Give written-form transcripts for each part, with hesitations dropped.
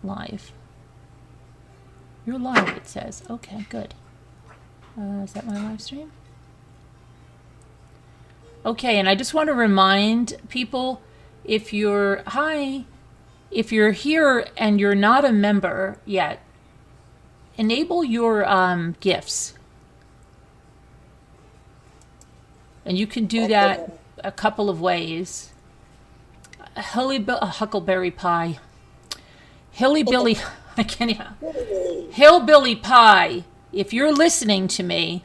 live. You're live, it says. Okay, good. Is that my live stream? Okay, and I just want to remind people, if you're here and you're not a member yet, enable your gifts. And you can do that a couple of ways. Huckleberry pie. Hillbilly, I can't even. Hillbilly pie. If you're listening to me,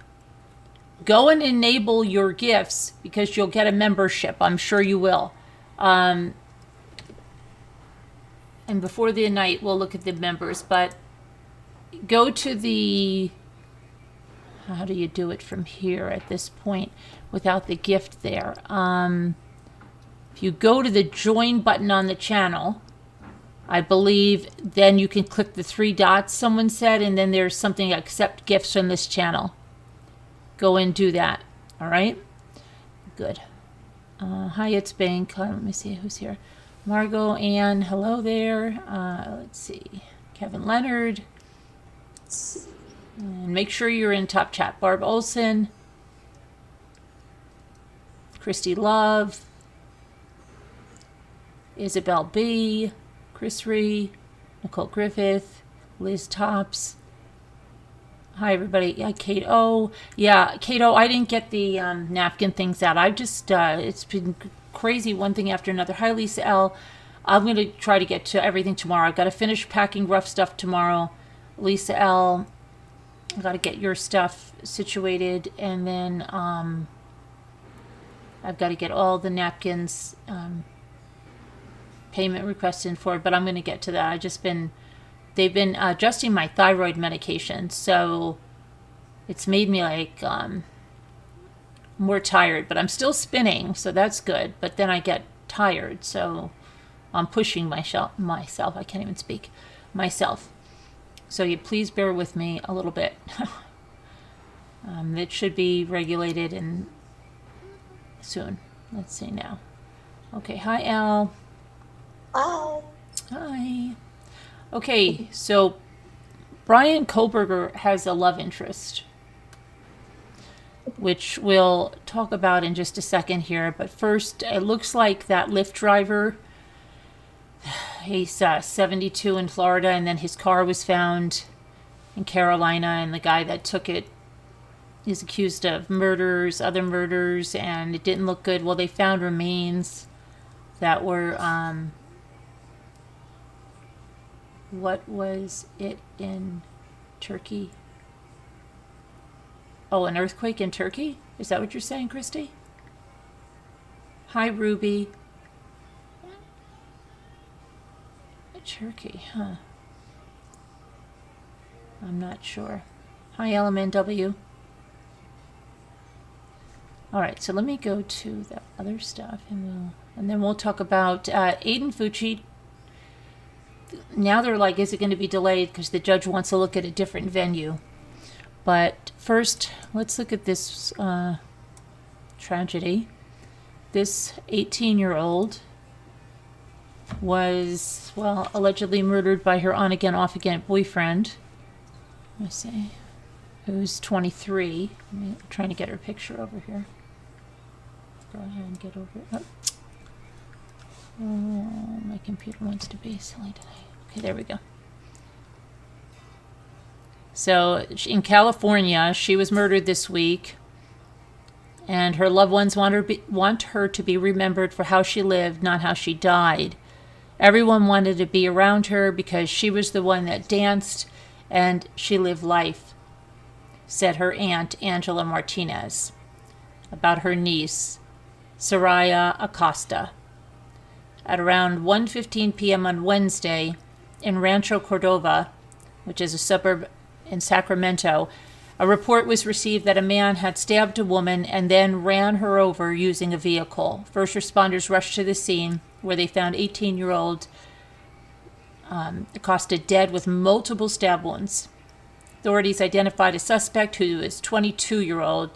go and enable your gifts because you'll get a membership. I'm sure you will. And before the night, we'll look at the members. But go to the... How do you do it from here at this point without the gift there? If you go to the join button on the channel, I believe then you can click the 3 dots someone said, and then there's something, accept gifts from this channel. Go and do that. All right? Good. Hi, it's Bank. Let me see who's here. Margot, Ann, hello there. Let's see. Kevin Leonard. And make sure you're in top chat. Barb Olson. Christy Love. Isabel B. Chris Ree. Nicole Griffith. Liz Tops. Hi, everybody. Yeah, Kate O. Yeah, Kate O, I didn't get the napkin things out. I've just, it's been crazy, one thing after another. Hi, Lisa L. I'm going to try to get to everything tomorrow. I've got to finish packing rough stuff tomorrow. Lisa L. I've got to get your stuff situated. And then I've got to get all the napkins, payment requests in for it. But I'm going to get to that. They've been adjusting my thyroid medication, so it's made me like more tired, but I'm still spinning, so that's good. But then I get tired, so I'm pushing myself. I can't even speak. Myself. So you please bear with me a little bit. It should be regulated and soon. Let's see now. Okay, hi Al. Hi. Hi. Okay, so Brian Kohberger has a love interest, which we'll talk about in just a second here. But first, it looks like that Lyft driver, he's 72 in Florida, and then his car was found in Carolina, and the guy that took it is accused of murders, other murders, and it didn't look good. Well, they found remains that were... what was it in Turkey? Oh, an earthquake in Turkey? Is that what you're saying, Christy? Hi, Ruby. Turkey, huh? I'm not sure. Hi, LMNW. All right, so let me go to the other stuff, and then we'll talk about Aiden Fucci. Now they're like, is it going to be delayed because the judge wants to look at a different venue? But first, let's look at this tragedy. This 18-year-old was, well, allegedly murdered by her on-again, off-again boyfriend. Let me see. Who's 23. I'm trying to get her picture over here. Go ahead and get over it. Oh, my computer wants to be silly today. Okay, there we go. So in California, she was murdered this week, and her loved ones want her to be remembered for how she lived, not how she died. Everyone wanted to be around her because she was the one that danced and she lived life, said her aunt, Angela Martinez, about her niece, Soraya Acosta. At around 1:15 p.m. on Wednesday in Rancho Cordova, which is a suburb in Sacramento, a report was received that a man had stabbed a woman and then ran her over using a vehicle. First responders rushed to the scene where they found 18-year-old Acosta dead with multiple stab wounds. Authorities identified a suspect who is 22-year-old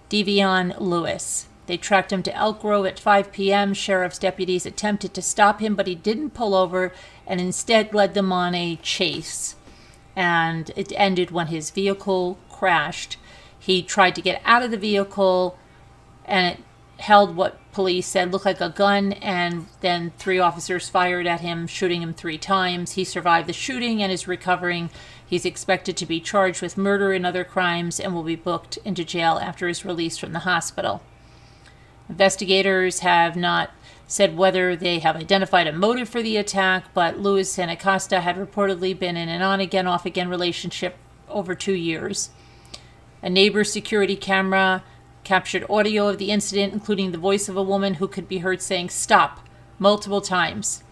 Devion Lewis. They tracked him to Elk Grove at 5 p.m. Sheriff's deputies attempted to stop him, but he didn't pull over and instead led them on a chase. And it ended when his vehicle crashed. He tried to get out of the vehicle, and it held what police said looked like a gun, and then 3 officers fired at him, shooting him 3 times. He survived the shooting and is recovering. He's expected to be charged with murder and other crimes and will be booked into jail after his release from the hospital. Investigators have not said whether they have identified a motive for the attack, but Lewis and Acosta had reportedly been in an on-again, off-again relationship over 2 years. A neighbor's security camera captured audio of the incident, including the voice of a woman who could be heard saying "stop" multiple times.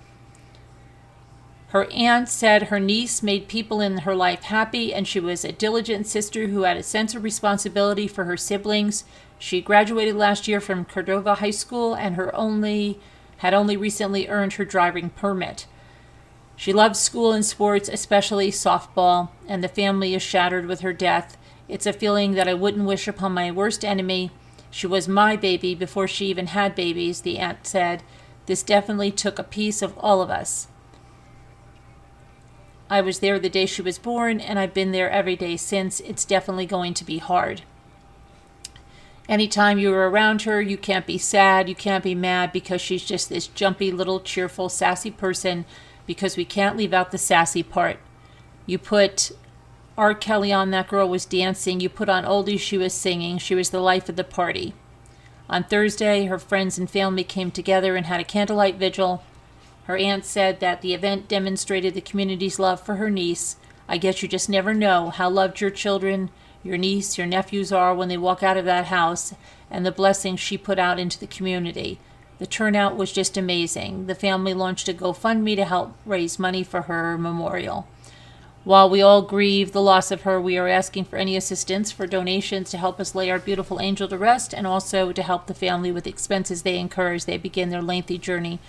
Her aunt said her niece made people in her life happy, and she was a diligent sister who had a sense of responsibility for her siblings. She graduated last year from Cordova High School and had only recently earned her driving permit. She loved school and sports, especially softball, and the family is shattered with her death. It's a feeling that I wouldn't wish upon my worst enemy. She was my baby before she even had babies, the aunt said. This definitely took a piece of all of us. I was there the day she was born, and I've been there every day since. It's definitely going to be hard. Anytime you're around her, you can't be sad, you can't be mad, because she's just this jumpy, little, cheerful, sassy person, because we can't leave out the sassy part. You put R. Kelly on, that girl was dancing. You put on oldies, she was singing. She was the life of the party. On Thursday, her friends and family came together and had a candlelight vigil. Her aunt said that the event demonstrated the community's love for her niece. I guess you just never know how loved your children, your niece, your nephews are when they walk out of that house, and the blessings she put out into the community. The turnout was just amazing. The family launched a GoFundMe to help raise money for her memorial. While we all grieve the loss of her, we are asking for any assistance for donations to help us lay our beautiful angel to rest, and also to help the family with expenses they incur as they begin their lengthy journey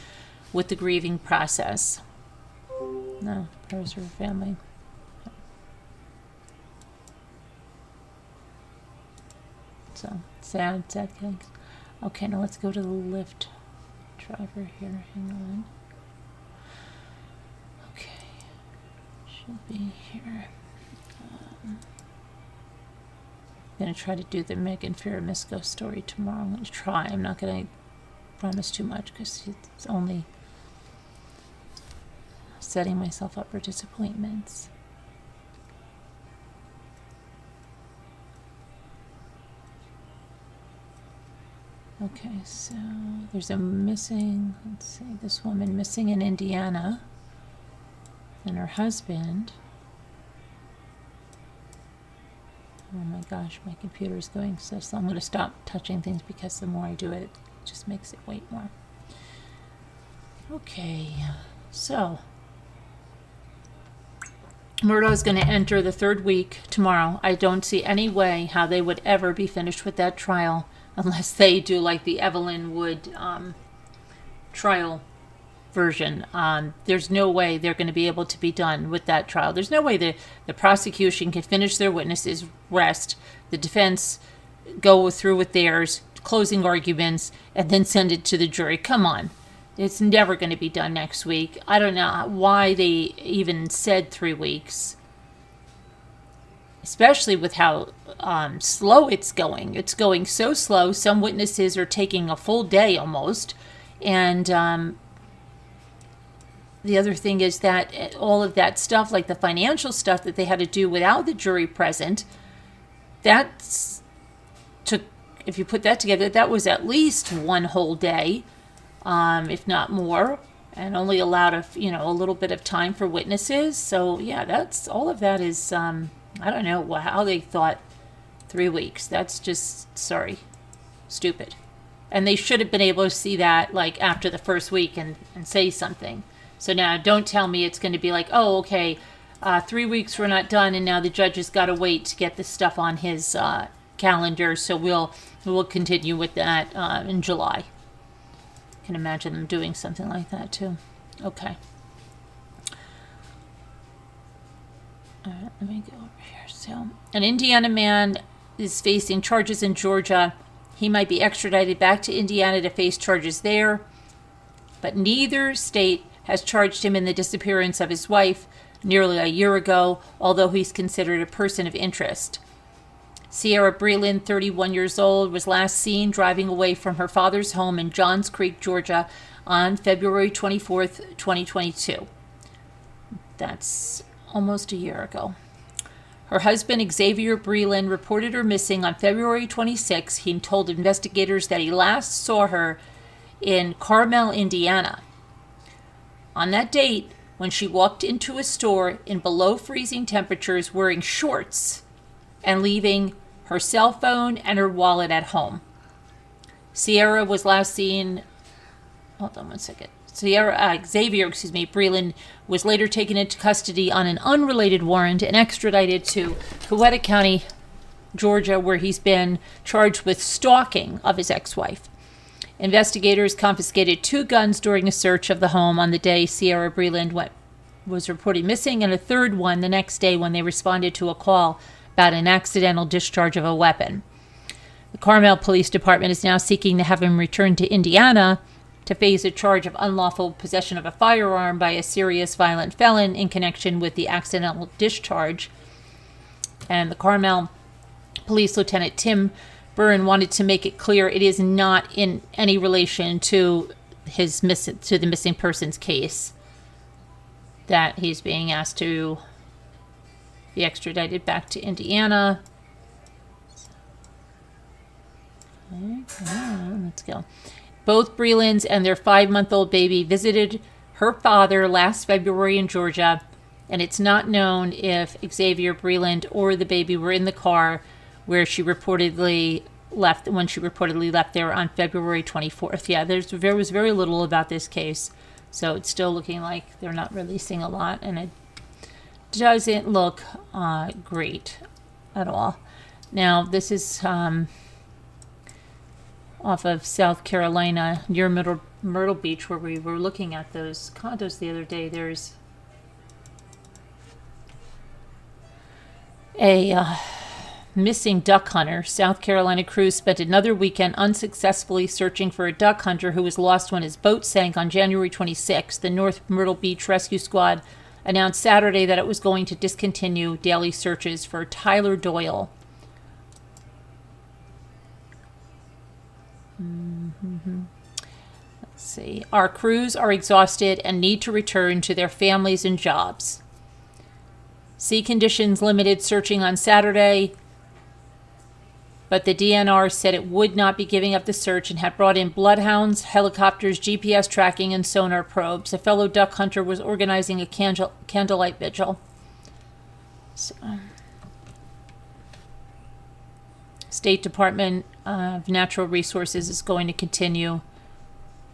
with the grieving process. No, prayers for her family. So, sad things. Okay, now let's go to the Lyft driver here. Hang on. Okay. Should be here. I'm going to try to do the Megan Ferramisco story tomorrow. I'm going to try. I'm not going to promise too much because it's only setting myself up for disappointments. Okay, so there's a missing, let's see, this woman missing in Indiana, and her husband. Oh my gosh, my computer is going so slow. I'm going to stop touching things because the more I do it, it just makes it wait more. Okay, so Murdoch is going to enter the 3rd week tomorrow. I don't see any way how they would ever be finished with that trial unless they do like the Evelyn Wood trial version. There's no way they're going to be able to be done with that trial. There's no way the prosecution can finish their witnesses, rest, the defense go through with theirs, closing arguments, and then send it to the jury. Come on. It's never going to be done next week. I don't know why they even said 3 weeks. Especially with how slow it's going. It's going so slow. Some witnesses are taking a full day almost. And the other thing is that all of that stuff, like the financial stuff that they had to do without the jury present, that's took, if you put that together, that was at least 1 whole day, if not more, and only allowed a little bit of time for witnesses. So yeah, that's all of that is I don't know how they thought 3 weeks. That's just, stupid. And they should have been able to see that like after the 1st week and say something. So now don't tell me it's going to be like, oh, okay, 3 weeks we're not done, and now the judge has got to wait to get this stuff on his calendar. So we'll continue with that in July. I can imagine them doing something like that too. Okay. All right, let me go over here. So, an Indiana man is facing charges in Georgia he might be extradited back to Indiana to face charges there, but neither state has charged him in the disappearance of his wife nearly a year ago, although he's considered a person of interest. Sierra Breland, 31 years old, was last seen driving away from her father's home in Johns Creek, Georgia, on February 24th, 2022. That's almost a year ago. Her husband, Xavier Breland, reported her missing on February 26. He told investigators that he last saw her in Carmel, Indiana. On that date, when she walked into a store in below freezing temperatures wearing xorts and leaving her cell phone and her wallet at home. Xavier Breland was later taken into custody on an unrelated warrant and extradited to Coweta County, Georgia, where he's been charged with stalking of his ex-wife. Investigators confiscated 2 guns during a search of the home on the day Sierra Breland was reported missing, and a third one the next day when they responded to a call about an accidental discharge of a weapon. The Carmel Police Department is now seeking to have him returned to Indiana to face a charge of unlawful possession of a firearm by a serious violent felon in connection with the accidental discharge. And the Carmel Police Lieutenant Tim Byrne wanted to make it clear it is not in any relation to the missing persons case that he's being asked to be extradited back to Indiana. Let's go. Both Brelands and their 5-month-old baby visited her father last February in Georgia, and it's not known if Xavier Breland or the baby were in the car where she reportedly left there on February 24th. Yeah, there was very little about this case, so it's still looking like they're not releasing a lot, and it doesn't look great at all. Now, this is off of South Carolina, near Myrtle Beach, where we were looking at those condos the other day. There's a missing duck hunter. South Carolina crews spent another weekend unsuccessfully searching for a duck hunter who was lost when his boat sank on January 26th. The North Myrtle Beach Rescue Squad announced Saturday that it was going to discontinue daily searches for Tyler Doyle. Let's see. Our crews are exhausted and need to return to their families and jobs. Sea conditions limited searching on Saturday, but the DNR said it would not be giving up the search and had brought in bloodhounds, helicopters, GPS tracking, and sonar probes. A fellow duck hunter was organizing a candlelight vigil. State Department of Natural Resources is going to continue,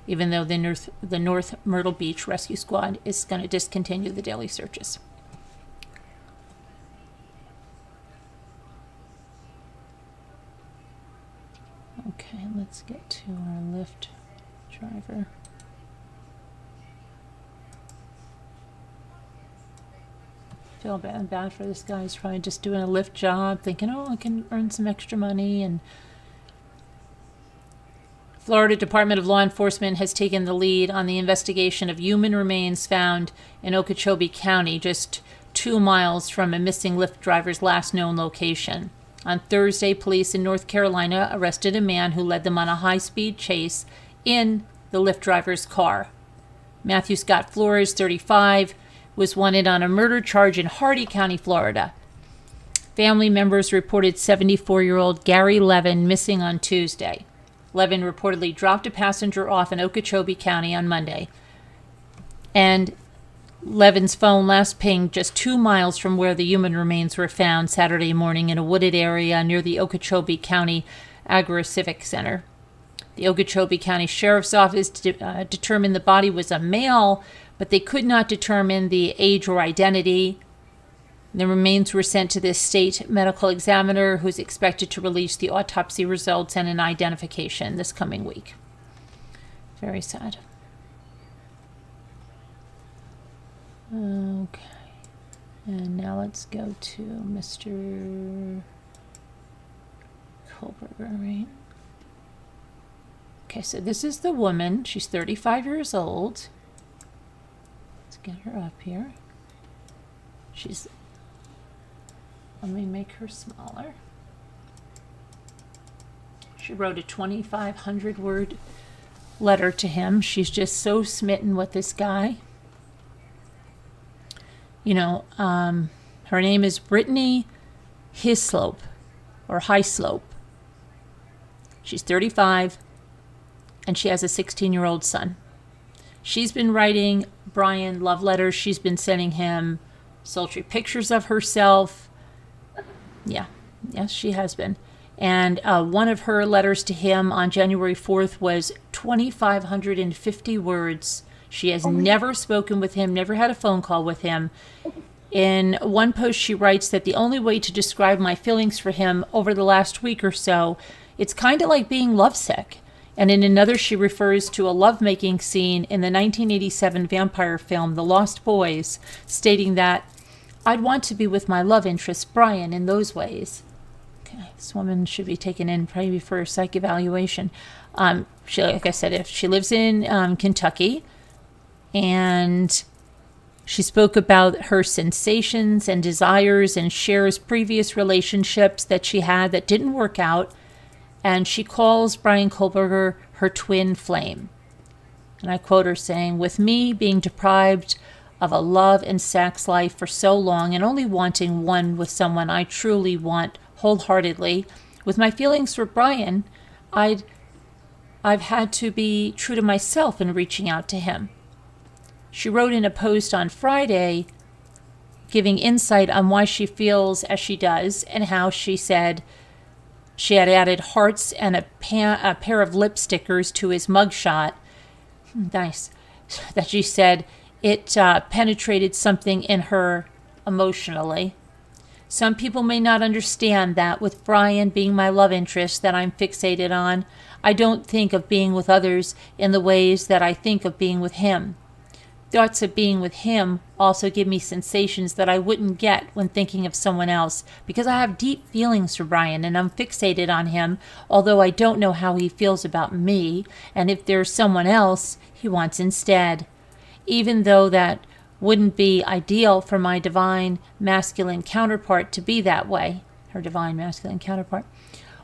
even though the North Myrtle Beach Rescue Squad is going to discontinue the daily searches. Okay, let's get to our Lyft driver. Feel bad for this guy. He's probably just doing a Lyft job, thinking, oh, I can earn some extra money. And Florida Department of Law Enforcement has taken the lead on the investigation of human remains found in Okeechobee County, just 2 miles from a missing Lyft driver's last known location. On Thursday, police in North Carolina arrested a man who led them on a high-speed chase in the Lyft driver's car. Matthew Scott Flores, 35, was wanted on a murder charge in Hardy County, Florida. Family members reported 74-year-old Gary Levin missing on Tuesday. Levin reportedly dropped a passenger off in Okeechobee County on Monday, and Levin's phone last pinged just 2 miles from where the human remains were found Saturday morning in a wooded area near the Okeechobee County Agri-Civic Center. The Okeechobee County Sheriff's Office determined the body was a male, but they could not determine the age or identity. The remains were sent to the state medical examiner, who's expected to release the autopsy results and an identification this coming week. Very sad. Okay, and now let's go to Mr. Kohberger, right? Okay, so this is the woman. She's 35 years old. Let's get her up here. Let me make her smaller. She wrote a 2,500 word letter to him. She's just so smitten with this guy. Her name is Brittany Hislop, or Highslope. She's 35, and she has a 16-year-old son. She's been writing Brian love letters. She's been sending him sultry pictures of herself. Yes, she has been. And one of her letters to him on January 4th was 2,550 words. She has never spoken with him, never had a phone call with him. In one post, she writes that the only way to describe my feelings for him over the last week or so, it's kind of like being lovesick. And in another, she refers to a lovemaking scene in the 1987 vampire film, The Lost Boys, stating that, I'd want to be with my love interest, Brian, in those ways. Okay, this woman should be taken in probably for a psych evaluation. Like I said, if she lives in Kentucky, and she spoke about her sensations and desires and shares previous relationships that she had that didn't work out. And she calls Brian Kohberger her twin flame. And I quote her saying, with me being deprived of a love and sex life for so long and only wanting one with someone I truly want wholeheartedly, with my feelings for Brian, I've had to be true to myself in reaching out to him. She wrote in a post on Friday giving insight on why she feels as she does and how she said she had added hearts and a pair of lip stickers to his mugshot. Nice. That she said it penetrated something in her emotionally. Some people may not understand that with Brian being my love interest that I'm fixated on, I don't think of being with others in the ways that I think of being with him. Thoughts of being with him also give me sensations that I wouldn't get when thinking of someone else, because I have deep feelings for Brian and I'm fixated on him, although I don't know how he feels about me and if there's someone else he wants instead. Even though that wouldn't be ideal for my divine masculine counterpart to be that way, her divine masculine counterpart.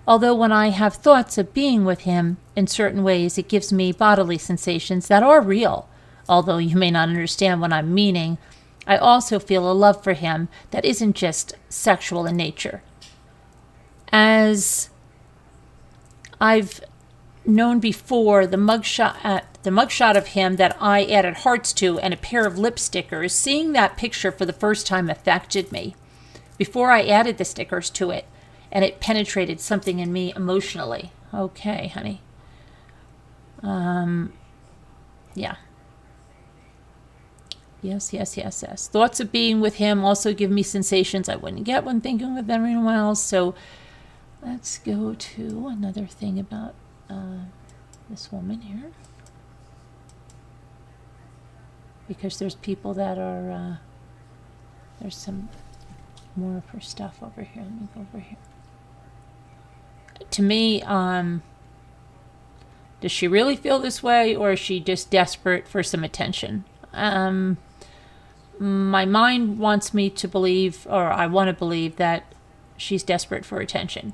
Although when I have thoughts of being with him in certain ways, it gives me bodily sensations that are real. Although you may not understand what I'm meaning, I also feel a love for him that isn't just sexual in nature. As I've known before, the mugshot of him that I added hearts to and a pair of lip stickers, seeing that picture for the first time affected me. Before I added the stickers to it, and it penetrated something in me emotionally. Okay, honey. Yeah. Yes. Thoughts of being with him also give me sensations I wouldn't get when thinking with anyone else. So let's go to another thing about this woman here. Because there's people that are, there's some more of her stuff over here. Let me go over here. To me, does she really feel this way, or is she just desperate for some attention? My mind wants me to believe, or I want to believe, that she's desperate for attention,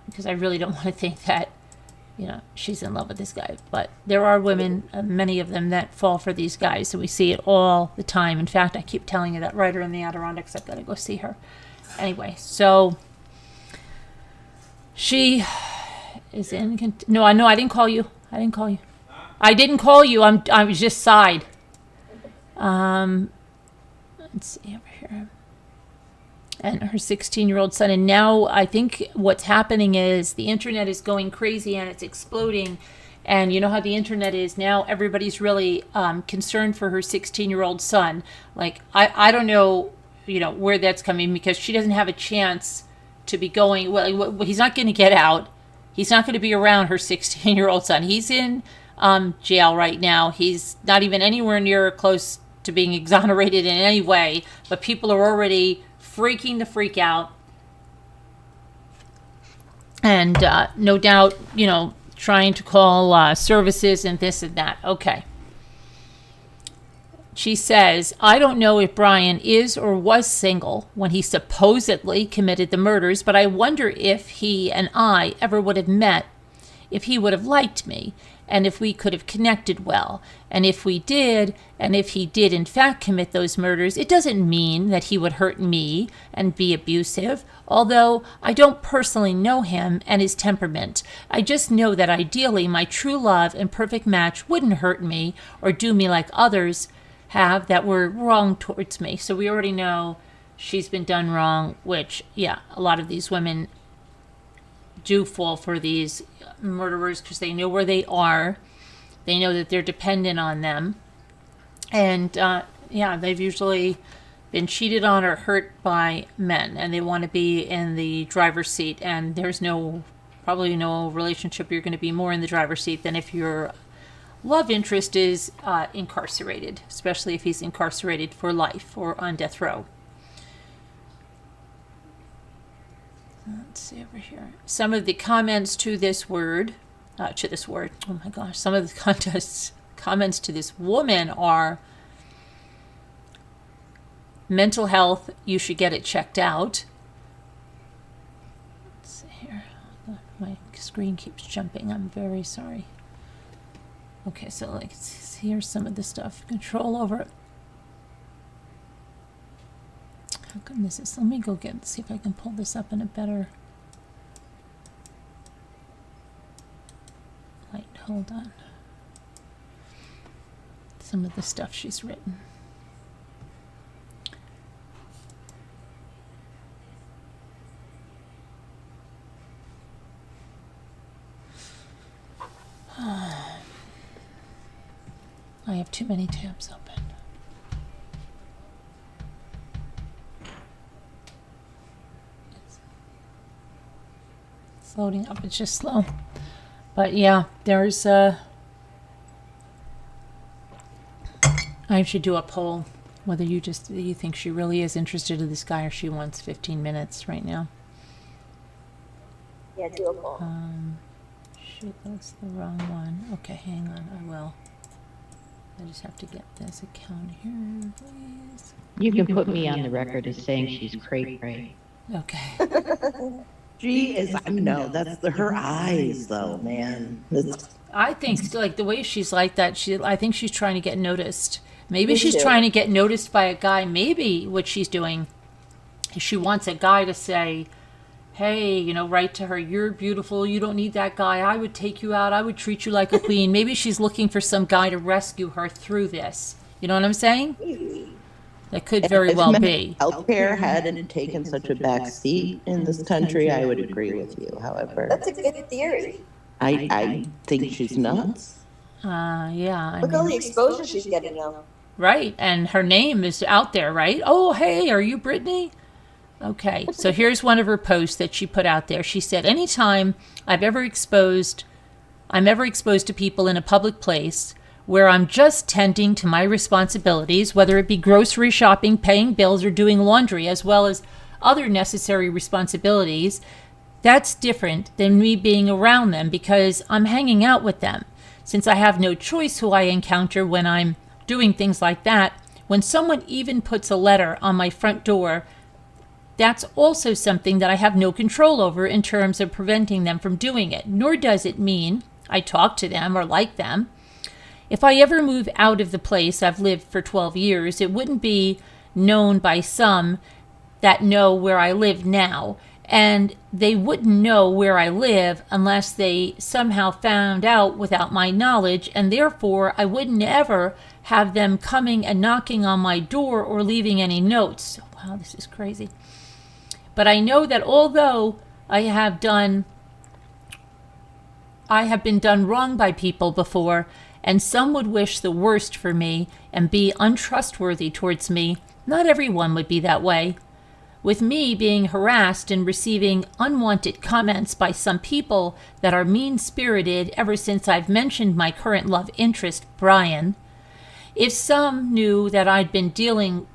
because I really don't want to think that, she's in love with this guy. But there are women, many of them, that fall for these guys, and we see it all the time. In fact, I keep telling you that writer in the Adirondacks, I've got to go see her. Anyway, so she is in. No, I didn't call you. I didn't call you. I was just sighed. Let's see over here. And her 16-year-old son. And now I think what's happening is the internet is going crazy and it's exploding. And you know how the internet is now. Everybody's really concerned for her 16-year-old son. Like, I don't know, where that's coming, because she doesn't have a chance to be going. Well, he's not going to get out. He's not going to be around her 16-year-old son. He's in jail right now. He's not even anywhere near close to being exonerated in any way, but people are already freaking the freak out. And no doubt, trying to call services and this and that. Okay. She says, I don't know if Brian is or was single when he supposedly committed the murders, but I wonder if he and I ever would have met, if he would have liked me, and if we could have connected well. And if we did, and if he did in fact commit those murders, it doesn't mean that he would hurt me and be abusive, although I don't personally know him and his temperament. I just know that ideally my true love and perfect match wouldn't hurt me or do me like others have that were wrong towards me. So we already know she's been done wrong, which, yeah, a lot of these women do fall for these murderers because they know where they are. They know that they're dependent on them. And, yeah, they've usually been cheated on or hurt by men, and they want to be in the driver's seat. And there's probably no relationship you're going to be more in the driver's seat than if your love interest is incarcerated, especially if he's incarcerated for life or on death row. Let's see over here. Some of the comments to this word, oh my gosh, some of the comments to this woman are: mental health, you should get it checked out. Let's see here. My screen keeps jumping. I'm very sorry. Okay, so here's some of the stuff. Control over. How come this is? Let me go see if I can pull this up in a better light. Hold on. Some of the stuff she's written. I have too many tabs open. It's loading up. It's just slow. But yeah, there's I should do a poll whether you think she really is interested in this guy or she wants 15 minutes right now. Yeah, do a poll. Shoot, that's the wrong one. Okay, hang on. I will. I just have to get this account here, please. You can put me on the record as saying she's cray-cray. Okay. She is, no, that's her eyes, though, man. I think, like, the way she's like that, I think she's trying to get noticed. Maybe Me she's too. trying to get noticed by a guy. Maybe what she's doing is she wants a guy to say, hey, write to her, you're beautiful, you don't need that guy, I would take you out, I would treat you like a queen. Maybe she's looking for some guy to rescue her through this. You know what I'm saying? That could very well be. Healthcare hadn't taken such a back seat in this country, I would agree with you. However, That's a good theory. I think she's nuts. Yeah. Look at all the exposure she's getting now. Right, and her name is out there, right? Oh, hey, are you Brittany? Okay, so here's one of her posts that she put out there. She said, anytime I'm ever exposed to people in a public place where I'm just tending to my responsibilities, whether it be grocery shopping, paying bills, or doing laundry, as well as other necessary responsibilities, that's different than me being around them because I'm hanging out with them. Since I have no choice who I encounter when I'm doing things like that, when someone even puts a letter on my front door, that's also something that I have no control over in terms of preventing them from doing it, nor does it mean I talk to them or like them. If I ever move out of the place I've lived for 12 years, it wouldn't be known by some that know where I live now, and they wouldn't know where I live unless they somehow found out without my knowledge, and therefore I wouldn't ever have them coming and knocking on my door or leaving any notes. Wow, this is crazy. But I know that although I have been done wrong by people before, and some would wish the worst for me and be untrustworthy towards me, not everyone would be that way. With me being harassed and receiving unwanted comments by some people that are mean-spirited ever since I've mentioned my current love interest, Brian, if some knew that I'd been dealing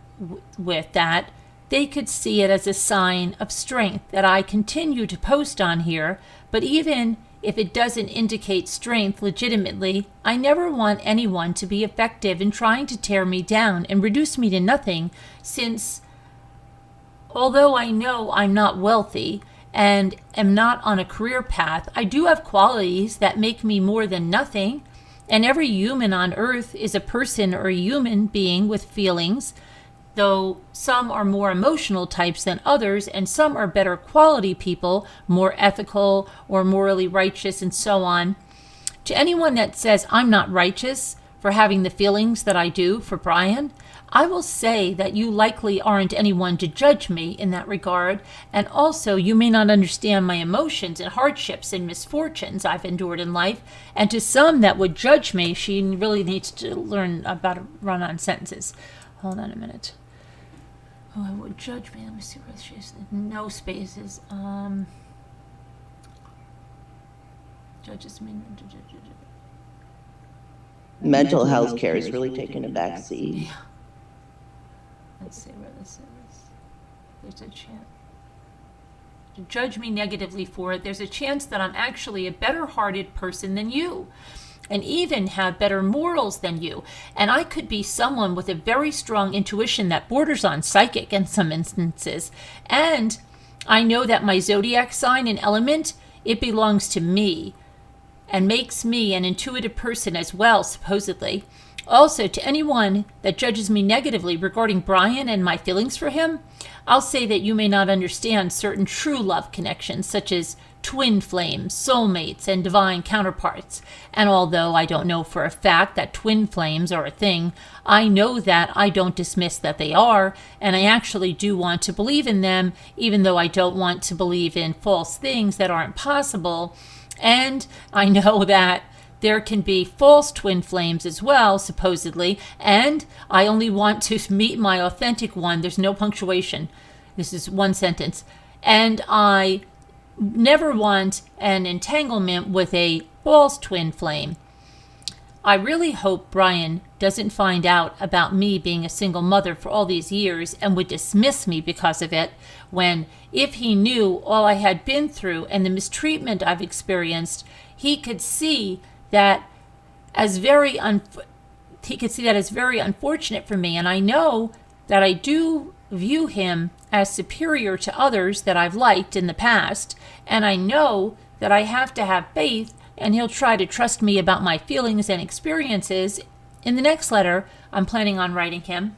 with that, they could see it as a sign of strength that I continue to post on here, but even if it doesn't indicate strength legitimately. I never want anyone to be effective in trying to tear me down and reduce me to nothing, since although I know I'm not wealthy and am not on a career path, I do have qualities that make me more than nothing. And every human on earth is a person or a human being with feelings, though some are more emotional types than others, and some are better quality people, more ethical or morally righteous, and so on. To anyone that says I'm not righteous for having the feelings that I do for Brian, I will say that you likely aren't anyone to judge me in that regard, and also you may not understand my emotions and hardships and misfortunes I've endured in life, and to some that would judge me, she really needs to learn about a run-on sentences. Hold on a minute. Oh, I would judge me. Let me see where she's. No spaces. Judges me. Mental health care is really taking a back seat. Yeah. Let's see where this is. There's a chance to judge me negatively for it. There's a chance that I'm actually a better-hearted person than you, and even have better morals than you. And I could be someone with a very strong intuition that borders on psychic in some instances. And I know that my zodiac sign and element, it belongs to me and makes me an intuitive person as well, supposedly. Also, to anyone that judges me negatively regarding Brian and my feelings for him, I'll say that you may not understand certain true love connections, such as twin flames, soulmates, and divine counterparts. And although I don't know for a fact that twin flames are a thing, I know that I don't dismiss that they are, and I actually do want to believe in them, even though I don't want to believe in false things that aren't possible. And I know that there can be false twin flames as well, supposedly, and I only want to meet my authentic one. There's no punctuation. This is one sentence. And I never want an entanglement with a false twin flame. I really hope Brian doesn't find out about me being a single mother for all these years and would dismiss me because of it, when, if he knew all I had been through and the mistreatment I've experienced, he could see that as very unfortunate for me. And I know that I do view him as superior to others that I've liked in the past, and I know that I have to have faith, and he'll try to trust me about my feelings and experiences. In the next letter I'm planning on writing him,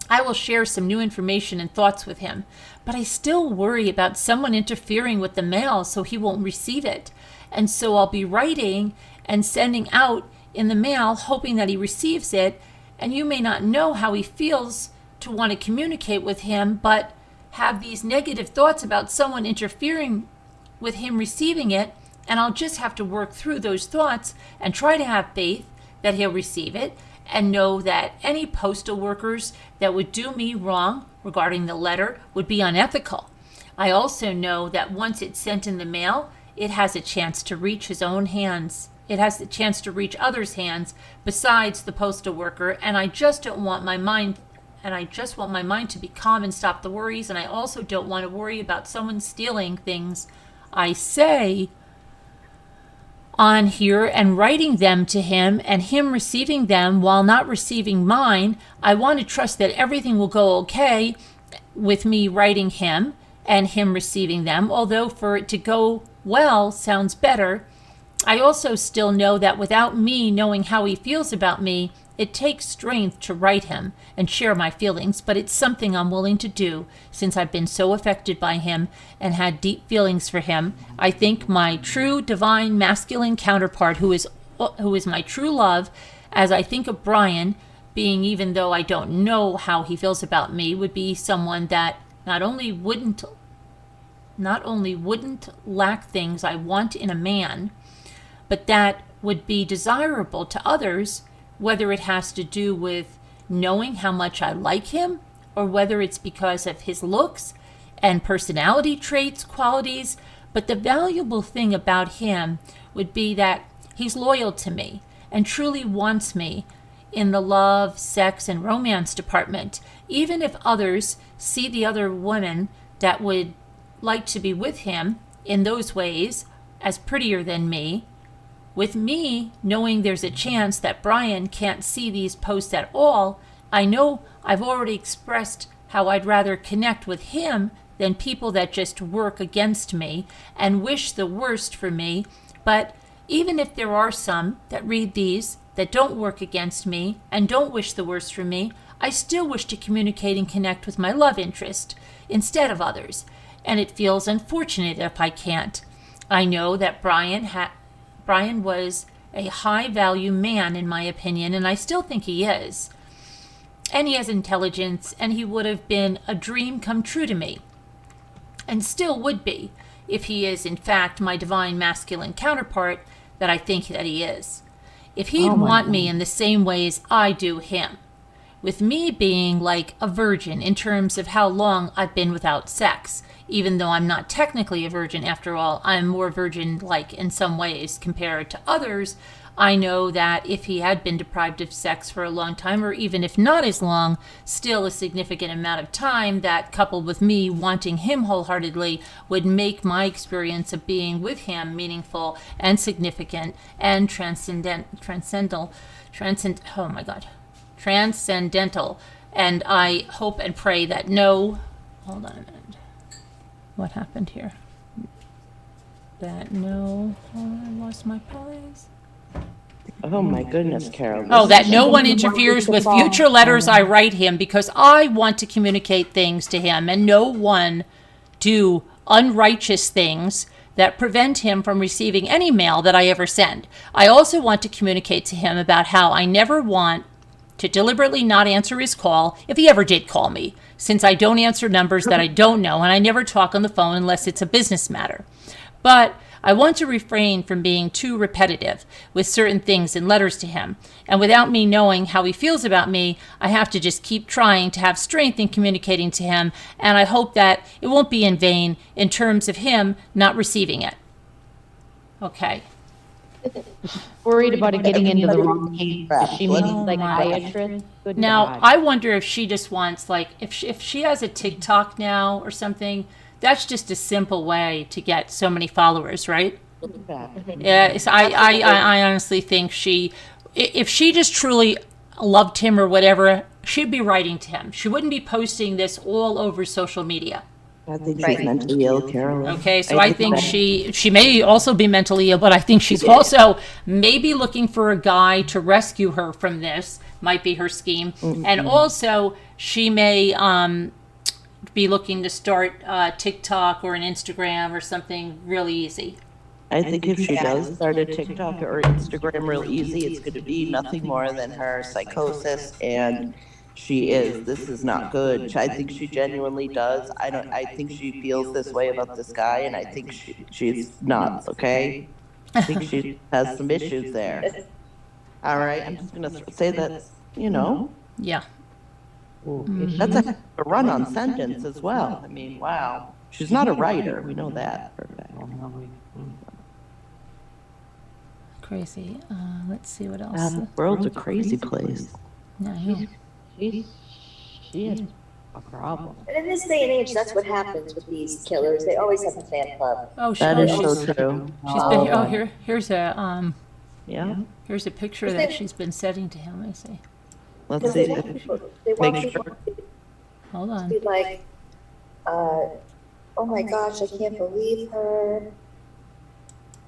I will share some new information and thoughts with him, but I still worry about someone interfering with the mail so he won't receive it. And so I'll be writing and sending out in the mail, hoping that he receives it. And you may not know how he feels to want to communicate with him, but have these negative thoughts about someone interfering with him receiving it. And I'll just have to work through those thoughts and try to have faith that he'll receive it, and know that any postal workers that would do me wrong regarding the letter would be unethical. I also know that once it's sent in the mail, it has a chance to reach his own hands. It has the chance to reach others' hands besides the postal worker, and I just want my mind to be calm and stop the worries, and I also don't want to worry about someone stealing things I say on here and writing them to him and him receiving them while not receiving mine. I want to trust that everything will go okay with me writing him and him receiving them, although for it to go well sounds better. I also still know that without me knowing how he feels about me, it takes strength to write him and share my feelings, but it's something I'm willing to do since I've been so affected by him and had deep feelings for him. I think my true divine masculine counterpart, who is my true love, as I think of Brian being, even though I don't know how he feels about me, would be someone that not only wouldn't lack things I want in a man, but that would be desirable to others, whether it has to do with knowing how much I like him, or whether it's because of his looks and personality traits, qualities. But the valuable thing about him would be that he's loyal to me and truly wants me in the love, sex, and romance department. Even if others see the other women that would like to be with him in those ways as prettier than me. With me knowing there's a chance that Brian can't see these posts at all, I know I've already expressed how I'd rather connect with him than people that just work against me and wish the worst for me. But even if there are some that read these that don't work against me and don't wish the worst for me, I still wish to communicate and connect with my love interest instead of others, and it feels unfortunate if I can't. I know that Brian was a high-value man in my opinion, and I still think he is. And he has intelligence, and he would have been a dream come true to me, and still would be, if he is in fact my divine masculine counterpart that I think that he is. If he'd want me in the same ways I do him. With me being like a virgin in terms of how long I've been without sex. Even though I'm not technically a virgin, after all, I'm more virgin-like in some ways compared to others. I know that if he had been deprived of sex for a long time, or even if not as long, still a significant amount of time, that coupled with me wanting him wholeheartedly would make my experience of being with him meaningful and significant and transcendental. And I hope and pray that hold on a minute. What happened here? I lost my place. Oh my goodness, Carol. Oh, that no one interferes with future letters I write him because I want to communicate things to him, and no one do unrighteous things that prevent him from receiving any mail that I ever send. I also want to communicate to him about how I never want to deliberately not answer his call, if he ever did call me, since I don't answer numbers that I don't know, and I never talk on the phone unless it's a business matter. But I want to refrain from being too repetitive with certain things in letters to him. And without me knowing how he feels about me, I have to just keep trying to have strength in communicating to him, and I hope that it won't be in vain in terms of him not receiving it. Okay. Worried about it getting into the wrong case. Does she mean psychiatrist? Good Now, God. I wonder if she just wants, like, if she has a TikTok now or something, that's just a simple way to get so many followers, right? Yeah, I honestly think if she just truly loved him or whatever, she'd be writing to him. She wouldn't be posting this all over social media. I think she's mentally ill, Carol. Okay, so I think she may also be mentally ill, but I think she's also maybe looking for a guy to rescue her from this, might be her scheme. Mm-hmm. And also, she may be looking to start TikTok or an Instagram or something really easy. I think if she does start a TikTok or Instagram real easy, it's going to be nothing more than her psychosis, and this is not good. I think she genuinely does. I think she feels this way about this guy, and I think she's nuts, okay? I think she has some issues there. All right, I'm just going to say that, Yeah. That's a run-on sentence as well. I mean, wow. She's not a writer. We know that. Crazy. Let's see what else. The world's a crazy place. No, She is a problem. And in this day and age, that's what happens with these killers. They always have a fan club. That is so true. She's been here's a Yeah. here's a picture that she's been sending to him. Let me see. Let's They see. want Make people sure. Hold on. to be like, oh my gosh, I can't believe her.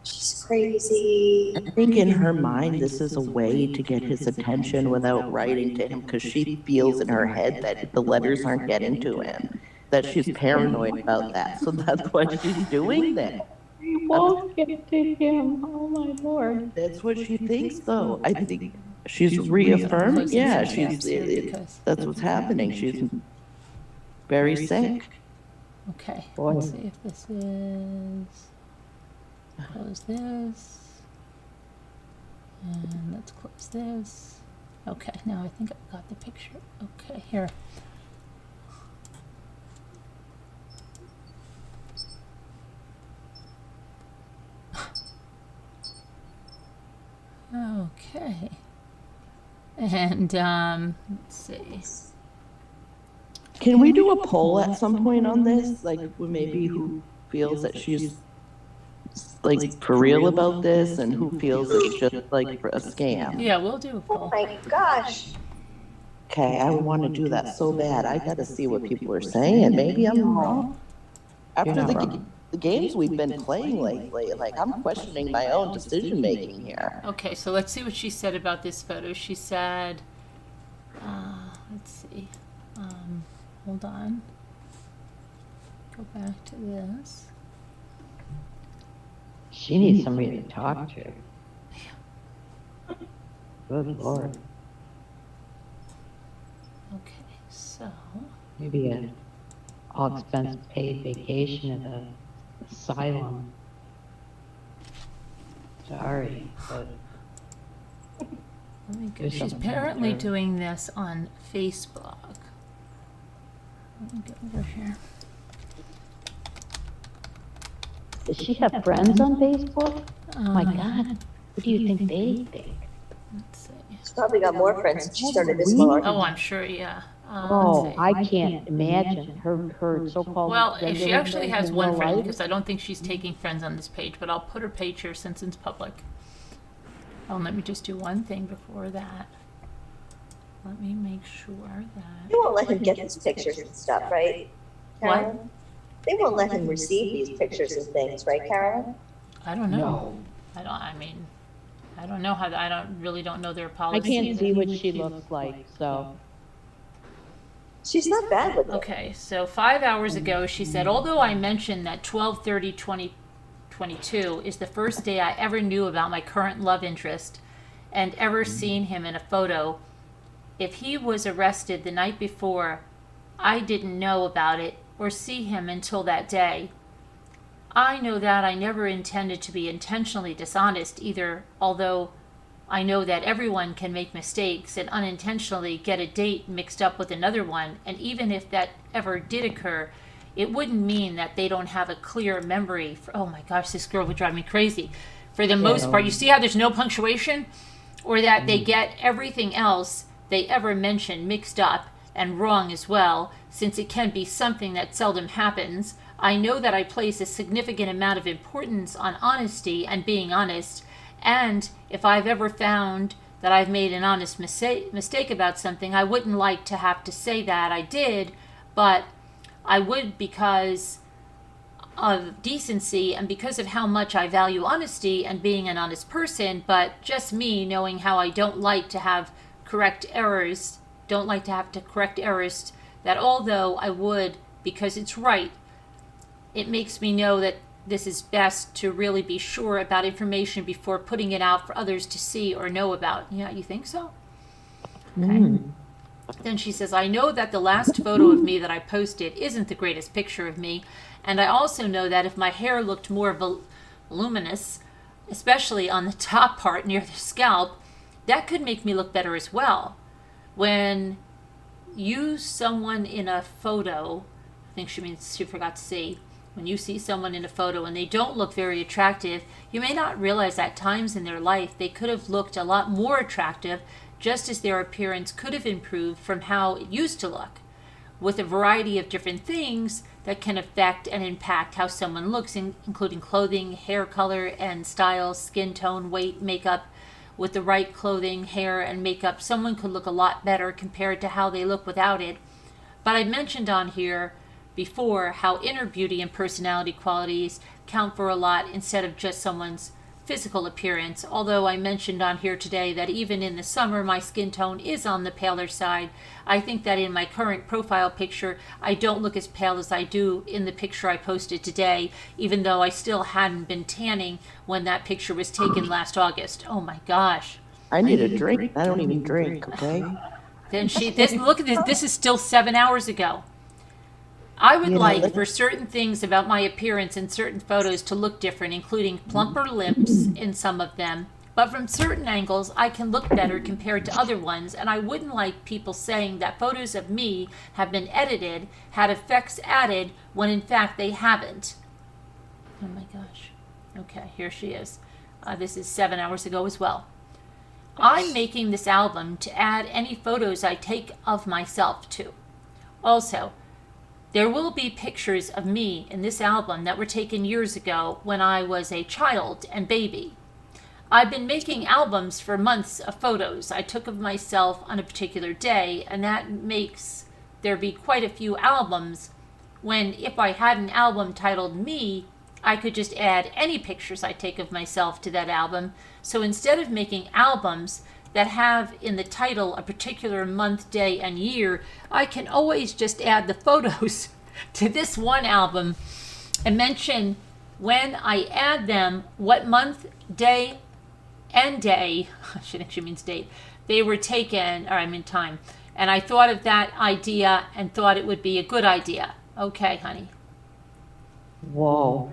She's crazy. I think in her mind, this is a way to get his attention without writing to him, because she feels in her head that the letters aren't getting to him, that she's paranoid about that. So that's why she's doing that. She won't get to him. Oh my Lord. That's what she thinks, though. I think she's reaffirmed. Yeah, that's what's happening. She's very sick. Okay. Boy. Let's see if this is. Close this. And let's close this. Okay, now I think I've got the picture. Okay, here. Okay. And let's see. Can we do a poll at some point on this? Like, maybe who feels that she's like for real about this and who feels it's just like a scam. Yeah, we'll do a Oh poll. my gosh. Okay, I want to do that so bad. I got to see what people are saying. Maybe I'm wrong. After You're not the wrong. the games we've been playing lately, like I'm questioning my own decision making here. Okay, so let's see what she said about this photo. She said, let's see. Hold on. Go back to this. She needs somebody to talk to. Good Lord. Okay, so. Maybe an all expense paid vacation at the asylum. Sorry, but Let me go. Do She's something apparently with her. doing this on Facebook. Let me get over here. does she have friends on Facebook? Oh my yeah. God, what do you think they think? Let's see. She's probably got more friends since she started this malarkey. Oh, I'm sure, yeah. Oh, Let's see. I can't imagine her so-called. Well, she regular actually friends has in one real friend life. because I don't think she's taking friends on this page, but I'll put her page here since it's public. Oh, let me just do one thing before that. Let me make sure that. They won't let him get these pictures and stuff, right, Carolyn? They won't let him receive these pictures and things, right, Carolyn? I don't know. No, I don't know how, really don't know their I policy. can't see what she looks like, so. She's not bad with it. Okay, so 5 hours ago, she said, although I mentioned that 12/30/2022 is the first day I ever knew about my current love interest and ever seen him in a photo, if he was arrested the night before, I didn't know about it or see him until that day. I know that I never intended to be intentionally dishonest either, although I know that everyone can make mistakes and unintentionally get a date mixed up with another one, and even if that ever did occur, it wouldn't mean that they don't have a clear memory. Oh my gosh, this girl would drive me crazy. For the most part, you see how there's no punctuation? Or that they get everything else they ever mention mixed up and wrong as well, since it can be something that seldom happens. I know that I place a significant amount of importance on honesty and being honest, and if I've ever found that I've made an honest mistake about something, I wouldn't like to have to say that I did, but I would because of decency and because of how much I value honesty and being an honest person, but just me knowing how I don't like to have to correct errors, that although I would because it's right, it makes me know that this is best to really be sure about information before putting it out for others to see or know about. Yeah, you think so? Okay. Then she says, I know that the last photo of me that I posted isn't the greatest picture of me, and I also know that if my hair looked more voluminous, especially on the top part near the scalp, that could make me look better as well. When you someone in a photo, I think she means she forgot to say, when you see someone in a photo and they don't look very attractive, you may not realize at times in their life they could have looked a lot more attractive, just as their appearance could have improved from how it used to look, with a variety of different things that can affect and impact how someone looks, including clothing, hair color and style, skin tone, weight, makeup. With the right clothing, hair, and makeup, someone could look a lot better compared to how they look without it. But I mentioned on here before how inner beauty and personality qualities count for a lot instead of just someone's physical appearance, although I mentioned on here today that even in the summer my skin tone is on the paler side. I think that in my current profile picture I don't look as pale as I do in the picture I posted today, even though I still hadn't been tanning when that picture was taken last August. Oh my gosh. I need a drink. I don't even drink, okay? Then look at this, this is still 7 hours ago. I would like for certain things about my appearance in certain photos to look different, including plumper lips in some of them. But from certain angles, I can look better compared to other ones, and I wouldn't like people saying that photos of me have been edited, had effects added, when in fact they haven't. Oh my gosh. Okay, here she is. This is 7 hours ago as well. I'm making this album to add any photos I take of myself to. Also, There will be pictures of me in this album that were taken years ago when I was a child and baby. I've been making albums for months of photos I took of myself on a particular day, and that makes there be quite a few albums when if I had an album titled Me, I could just add any pictures I take of myself to that album. So instead of making albums that have in the title a particular month, day, and year, I can always just add the photos to this one album and mention when I add them what month, day, and day, she actually means date, they were taken, or I mean time. And I thought of that idea and thought it would be a good idea. Okay, honey. Whoa.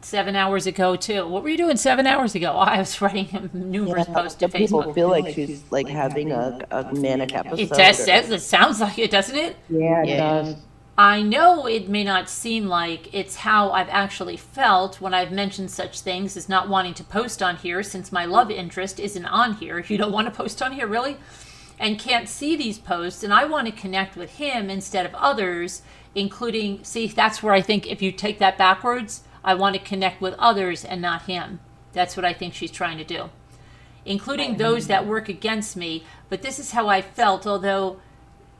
7 hours ago, too. What were you doing 7 hours ago? Oh, I was writing him numerous posts to People Facebook. feel like she's like having a manic episode. It sounds like it, doesn't it? Yeah, it Yeah. does. I know it may not seem like it's how I've actually felt when I've mentioned such things as not wanting to post on here since my love interest isn't on here. You don't want to post on here, really? And can't see these posts, and I want to connect with him instead of others, including, see, that's where I think if you take that backwards, I want to connect with others and not him. That's what I think she's trying to do. Including those that work against me, but this is how I felt, although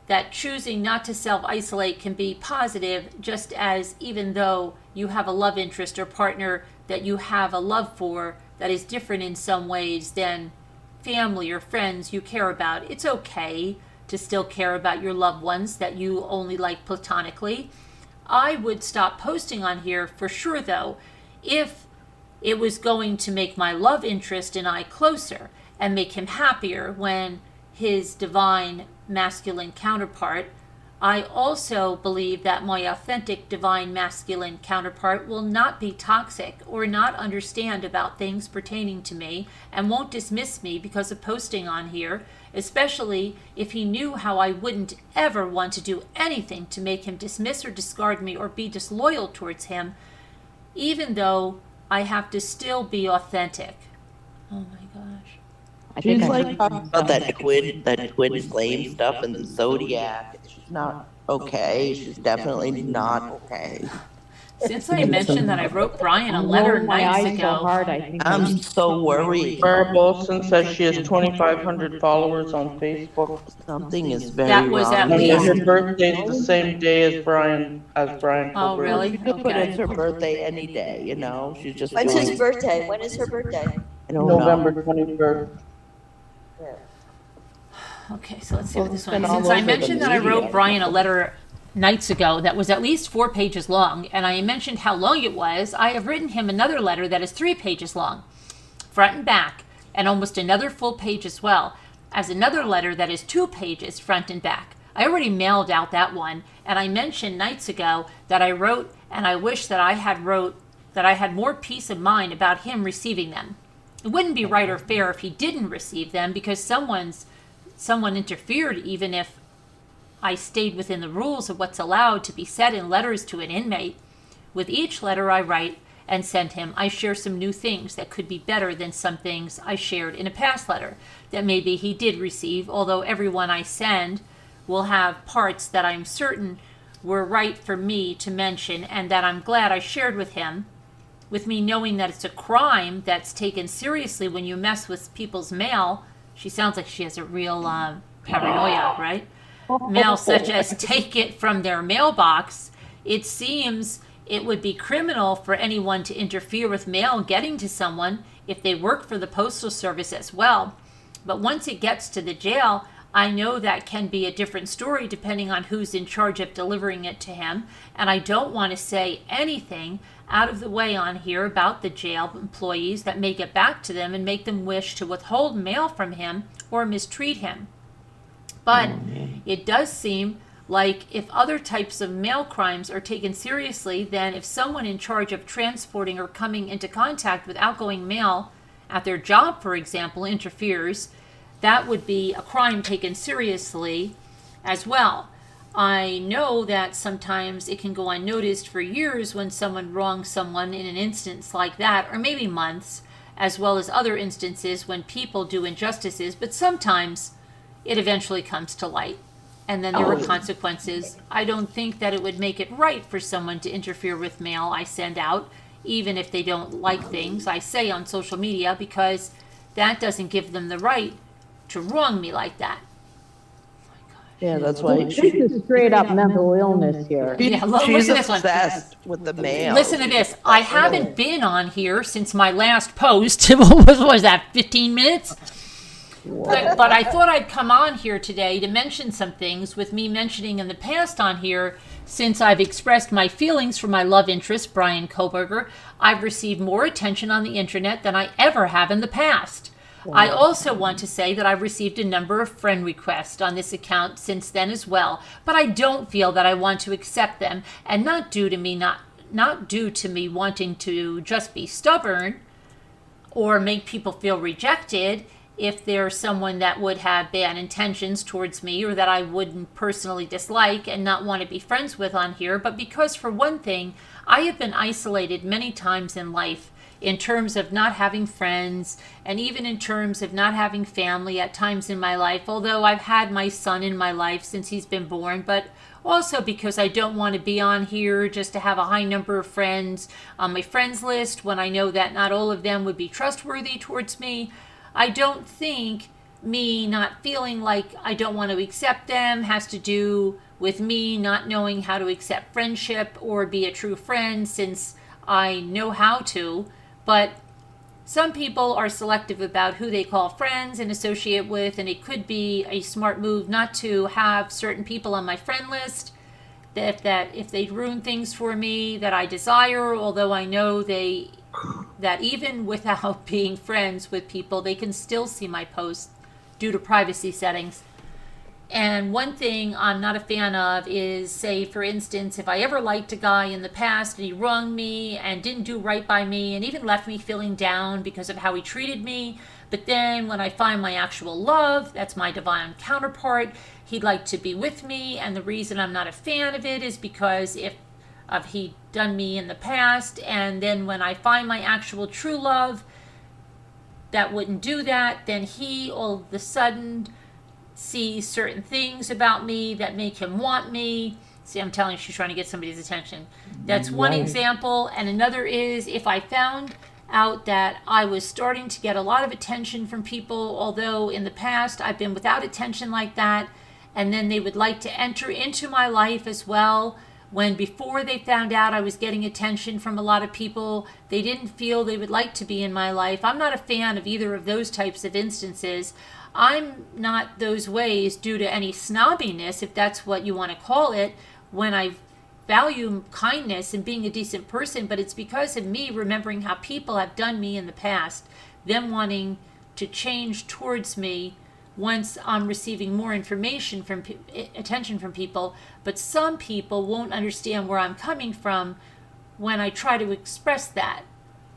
that choosing not to self-isolate can be positive, just as even though you have a love interest or partner that you have a love for that is different in some ways than family or friends you care about, it's okay to still care about your loved ones that you only like platonically. I would stop posting on here for sure, though, if it was going to make my love interest and I closer and make him happier when his divine masculine counterpart. I also believe that my authentic divine masculine counterpart will not be toxic or not understand about things pertaining to me and won't dismiss me because of posting on here, especially if he knew how I wouldn't ever want to do anything to make him dismiss or discard me or be disloyal towards him, even though I have to still be authentic. Oh my gosh. I She's think I like talking about that twin flame stuff and the zodiac. She's not okay. She's definitely not okay. Since I mentioned that I wrote Brian a I'm letter rolling my nights eyes so ago, hard, I think I'm so worried. Barb Olson says she has 2,500 followers on Facebook. Something is very That was at wrong. And least- her birthday's the same day as Brian oh Kohberger. really? You could put Okay. it's her birthday any day, you know? She's just When's doing, his birthday? When is her birthday? I don't know. November 21st. Okay, so let's see what this Well, one. it's been Since all I over mentioned the that I media. wrote Brian a letter nights ago that was at least 4 pages long, and I mentioned how long it was, I have written him another letter that is 3 pages long, front and back, and almost another full page as well, as another letter that is 2 pages front and back. I already mailed out that one, and I mentioned nights ago that I wrote, and I wish that I had more peace of mind about him receiving them. It wouldn't be right or fair if he didn't receive them because someone interfered, even if I stayed within the rules of what's allowed to be said in letters to an inmate. With each letter I write and send him, I share some new things that could be better than some things I shared in a past letter that maybe he did receive, although every one I send will have parts that I'm certain were right for me to mention and that I'm glad I shared with him, with me knowing that it's a crime that's taken seriously when you mess with people's mail. She sounds like she has a real paranoia, right? Mail such as take it from their mailbox. It seems it would be criminal for anyone to interfere with mail getting to someone if they work for the Postal Service as well. But once it gets to the jail, I know that can be a different story depending on who's in charge of delivering it to him, and I don't want to say anything out of the way on here about the jail employees that may get back to them and make them wish to withhold mail from him or mistreat him. But it does seem like if other types of mail crimes are taken seriously, then if someone in charge of transporting or coming into contact with outgoing mail at their job, for example, interferes, that would be a crime taken seriously as well. I know that sometimes it can go unnoticed for years when someone wrongs someone in an instance like that, or maybe months, as well as other instances when people do injustices, but sometimes it eventually comes to light. and then there were consequences. I don't think that it would make it right for someone to interfere with mail I send out, even if they don't like things I say on social media, because that doesn't give them the right to wrong me like that. Yeah, that's why This is straight up mental illness here. Yeah, she's listen to this one. obsessed with the mail. Listen to this. I haven't been on here since my last post. What was that, 15 minutes? But I thought I'd come on here today to mention some things, with me mentioning in the past on here, since I've expressed my feelings for my love interest, Brian Kohberger, I've received more attention on the internet than I ever have in the past. I also want to say that I've received a number of friend requests on this account since then as well, but I don't feel that I want to accept them, and not due to me wanting to just be stubborn or make people feel rejected if they're someone that would have bad intentions towards me or that I wouldn't personally dislike and not want to be friends with on here, but because, for one thing, I have been isolated many times in life, in terms of not having friends, and even in terms of not having family at times in my life, although I've had my son in my life since he's been born, but also because I don't want to be on here just to have a high number of friends on my friends list when I know that not all of them would be trustworthy towards me. I don't think me not feeling like I don't want to accept them has to do with me not knowing how to accept friendship or be a true friend, since I know how to. But some people are selective about who they call friends and associate with, and it could be a smart move not to have certain people on my friend list that if they ruin things for me that I desire, although I know that even without being friends with people, they can still see my posts due to privacy settings. And one thing I'm not a fan of is, say, for instance, if I ever liked a guy in the past and he wronged me and didn't do right by me and even left me feeling down because of how he treated me, but then when I find my actual love, that's my divine counterpart, he'd like to be with me, and the reason I'm not a fan of it is because if he done me in the past, and then when I find my actual true love that wouldn't do that, then he all of a sudden see certain things about me that make him want me. See, I'm telling you, she's trying to get somebody's attention. That's one example. And another is if I found out that I was starting to get a lot of attention from people, although in the past I've been without attention like that, and then they would like to enter into my life as well, when before they found out I was getting attention from a lot of people, they didn't feel they would like to be in my life. I'm not a fan of either of those types of instances. I'm not those ways due to any snobbiness, if that's what you want to call it, when I value kindness and being a decent person, but it's because of me remembering how people have done me in the past, them wanting to change towards me once I'm receiving more information from attention from people. But some people won't understand where I'm coming from when I try to express that.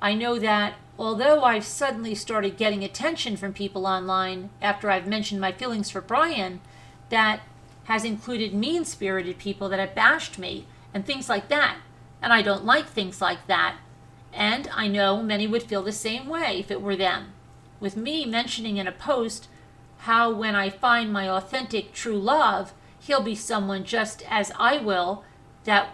I know that although I've suddenly started getting attention from people online after I've mentioned my feelings for Brian, that has included mean-spirited people that have bashed me and things like that. And I don't like things like that. And I know many would feel the same way if it were them. With me mentioning in a post how when I find my authentic true love, he'll be someone just as I will, that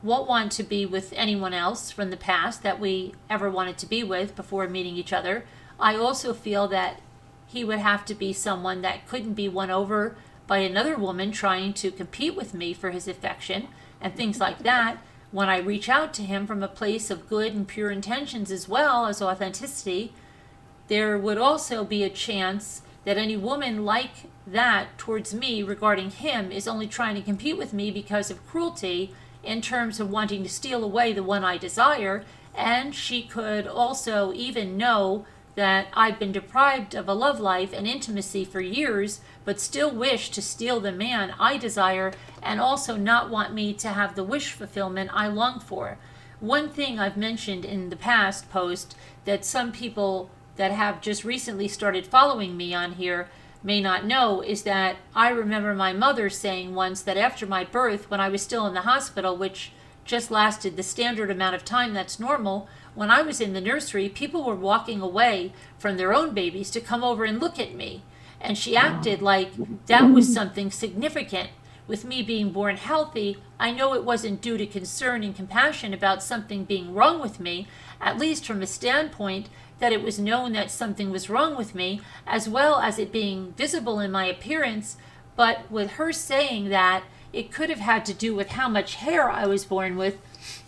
won't want to be with anyone else from the past that we ever wanted to be with before meeting each other. I also feel that he would have to be someone that couldn't be won over by another woman trying to compete with me for his affection and things like that. When I reach out to him from a place of good and pure intentions as well as authenticity, there would also be a chance that any woman like that towards me regarding him is only trying to compete with me because of cruelty in terms of wanting to steal away the one I desire, and she could also even know that I've been deprived of a love life and intimacy for years, but still wish to steal the man I desire and also not want me to have the wish fulfillment I long for. One thing I've mentioned in the past post that some people that have just recently started following me on here may not know is that I remember my mother saying once that after my birth, when I was still in the hospital, which just lasted the standard amount of time that's normal, when I was in the nursery, people were walking away from their own babies to come over and look at me. and she acted like that was something significant. With me being born healthy, I know it wasn't due to concern and compassion about something being wrong with me, at least from a standpoint that it was known that something was wrong with me, as well as it being visible in my appearance. But with her saying that, it could have had to do with how much hair I was born with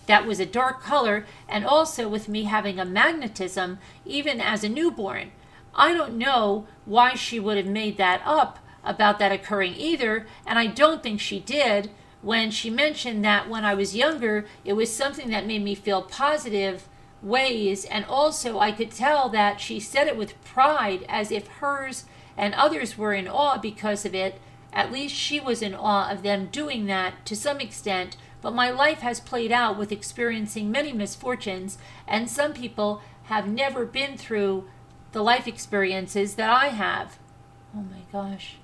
that was a dark color, and also with me having a magnetism even as a newborn. I don't know why she would have made that up about that occurring either, and I don't think she did when she mentioned that when I was younger, it was something that made me feel positive ways, and also I could tell that she said it with pride as if hers and others were in awe because of it. At least she was in awe of them doing that to some extent, but my life has played out with experiencing many misfortunes, and some people have never been through the life experiences that I have. Oh my gosh.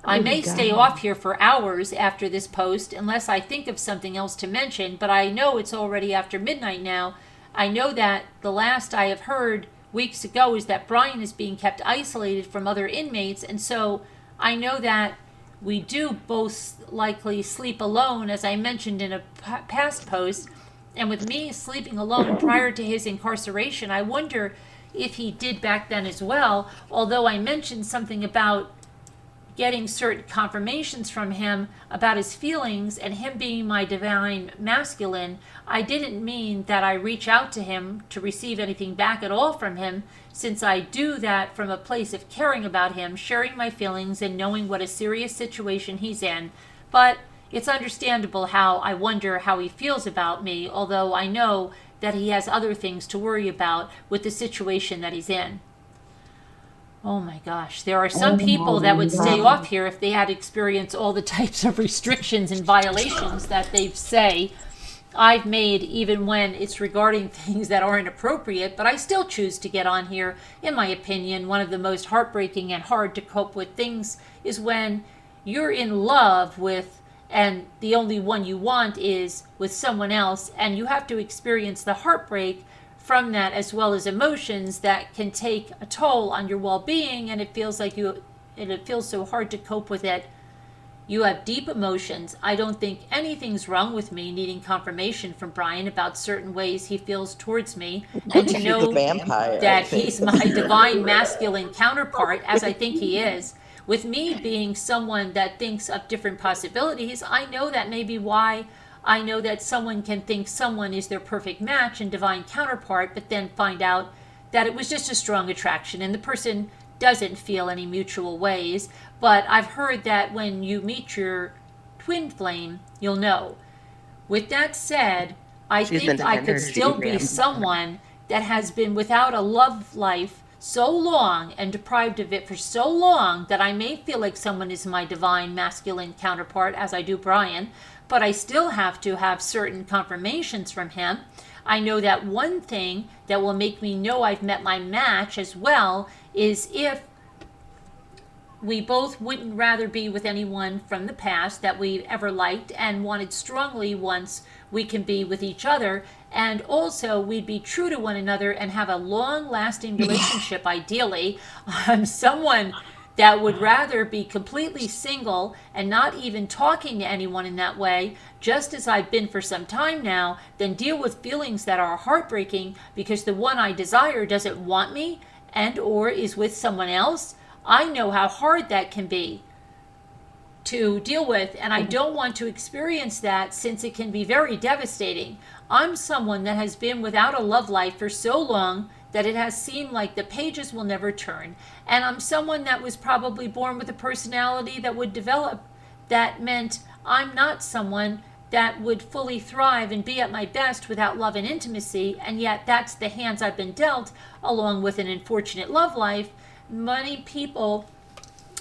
I may stay off here for hours after this post unless I think of something else to mention, but I know it's already after midnight now. I know that the last I have heard weeks ago is that Brian is being kept isolated from other inmates, and so I know that we do both likely sleep alone, as I mentioned in a past post, and with me sleeping alone prior to his incarceration, I wonder if he did back then as well, although I mentioned something about getting certain confirmations from him about his feelings and him being my divine masculine. I didn't mean that I reach out to him to receive anything back at all from him, since I do that from a place of caring about him, sharing my feelings, and knowing what a serious situation he's in. But it's understandable how I wonder how he feels about me, although I know that he has other things to worry about with the situation that he's in. Oh my gosh, there are some people that would stay off here if they had experienced all the types of restrictions and violations that they say I've made, even when it's regarding things that aren't appropriate, but I still choose to get on here. In my opinion, one of the most heartbreaking and hard to cope with things is when you're in love with, and the only one you want is with someone else, and you have to experience the heartbreak from that, as well as emotions that can take a toll on your well-being, and it feels so hard to cope with it. You have deep emotions. I don't think anything's wrong with me needing confirmation from Brian about certain ways he feels towards me, and to know that he's my divine masculine counterpart, as I think he is. With me being someone that thinks of different possibilities, I know that may be why I know that someone can think someone is their perfect match and divine counterpart, but then find out that it was just a strong attraction and the person doesn't feel any mutual ways. But I've heard that when you meet your twin flame, you'll know. With that said, I think I could still be someone that has been without a love life so long and deprived of it for so long that I may feel like someone is my divine masculine counterpart, as I do Brian, but I still have to have certain confirmations from him. I know that one thing that will make me know I've met my match as well is if we both wouldn't rather be with anyone from the past that we ever liked and wanted strongly once we can be with each other, and also we'd be true to one another and have a long-lasting relationship ideally. I'm someone that would rather be completely single and not even talking to anyone in that way, just as I've been for some time now, than deal with feelings that are heartbreaking because the one I desire doesn't want me and or is with someone else. I know how hard that can be to deal with, and I don't want to experience that since it can be very devastating. I'm someone that has been without a love life for so long that it has seemed like the pages will never turn. And I'm someone that was probably born with a personality that would develop. That meant I'm not someone that would fully thrive and be at my best without love and intimacy, and yet that's the hands I've been dealt, along with an unfortunate love life. Many people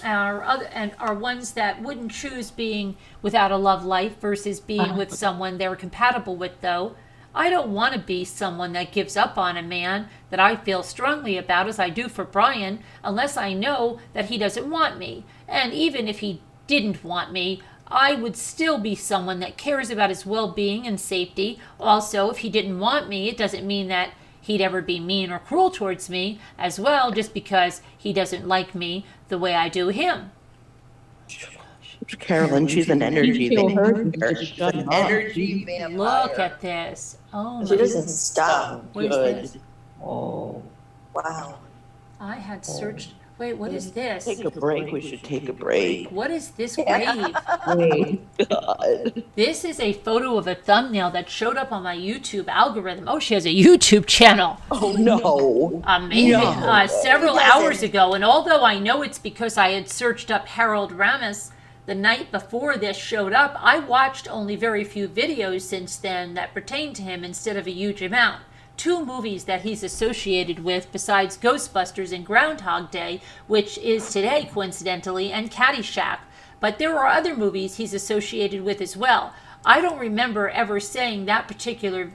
are ones that wouldn't choose being without a love life versus being with someone they're compatible with, though. I don't want to be someone that gives up on a man that I feel strongly about, as I do for Brian, unless I know that he doesn't want me. And even if he didn't want me, I would still be someone that cares about his well-being and safety. Also, if he didn't want me, it doesn't mean that he'd ever be mean or cruel towards me as well, just because he doesn't like me the way I do him. Carolyn, she's an energy You kill her, vampire. just She's shut an up. energy vampire. Look at this. Oh She my. doesn't stop. What is Good. this? Oh. Wow. I had searched. Wait, what is this? Take a break. We should take a break. What is this grave? Wait. God. This is a photo of a thumbnail that showed up on my YouTube algorithm. Oh, she has a YouTube channel. Oh no. Amazing. No. Several He doesn't. hours ago. And although I know it's because I had searched up Harold Ramis the night before this showed up, I watched only very few videos since then that pertain to him instead of a huge amount. 2 movies that he's associated with besides Ghostbusters and Groundhog Day, which is today coincidentally, and Caddyshack. But there are other movies he's associated with as well. I don't remember ever seeing that particular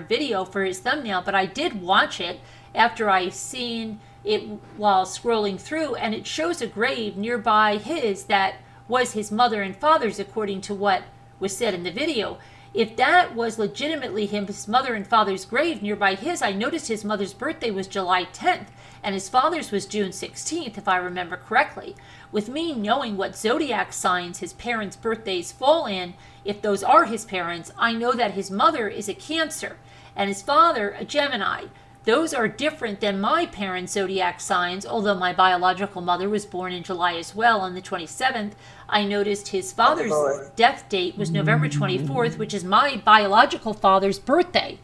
video for his thumbnail, but I did watch it after I seen it while scrolling through, and it shows a grave nearby his that was his mother and father's, according to what was said in the video. If that was legitimately his mother and father's grave nearby his, I noticed his mother's birthday was July 10th, and his father's was June 16th, if I remember correctly. With me knowing what zodiac signs his parents' birthdays fall in, if those are his parents, I know that his mother is a Cancer, and his father a Gemini. Those are different than my parents' zodiac signs, although my biological mother was born in July as well, on the 27th. I noticed his father's death date was November 24th, which is my biological father's birthday.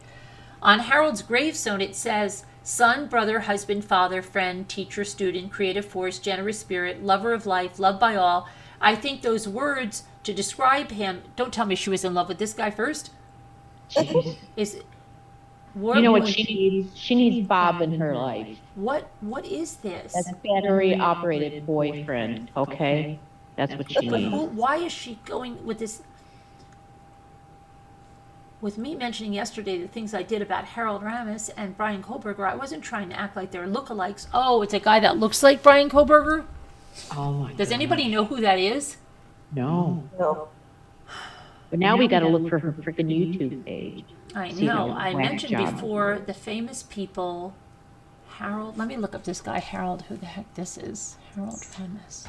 On Harold's gravestone, it says, son, brother, husband, father, friend, teacher, student, creative force, generous spirit, lover of life, loved by all. I think those words to describe him, don't tell me she was in love with this guy first. Jeez. Is You know what she needs? She needs Bob in her life. What is this? That's a battery-operated boyfriend, okay? That's what she But needs. why is she going with this? With me mentioning yesterday the things I did about Harold Ramis and Brian Kohberger, I wasn't trying to act like they're lookalikes. Oh, it's a guy that looks like Brian Kohberger? Oh my Does God. anybody know who that is? No. No. But now we got to look for her freaking YouTube page. I See, know. no, I whack mentioned job. before the famous people. Harold, let me look up this guy, Harold, who the heck this is. Harold Ramis.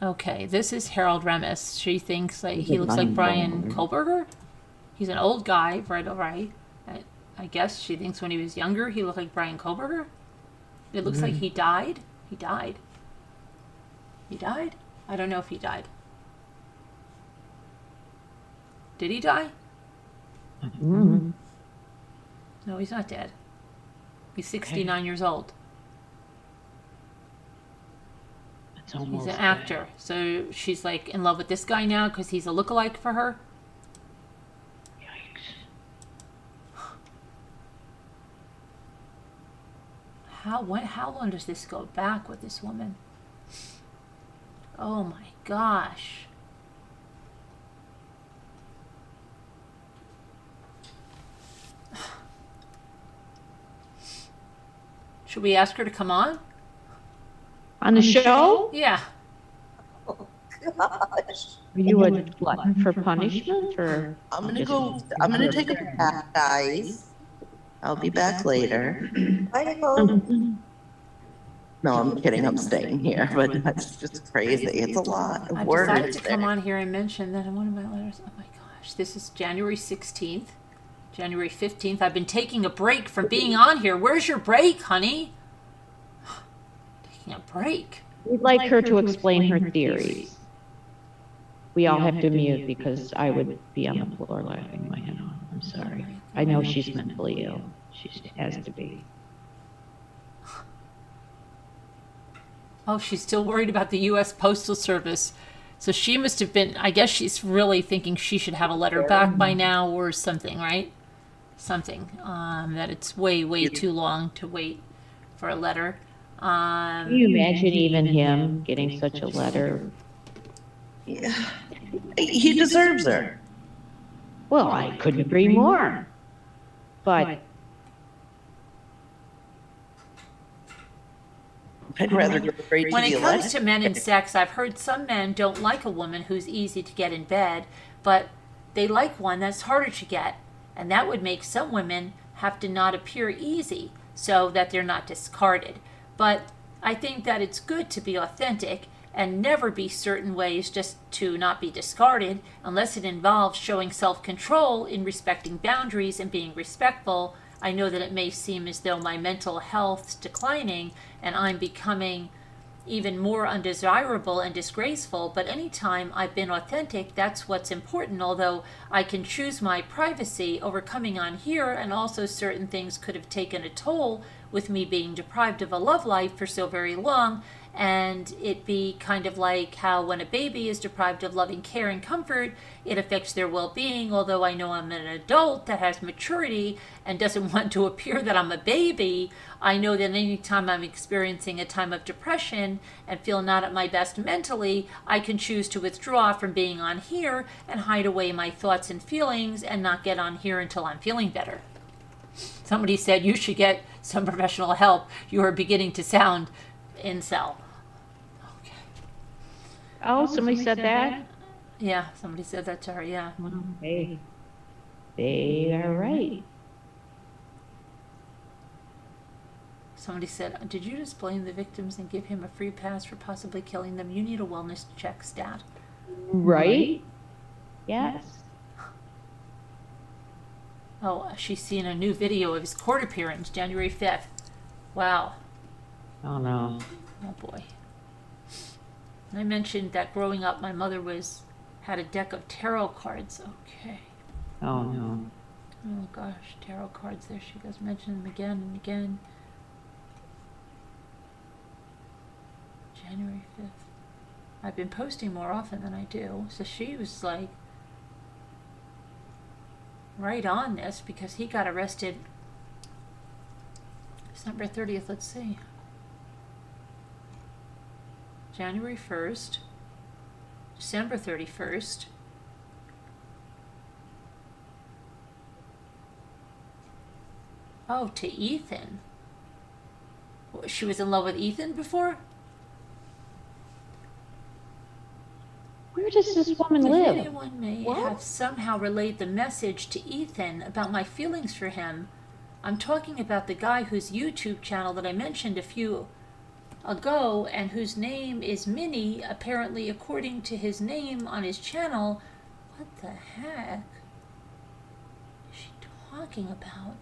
Okay, this is Harold Ramis. She thinks like he looks like Brian Kohberger. He's an old guy, right? All right. I guess she thinks when he was younger he looked like Brian Kohberger. It looks like he died. He died. He died? I don't know if he died. Did he die? Mm-hmm. No, he's not dead. He's 69 years old. It's almost He's an actor. So she's like in love with this guy now because he's a lookalike for her. Yikes. How long does this go back with this woman? Oh my gosh. Should we ask her to come on? On the show? Yeah. Gosh. Are you a glutton for punishment, or? I'm gonna take a bath, guys. I'll be back later. Bye, Nicole. No, I'm kidding. I'm staying here, but that's just crazy. It's a lot of I've work. decided to come on here and mention that in one of my letters. Oh my gosh, this is January 16th, January 15th. I've been taking a break from being on here. Where's your break, honey? Taking a break. We'd like her to explain her theories. We all have to mute because I would be on the floor laughing my head off. I'm sorry. I know she's mentally ill. She has to be. Oh, she's still worried about the U.S. Postal Service. So she must have been, I guess she's really thinking she should have a letter back by now or something, right? Something. That it's way, way too long to wait for a letter. Can you imagine even him getting such a letter? Yeah. He deserves her. Well, I couldn't agree more. But I'd rather go straight to When the it comes election. to men and sex, I've heard some men don't like a woman who's easy to get in bed, but they like one that's harder to get. And that would make some women have to not appear easy so that they're not discarded. But I think that it's good to be authentic and never be certain ways just to not be discarded unless it involves showing self-control in respecting boundaries and being respectful. I know that it may seem as though my mental health's declining and I'm becoming even more undesirable and disgraceful, but anytime I've been authentic, that's what's important, although I can choose my privacy over coming on here, and also certain things could have taken a toll with me being deprived of a love life for so very long, and it be kind of like how when a baby is deprived of loving care and comfort, it affects their well-being, although I know I'm an adult that has maturity and doesn't want to appear that I'm a baby. I know that any time I'm experiencing a time of depression and feel not at my best mentally, I can choose to withdraw from being on here and hide away my thoughts and feelings and not get on here until I'm feeling better. Somebody said you should get some professional help. You are beginning to sound incel. Okay. Oh, somebody said that? Yeah, somebody said that to her, yeah. Well, hey, they are right. Somebody said, did you just blame the victims and give him a free pass for possibly killing them? You need a wellness check, stat. Right? Yes. Oh, she's seen a new video of his court appearance, January 5th. Wow. Oh, no. Oh, boy. And I mentioned that growing up, my mother had a deck of tarot cards. Okay. Oh, no. Oh, gosh, tarot cards. There she goes, mention them again and again. January 5th. I've been posting more often than I do. So she was like right on this because he got arrested December 30th. Let's see. January 1st, December 31st. Oh, to Ethan. She was in love with Ethan before? Where does this woman If live? anyone may have somehow relayed the message to Ethan about my feelings for him, I'm talking about the guy whose YouTube channel that I mentioned a few ago and whose name is Minnie, apparently according to his name on his channel. What the heck is she talking about?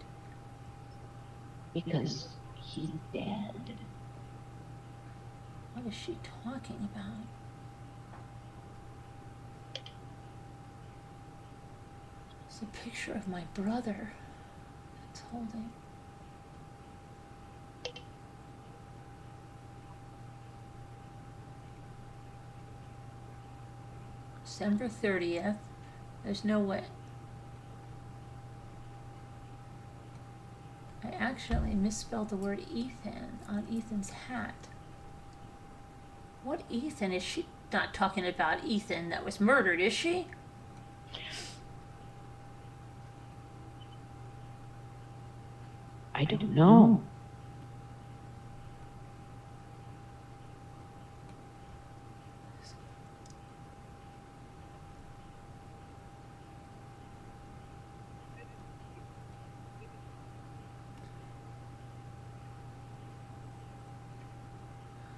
Because he's dead. What is she talking about? It's a picture of my brother that's holding. December 30th. There's no way. I accidentally misspelled the word Ethan on Ethan's hat. What Ethan? Is she not talking about Ethan that was murdered, is she? I don't know.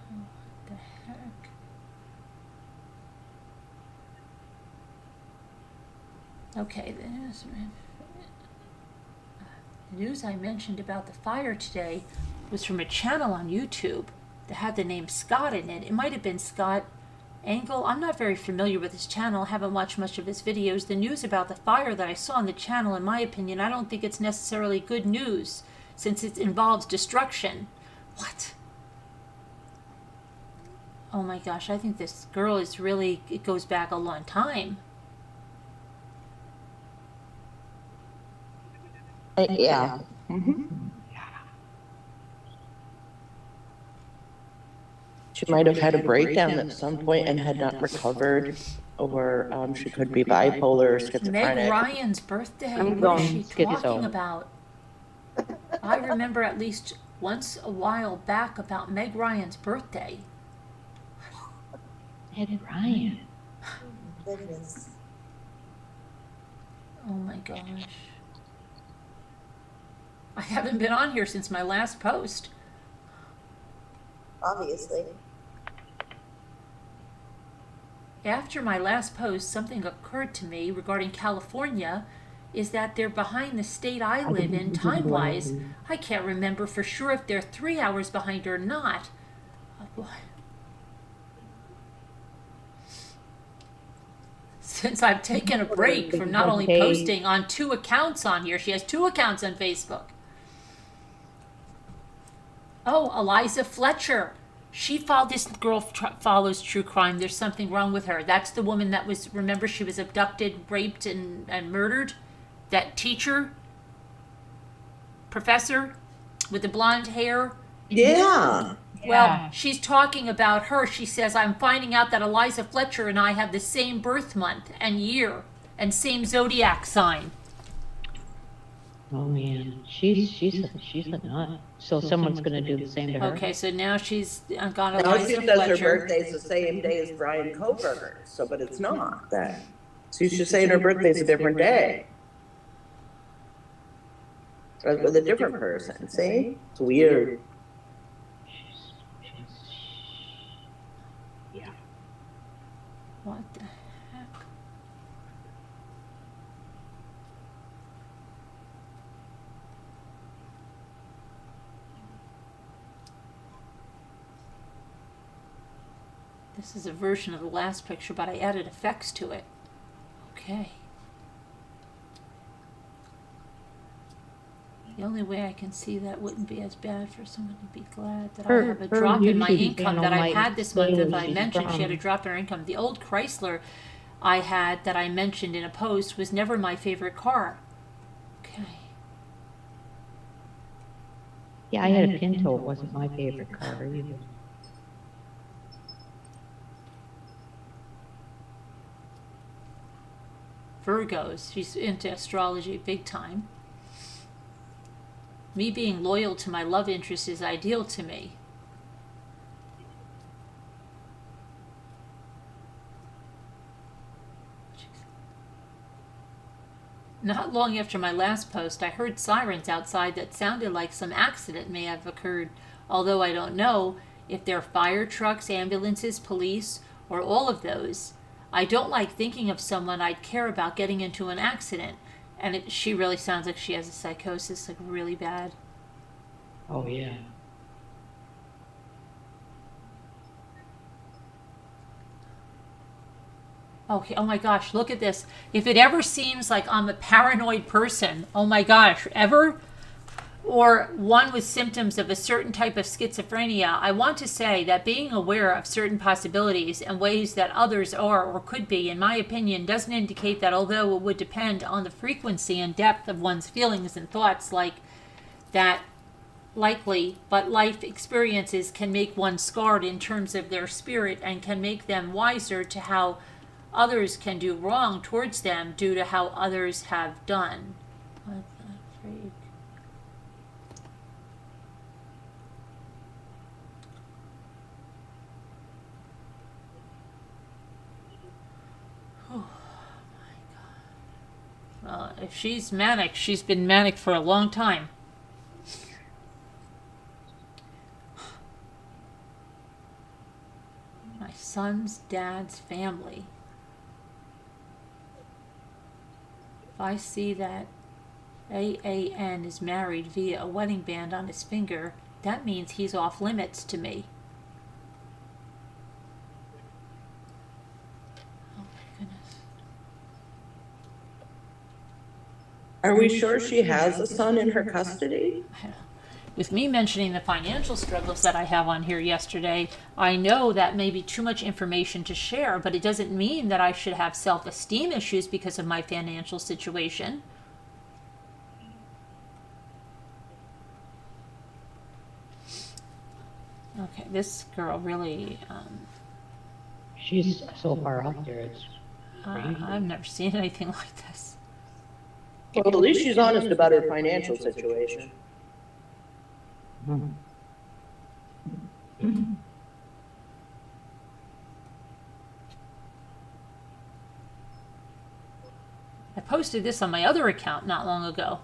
What the heck? Okay, the news I mentioned about the fire today was from a channel on YouTube that had the name Scott in it. It might have been Scott Angle. I'm not very familiar with his channel, haven't watched much of his videos. The news about the fire that I saw on the channel, in my opinion, I don't think it's necessarily good news since it involves destruction. What? Oh my gosh, I think this girl is really, it goes back a long time. Yeah. She might have had a breakdown at some point and had not recovered, or she could be bipolar or Meg schizophrenic. Ryan's birthday. I'm What is going she schizo. talking about? I remember at least once a while back about Meg Ryan's birthday. Ed Ryan. Goodness. Oh my gosh. I haven't been on here since my last post. Obviously. After my last post, something occurred to me regarding California is that they're behind the state I live in time-wise. I can't remember for sure if they're 3 hours behind or not. Oh boy. Since I've taken a break from not only posting on 2 accounts on here, she has 2 accounts on Facebook. Oh, Eliza Fletcher. This girl follows true crime. There's something wrong with her. That's the woman that was, remember, she was abducted, raped, and murdered? That teacher? Professor? With the blonde hair? Yeah. Well, she's talking about her. She says, I'm finding out that Eliza Fletcher and I have the same birth month and year and same zodiac sign. Oh man, she's a nut. So someone's gonna do the same to her. Okay, so now she's gone Now Eliza she says her Fletcher. birthday's the same day as Brian Kohberger, so, but it's not that. So she's saying her birthday's a different day. With a different person, see? It's weird. Yeah. What the heck? This is a version of the last picture, but I added effects to it. Okay. The only way I can see that wouldn't be as bad for someone to be glad that I have a drop in my income that I had this month, as I mentioned. She had a drop in her income. The old Chrysler I had that I mentioned in a post was never my favorite car. Okay. Yeah, I had a Pinto. It wasn't my favorite car either. Virgos. She's into astrology big time. Me being loyal to my love interest is ideal to me. Not long after my last post, I heard sirens outside that sounded like some accident may have occurred, although I don't know if they're fire trucks, ambulances, police, or all of those. I don't like thinking of someone I'd care about getting into an accident. And she really sounds like she has a psychosis, like really bad. Oh yeah. Okay, oh my gosh, look at this. If it ever seems like I'm a paranoid person, oh my gosh, ever, or one with symptoms of a certain type of schizophrenia, I want to say that being aware of certain possibilities and ways that others are or could be, in my opinion, doesn't indicate that, although it would depend on the frequency and depth of one's feelings and thoughts like that, likely, but life experiences can make one scarred in terms of their spirit and can make them wiser to how others can do wrong towards them due to how others have done. What the freak? Oh my God. Well, if she's manic, she's been manic for a long time. My son's dad's family. If I see that AAN is married via a wedding band on his finger, that means he's off limits to me. Oh my goodness. Are we sure she has a son in her custody? With me mentioning the financial struggles that I have on here yesterday, I know that may be too much information to share, but it doesn't mean that I should have self-esteem issues because of my financial situation. Okay, this girl really, She's so far out there. It's crazy. I've never seen anything like this. Well, at least she's honest about her financial situation. I posted this on my other account not long ago.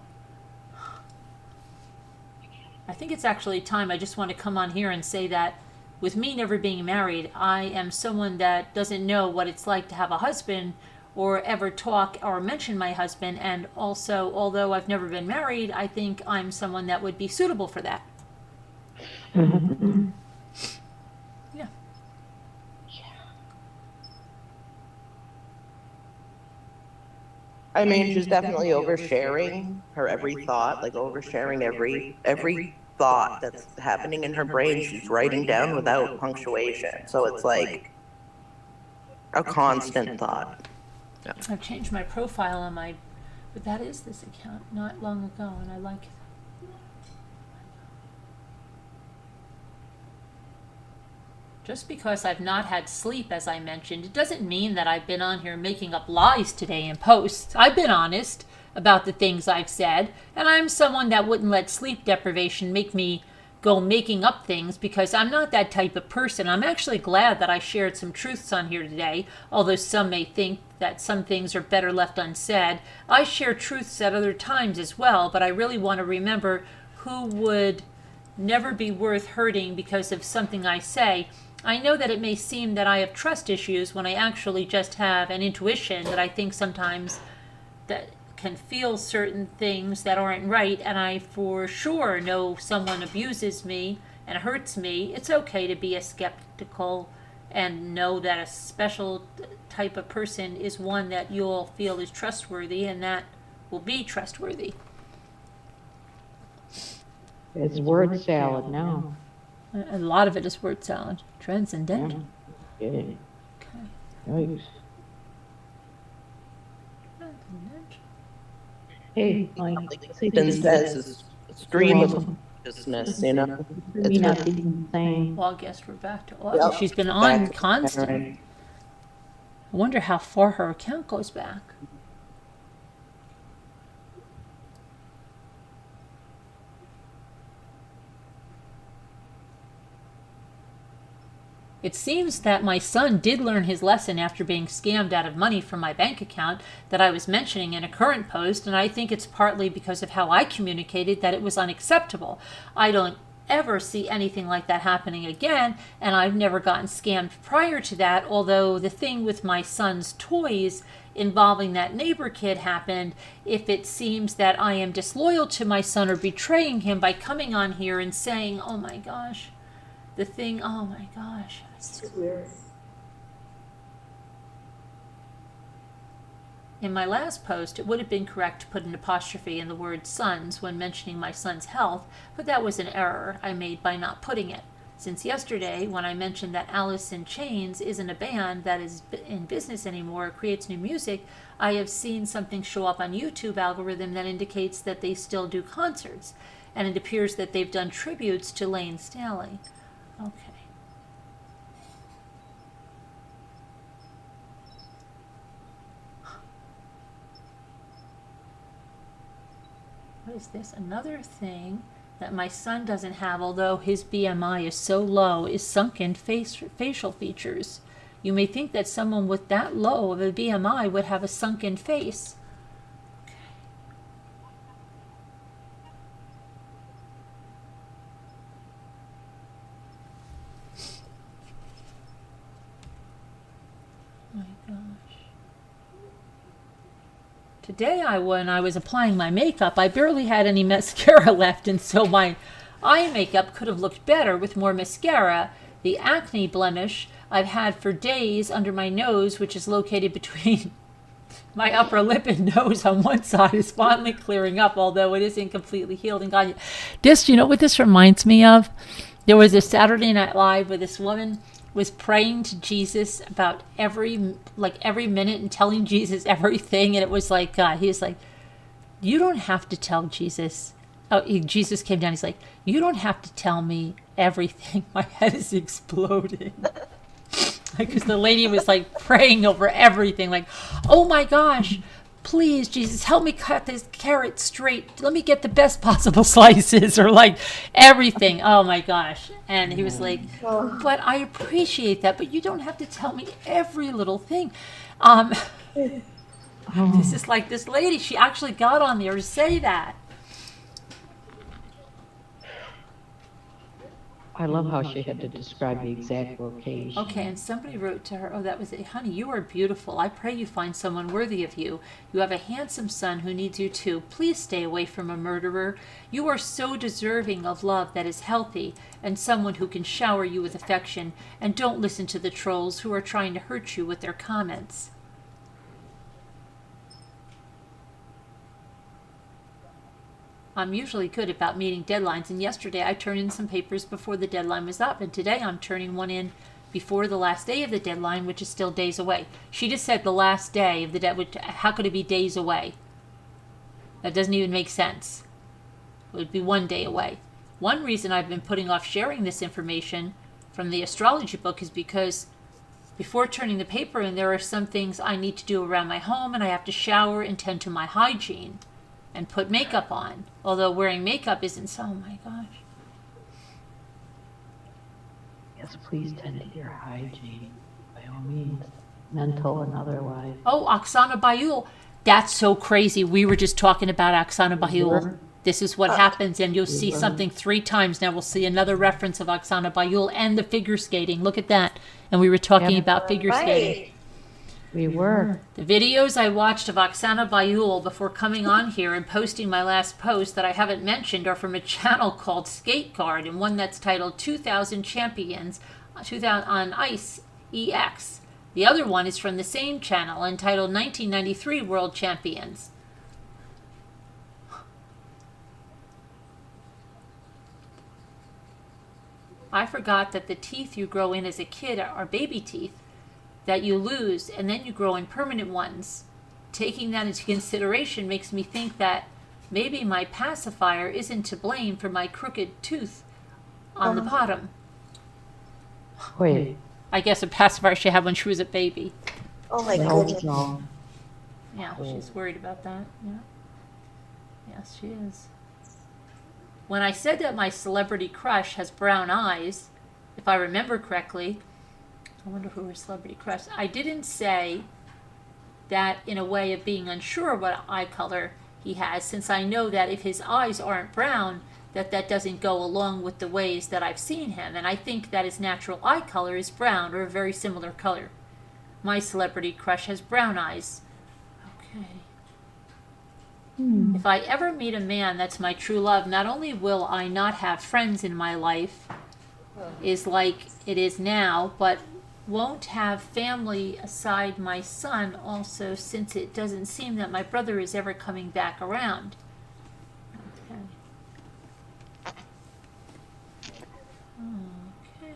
I think it's actually time I just want to come on here and say that with me never being married, I am someone that doesn't know what it's like to have a husband or ever talk or mention my husband. And also, although I've never been married, I think I'm someone that would be suitable for that. Yeah. I mean, she's definitely oversharing her every thought, like oversharing every thought that's happening in her brain. She's writing down without punctuation. So it's like a constant thought. I've changed my profile on my, but that is this account not long ago, and I like it. Just because I've not had sleep, as I mentioned, it doesn't mean that I've been on here making up lies today in posts. I've been honest about the things I've said, and I'm someone that wouldn't let sleep deprivation make me go making up things, because I'm not that type of person. I'm actually glad that I shared some truths on here today, although some may think that some things are better left unsaid. I share truths at other times as well, but I really want to remember who would never be worth hurting because of something I say. I know that it may seem that I have trust issues when I actually just have an intuition that I think sometimes that can feel certain things that aren't right, and I for sure know someone abuses me and hurts me. It's okay to be a skeptical and know that a special type of person is one that you'll feel is trustworthy, and that will be trustworthy. It's word salad now. A lot of it is word salad. Transcendental. Yeah. Okay. Yikes. Transcendental. Hey, like Clayton says is a stream of consciousness, you know? me not being insane. Well, I guess we're back to August. Yep. She's been on Back- constant. I wonder how far her account goes back. It seems that my son did learn his lesson after being scammed out of money from my bank account that I was mentioning in a current post, and I think it's partly because of how I communicated that it was unacceptable. I don't ever see anything like that happening again, and I've never gotten scammed prior to that, although the thing with my son's toys involving that neighbor kid happened. If it seems that I am disloyal to my son or betraying him by coming on here and saying, oh my gosh, the thing, oh my gosh. It's too weird. In my last post, it would have been correct to put an apostrophe in the word sons when mentioning my son's health, but that was an error I made by not putting it. Since yesterday, when I mentioned that Alice in Chains isn't a band that is in business anymore or creates new music, I have seen something show up on YouTube algorithm that indicates that they still do concerts, and it appears that they've done tributes to Lane Staley. Okay. What is this? Another thing that my son doesn't have, although his BMI is so low, is sunken facial features. You may think that someone with that low of a BMI would have a sunken face. My gosh. Today, when I was applying my makeup, I barely had any mascara left, and so my eye makeup could have looked better with more mascara. The acne blemish I've had for days under my nose, which is located between my upper lip and nose on one side, is finally clearing up, although it isn't completely healed and gone. This, you know what this reminds me of? There was a Saturday Night Live where this woman was praying to Jesus about every minute and telling Jesus everything, and it was like he was like, you don't have to tell Jesus. Jesus came down, he's like, you don't have to tell me everything. My head is exploding. Because the lady was like praying over everything, like, oh my gosh, please, Jesus, help me cut this carrot straight. Let me get the best possible slices, or like everything. Oh my gosh. And he was like, but I appreciate that, but you don't have to tell me every little thing. This is like this lady, she actually got on there to say that. I love how she had to describe the exact location. Okay, and somebody wrote to her, oh, that was it. Honey, you are beautiful. I pray you find someone worthy of you. You have a handsome son who needs you too. Please stay away from a murderer. You are so deserving of love that is healthy and someone who can shower you with affection. And don't listen to the trolls who are trying to hurt you with their comments. I'm usually good about meeting deadlines, and yesterday I turned in some papers before the deadline was up, and today I'm turning one in before the last day of the deadline, which is still days away. She just said the last day of the deadline. How could it be days away? That doesn't even make sense. It would be 1 day away. One reason I've been putting off sharing this information from the astrology book is because before turning the paper in, there are some things I need to do around my home, and I have to shower and tend to my hygiene and put makeup on. Although wearing makeup isn't so, oh my gosh. Yes, please tend to your hygiene, by all means, mental and otherwise. Oh, Oksana Bayul. That's so crazy. We were just talking about Oksana Bayul. This is what happens, and you'll see something 3 times. Now we'll see another reference of Oksana Bayul and the figure skating. Look at that. And we were talking about figure skating. We were. The videos I watched of Oksana Bayul before coming on here and posting my last post that I haven't mentioned are from a channel called Skate Guard, and one that's titled 2000 Champions 2000 on Ice EX. The other one is from the same channel entitled 1993 World Champions. I forgot that the teeth you grow in as a kid are baby teeth that you lose, and then you grow in permanent ones. Taking that into consideration makes me think that maybe my pacifier isn't to blame for my crooked tooth on the bottom. Wait. I guess a pacifier she had when she was a baby. Oh my No, goodness. no. Yeah, she's worried about that. Yeah. Yes, she is. When I said that my celebrity crush has brown eyes, if I remember correctly, I wonder who her celebrity crush. I didn't say that in a way of being unsure what eye color he has, since I know that if his eyes aren't brown, that doesn't go along with the ways that I've seen him. And I think that his natural eye color is brown or a very similar color. My celebrity crush has brown eyes. Okay. If I ever meet a man that's my true love, not only will I not have friends in my life, is like it is now, but won't have family aside my son also, since it doesn't seem that my brother is ever coming back around. Okay. Okay.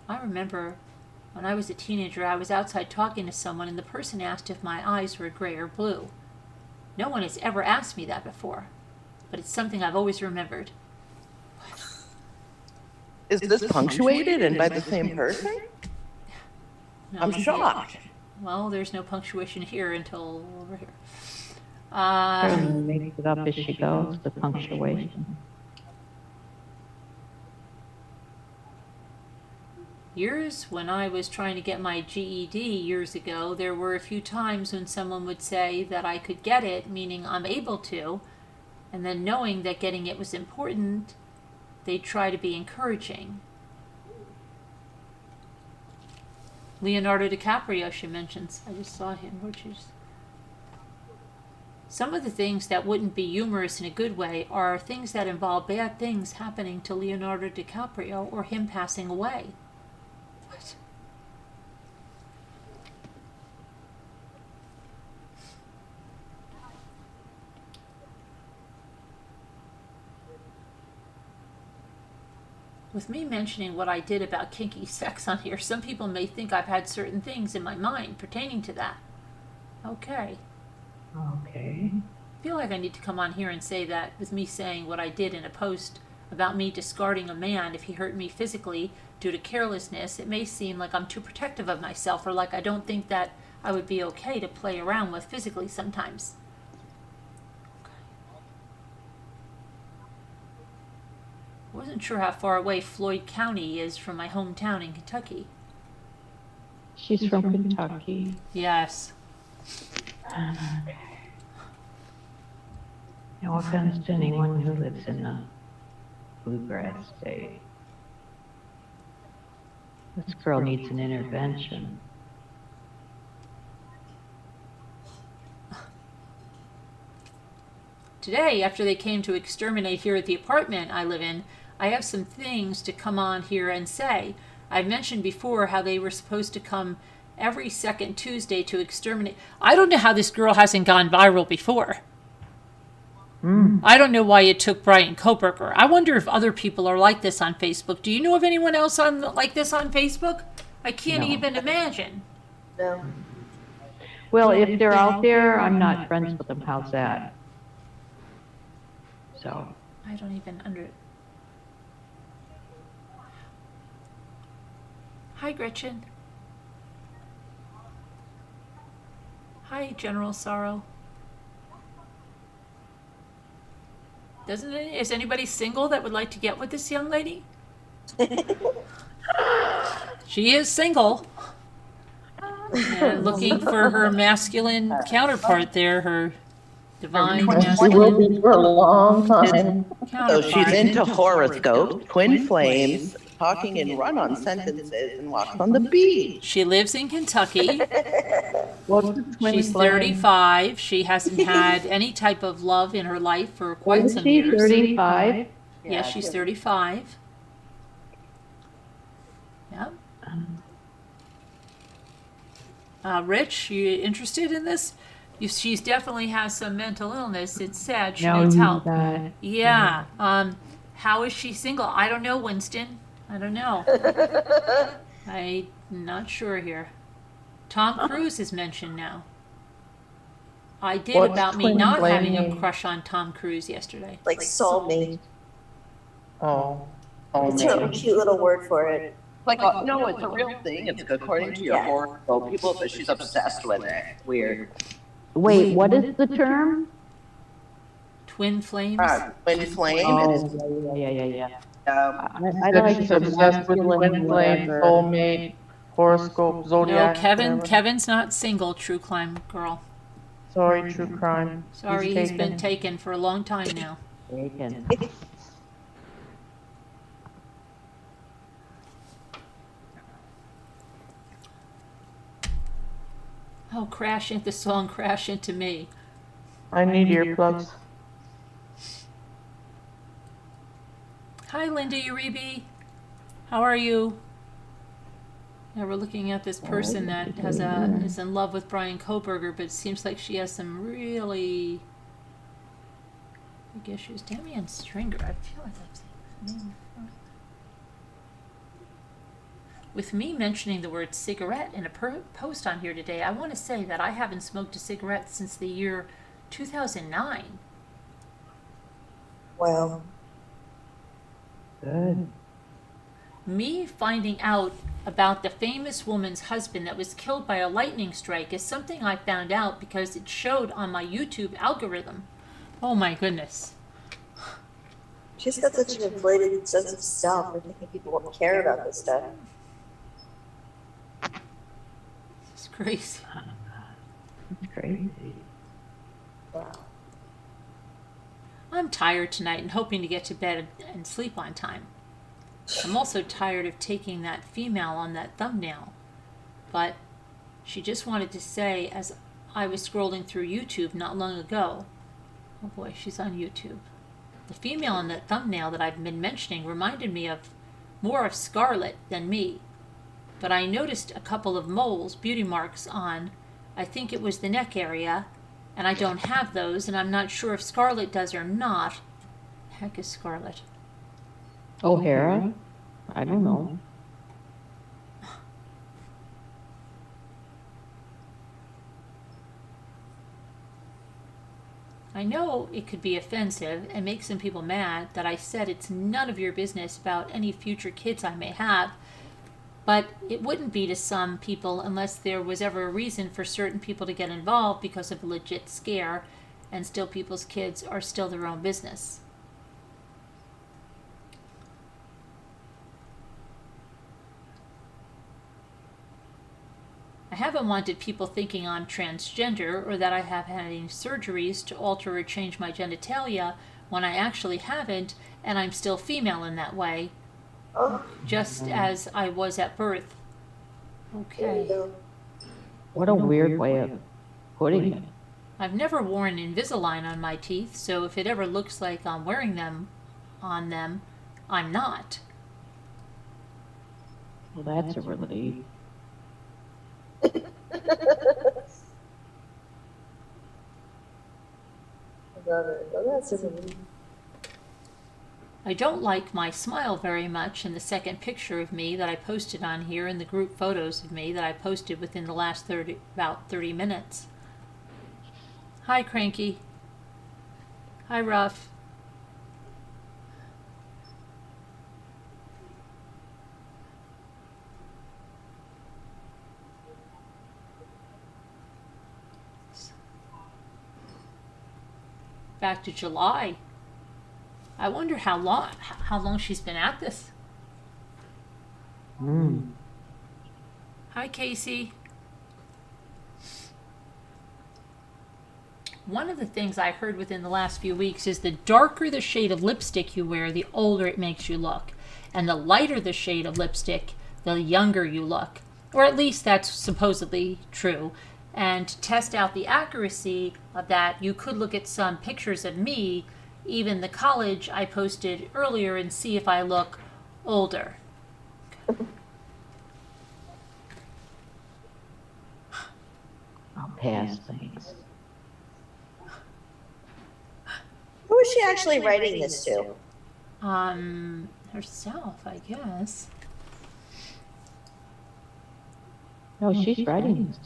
I remember when I was a teenager, I was outside talking to someone, and the person asked if my eyes were gray or blue. No one has ever asked me that before, but it's something I've always remembered. Is this punctuated and by the same person? No, I'm shocked. Well, there's no punctuation here until over here. Everyone makes it up as she goes, the punctuation. Years when I was trying to get my GED years ago, there were a few times when someone would say that I could get it, meaning I'm able to, and then knowing that getting it was important, they'd try to be encouraging. Leonardo DiCaprio, she mentions. I just saw him. Some of the things that wouldn't be humorous in a good way are things that involve bad things happening to Leonardo DiCaprio or him passing away. What? With me mentioning what I did about kinky sex on here, some people may think I've had certain things in my mind pertaining to that. Okay. Okay. I feel like I need to come on here and say that with me saying what I did in a post about me discarding a man if he hurt me physically due to carelessness. It may seem like I'm too protective of myself, or like I don't think that I would be okay to play around with physically sometimes. I wasn't sure how far away Floyd County is from my hometown in Kentucky. She's from Kentucky. Yes. No offense to anyone who lives in the bluegrass state. This girl needs an intervention. Today, after they came to exterminate here at the apartment I live in, I have some things to come on here and say. I've mentioned before how they were supposed to come every second Tuesday to exterminate. I don't know how this girl hasn't gone viral before. I don't know why it took Brian Kohberger. I wonder if other people are like this on Facebook. Do you know of anyone else like this on Facebook? I can't even imagine. No. Well, if they're out there, I'm not friends with them. How's that? So. I don't even Hi, Gretchen. Hi, General Sorrow. Is anybody single that would like to get with this young lady? She is single. And looking for her masculine counterpart there, her divine She will masculine be for a long time. So counterpart. she's into horoscope, twin flames, talking in run-on sentences, and walks on the beach. She lives in Kentucky. What's the twin She's flame? 35. She hasn't had any type of love in her life for quite Is some she years. 35? Yes, she's 35. Yep. Rich, you interested in this? She's definitely has some mental illness. It's sad. She needs help. Yeah. How is she single? I don't know, Winston. I don't know. I'm not sure here. Tom Cruise is mentioned now. I did What's about me twin not having a flame? crush on Tom Cruise yesterday. Like soulmate. Oh. It's a cute little word for it. Like, no, it's a real thing. It's according to your Yeah. horoscope. People say she's obsessed with it. Weird. Wait, what is the term? Twin flames. Twin flame. Oh, yeah. I That like she's the obsessed with masculine twin flame, whatever. soulmate, horoscope, No, zodiac. Kevin. whatever. Kevin's not single. True crime girl. Sorry, true crime. Sorry, he's been taken for a long time now. Taken. Oh, crash into song, crash into me. I need earplugs. Hi, Linda Uribe. How are you? Yeah, we're looking at this person that is in love with Brian Kohberger, but it seems like she has some really big issues. Damian Stringer. I feel like I've seen his name before. With me mentioning the word cigarette in a post on here today, I want to say that I haven't smoked a cigarette since the year 2009. Well, Good. Me finding out about the famous woman's husband that was killed by a lightning strike is something I found out because it showed on my YouTube algorithm. Oh my goodness. she's got such an inflated sense of self. I think people won't care about this stuff. It's crazy. That's crazy. Wow. I'm tired tonight and hoping to get to bed and sleep on time. I'm also tired of taking that female on that thumbnail. But she just wanted to say, as I was scrolling through YouTube not long ago, oh boy, she's on YouTube. The female on that thumbnail that I've been mentioning reminded me of more of Scarlett than me. But I noticed a couple of moles, beauty marks on, I think it was the neck area, and I don't have those, and I'm not sure if Scarlett does or not. The heck is Scarlett? O'Hara? I don't know. I I know it could be offensive and make some people mad that I said it's none of your business about any future kids I may have, but it wouldn't be to some people unless there was ever a reason for certain people to get involved because of a legit scare, and still people's kids are still their own business. I haven't wanted people thinking I'm transgender or that I have had any surgeries to alter or change my genitalia when I actually haven't, and I'm still female in that way, Oh, just as I was at birth. there you Okay. go. What a weird way of putting it. I've never worn Invisalign on my teeth, so if it ever looks like I'm wearing them on them, I'm not. Well, that's a relief. I love it. Well, that's a relief. I don't like my smile very much in the second picture of me that I posted on here and the group photos of me that I posted within the last about 30 minutes. Hi, Cranky. Hi, Ruff. Back to July. I wonder how long she's been at this. Hi, Casey. One of the things I heard within the last few weeks is the darker the shade of lipstick you wear, the older it makes you look. And the lighter the shade of lipstick, the younger you look. Or at least that's supposedly true. And to test out the accuracy of that, you could look at some pictures of me, even the college I posted earlier, and see if I look older. I'll pass things. Who is she actually writing this to? Herself, I guess. No, she's writing this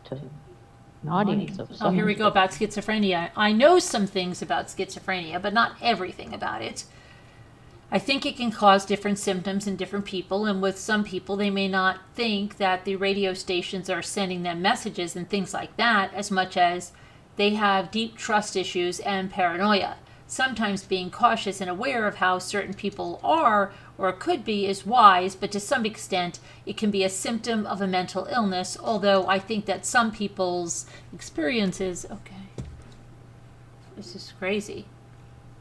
to an audience of Oh, here we some go about schizophrenia. I know some things about schizophrenia, but not everything about it. I think it can cause different symptoms in different people, and with some people, they may not think that the radio stations are sending them messages and things like that as much as they have deep trust issues and paranoia. Sometimes being cautious and aware of how certain people are or could be is wise, but to some extent it can be a symptom of a mental illness, although I think that some people's experiences, okay, this is crazy.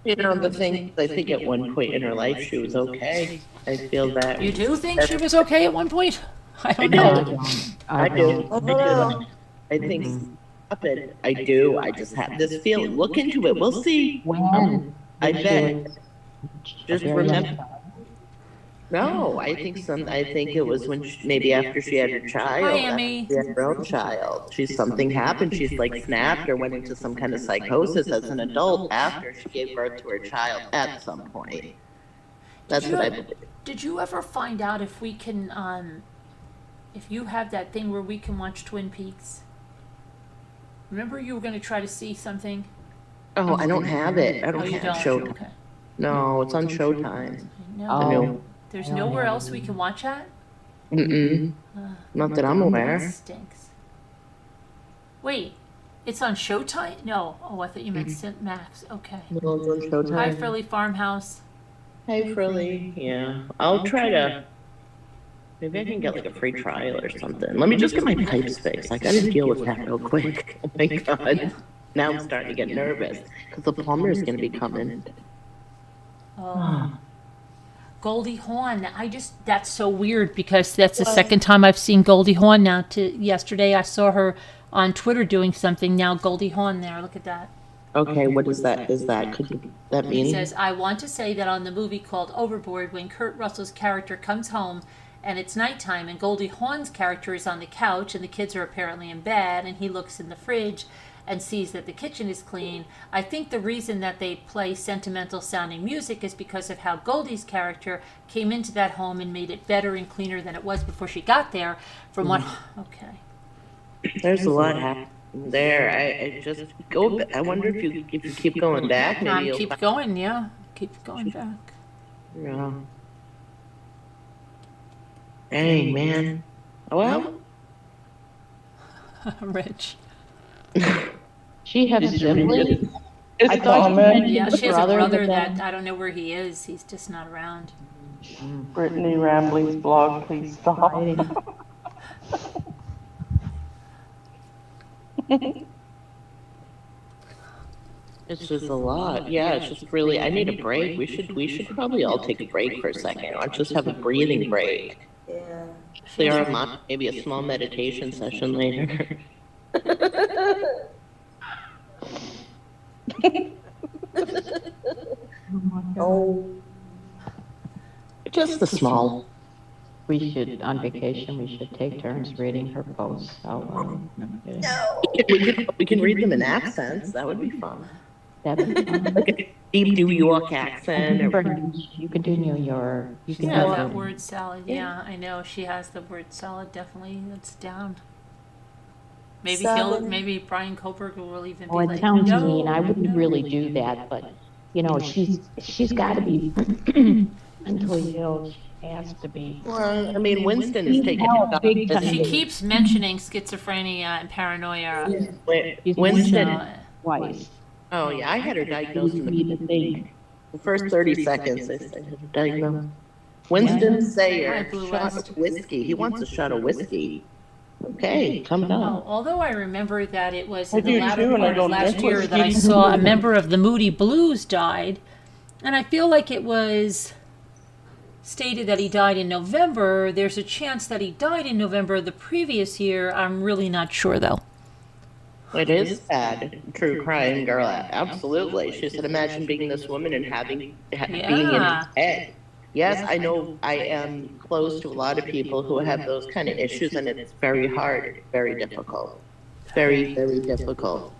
You know, the thing, I think at one point in her life, she was okay. I feel that. You do think she was okay at one point? I don't I know. do. I I do. don't. Oh, I think, stop it. I do. I just have this feeling. Look into it. We'll see. When? I She bet. was Just a very young remember. No, I think it was when maybe after she had her child. Hi, after Emmy. she had her own child. Something happened. She's like snapped or went into some kind of psychosis as an adult after she gave birth to her child at some point. That's what I believe. Did you ever find out if we can, if you have that thing where we can watch Twin Peaks? Remember you were going to try to see something? Oh, I don't have it. I Oh, don't you have don't? Showtime. Okay. No, it's on Showtime. No. Oh. There's nowhere else we can watch at? Mm-mm. Not that I'm That aware. stinks. Wait, it's on Showtime? No. Oh, I thought you meant Max. Okay. No, it's on Showtime. Hi, Frilly Farmhouse. Hey, Frilly. Yeah, I'll try to. Maybe I can get like a free trial or something. Let me just get my pipes fixed. I gotta deal with that real quick. Oh my God. Now I'm starting to get nervous because the plumber is gonna be coming. Oh. Goldie Hawn. That's so weird because that's the second time I've seen Goldie Hawn now. Yesterday I saw her on Twitter doing something. Now Goldie Hawn there. Look at that. Okay, what is that? Could that It mean? says, I want to say that on the movie called Overboard, when Kurt Russell's character comes home and it's nighttime and Goldie Hawn's character is on the couch and the kids are apparently in bed and he looks in the fridge and sees that the kitchen is clean. I think the reason that they play sentimental sounding music is because of how Goldie's character came into that home and made it better and cleaner than it was before she got there. From what, okay. There's a lot happening there. I just go. I wonder if you keep going back, maybe you'll Keep find. going, yeah. Keep going back. Yeah. Dang, man. Well, Rich. She has Did you read siblings? His I thought you comment? mentioned Yeah, she has a brother, brother but that then- I don't know where he is. He's just not around. Brittany Rambley's blog, please stop. it's just a lot. Yeah, it's just really. I need a break. We should probably all take a break for a second. I'll just have a breathing break. Yeah. Clear our mind. Maybe a small meditation session later. Oh, Just a small. We should, on vacation, we should take turns reading her posts out loud. No, I'm kidding. no. We can read them in accents. That would be fun. That'd be fun. Like a deep New York accent. You could do New York. You can Yeah, do that it. word salad. Yeah, I know. She has the word salad definitely. That's down. Maybe Salad. maybe Brian Kohberger will even be Oh, it like, sounds no, mean. I wouldn't no. really do that, but, you know, she's got to be mentally ill. She has to be. Well, I mean, Winston is taking No, it big up. time. She keeps mentioning schizophrenia and paranoia. She's Winston. So, twice. Oh, yeah, I had her diagnosed in Me to think. the first 30 seconds. I said, diagnosed. Winston Sayer, Hi, Blue shot West. of whiskey. He wants a shot of whiskey. Okay, come Oh, down. although I remember that it was I in the do latter too, and I part of don't last drink year that I whiskey. saw a member of the Moody Blues died, and I feel like it was stated that he died in November. There's a chance that he died in November of the previous year. I'm really not sure though. It is sad, true crime, girl. Absolutely. She said, imagine being this woman and being in Yeah. his head. Yes, I know I am close to a lot of people who have those kind of issues, and it's very hard, very difficult. Very, very difficult.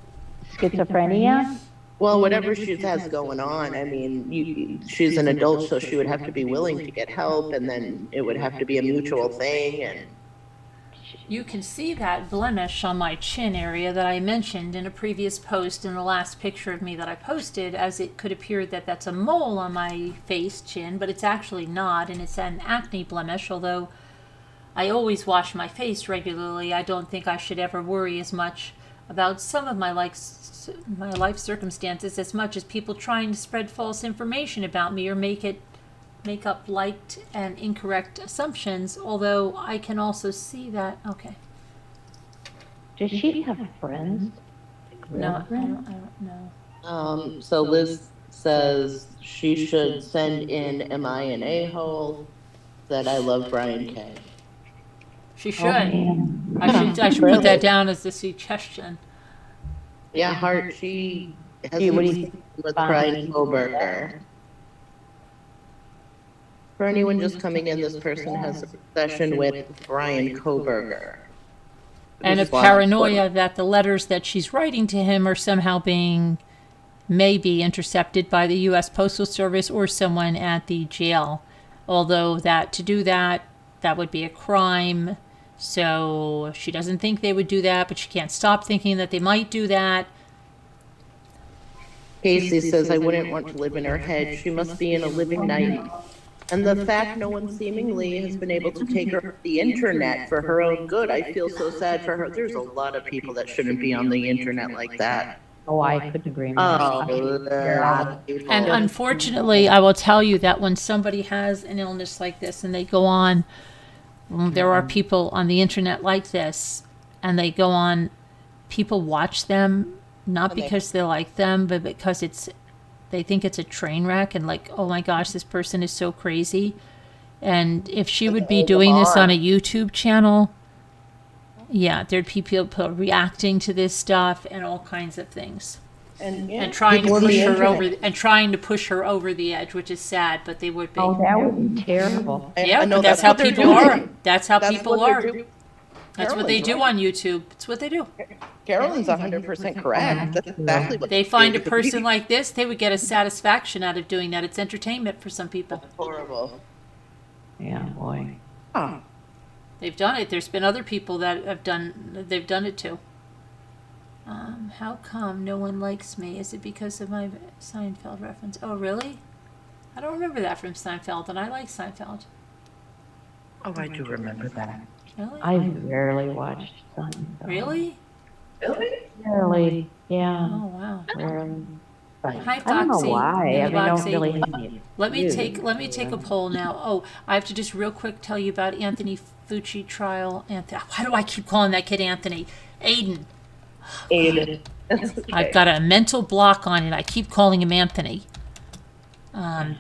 Schizophrenia? Well, whatever she has going on, I mean, she's an adult, so she would have to be willing to get help, and then it would have to be a mutual thing, and You can see that blemish on my chin area that I mentioned in a previous post in the last picture of me that I posted, as it could appear that that's a mole on my face chin, but it's actually not, and it's an acne blemish, although I always wash my face regularly. I don't think I should ever worry as much about some of my life circumstances as much as people trying to spread false information about me or make up light and incorrect assumptions, although I can also see that. Okay. Does she have friends? No, I don't know. So Liz says she should send in "Am I an a-hole?" that I love Brian K. She should. Oh, man. I should put that down as a suggestion. Yeah, Hart, she has Gee, what do you been think? with Brian Kohberger. For anyone just coming in, this person has a session with Brian Kohberger. And a This is why- paranoia that the letters that she's writing to him are somehow may be intercepted by the U.S. Postal Service or someone at the jail. Although to do that would be a crime. So she doesn't think they would do that, but she can't stop thinking that they might do that. Casey says, I wouldn't want to live in her head. She must be in a living nightmare. And the fact no one seemingly has been able to take her off the internet for her own good, I feel so sad for her. There's a lot of people that shouldn't be on the internet like that. Oh, I couldn't agree more. Oh, there are people. And unfortunately, I will tell you that when somebody has an illness like this and they go on, there are people on the internet like this, and they go on, people watch them, not because they like them, but because they think it's a train wreck and like, oh my gosh, this person is so crazy. And if she would be doing this on a YouTube channel, yeah, there'd be people reacting to this stuff and all kinds of things. And trying to push her over the edge, which is sad, but they would be. Oh, that would be terrible. Yeah, No, but that's how what they're people doing. are. That's how That's people what they're are. doing. That's what they Carolyn's do right. on YouTube. It's what they do. Carolyn's 100% correct. That's exactly what They find a person like this, they would get a satisfaction out of doing that. It's entertainment for some people. horrible. Yeah, boy. Oh, They've done it. There's been other people that they've done it too. How come no one likes me? Is it because of my Seinfeld reference? Oh, really? I don't remember that from Seinfeld, and I like Seinfeld. Oh, I do remember that. Really? I rarely watched Seinfeld. Really? Rarely, yeah, Oh, wow. rarely. Hi, I don't know Foxy. why. I Mini mean, I don't Foxy. really have any. Let me views. take a poll now. Oh, I have to just real quick tell you about Anthony Fucci trial. Why do I keep calling that kid Anthony? Aiden. Aiden. I've got a mental block on it. I keep calling him Anthony. I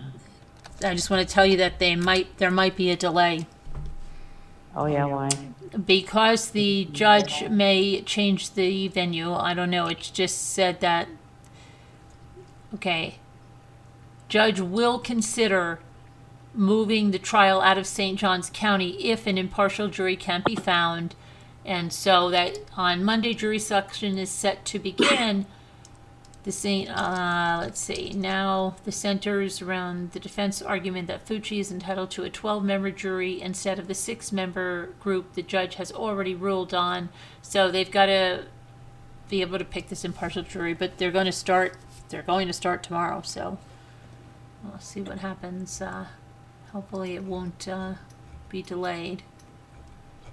just want to tell you that there might be a delay Oh, yeah, why? because the judge may change the venue. I don't know. It's just said that. Okay. Judge will consider moving the trial out of St. Johns County if an impartial jury can't be found. And so that on Monday, jury selection is set to begin. Let's see, now the centers around the defense argument that Fucci is entitled to a 12-member jury instead of the 6-member group the judge has already ruled on. So they've got to be able to pick this impartial jury, but they're going to start tomorrow, so we'll see what happens. Hopefully it won't be delayed.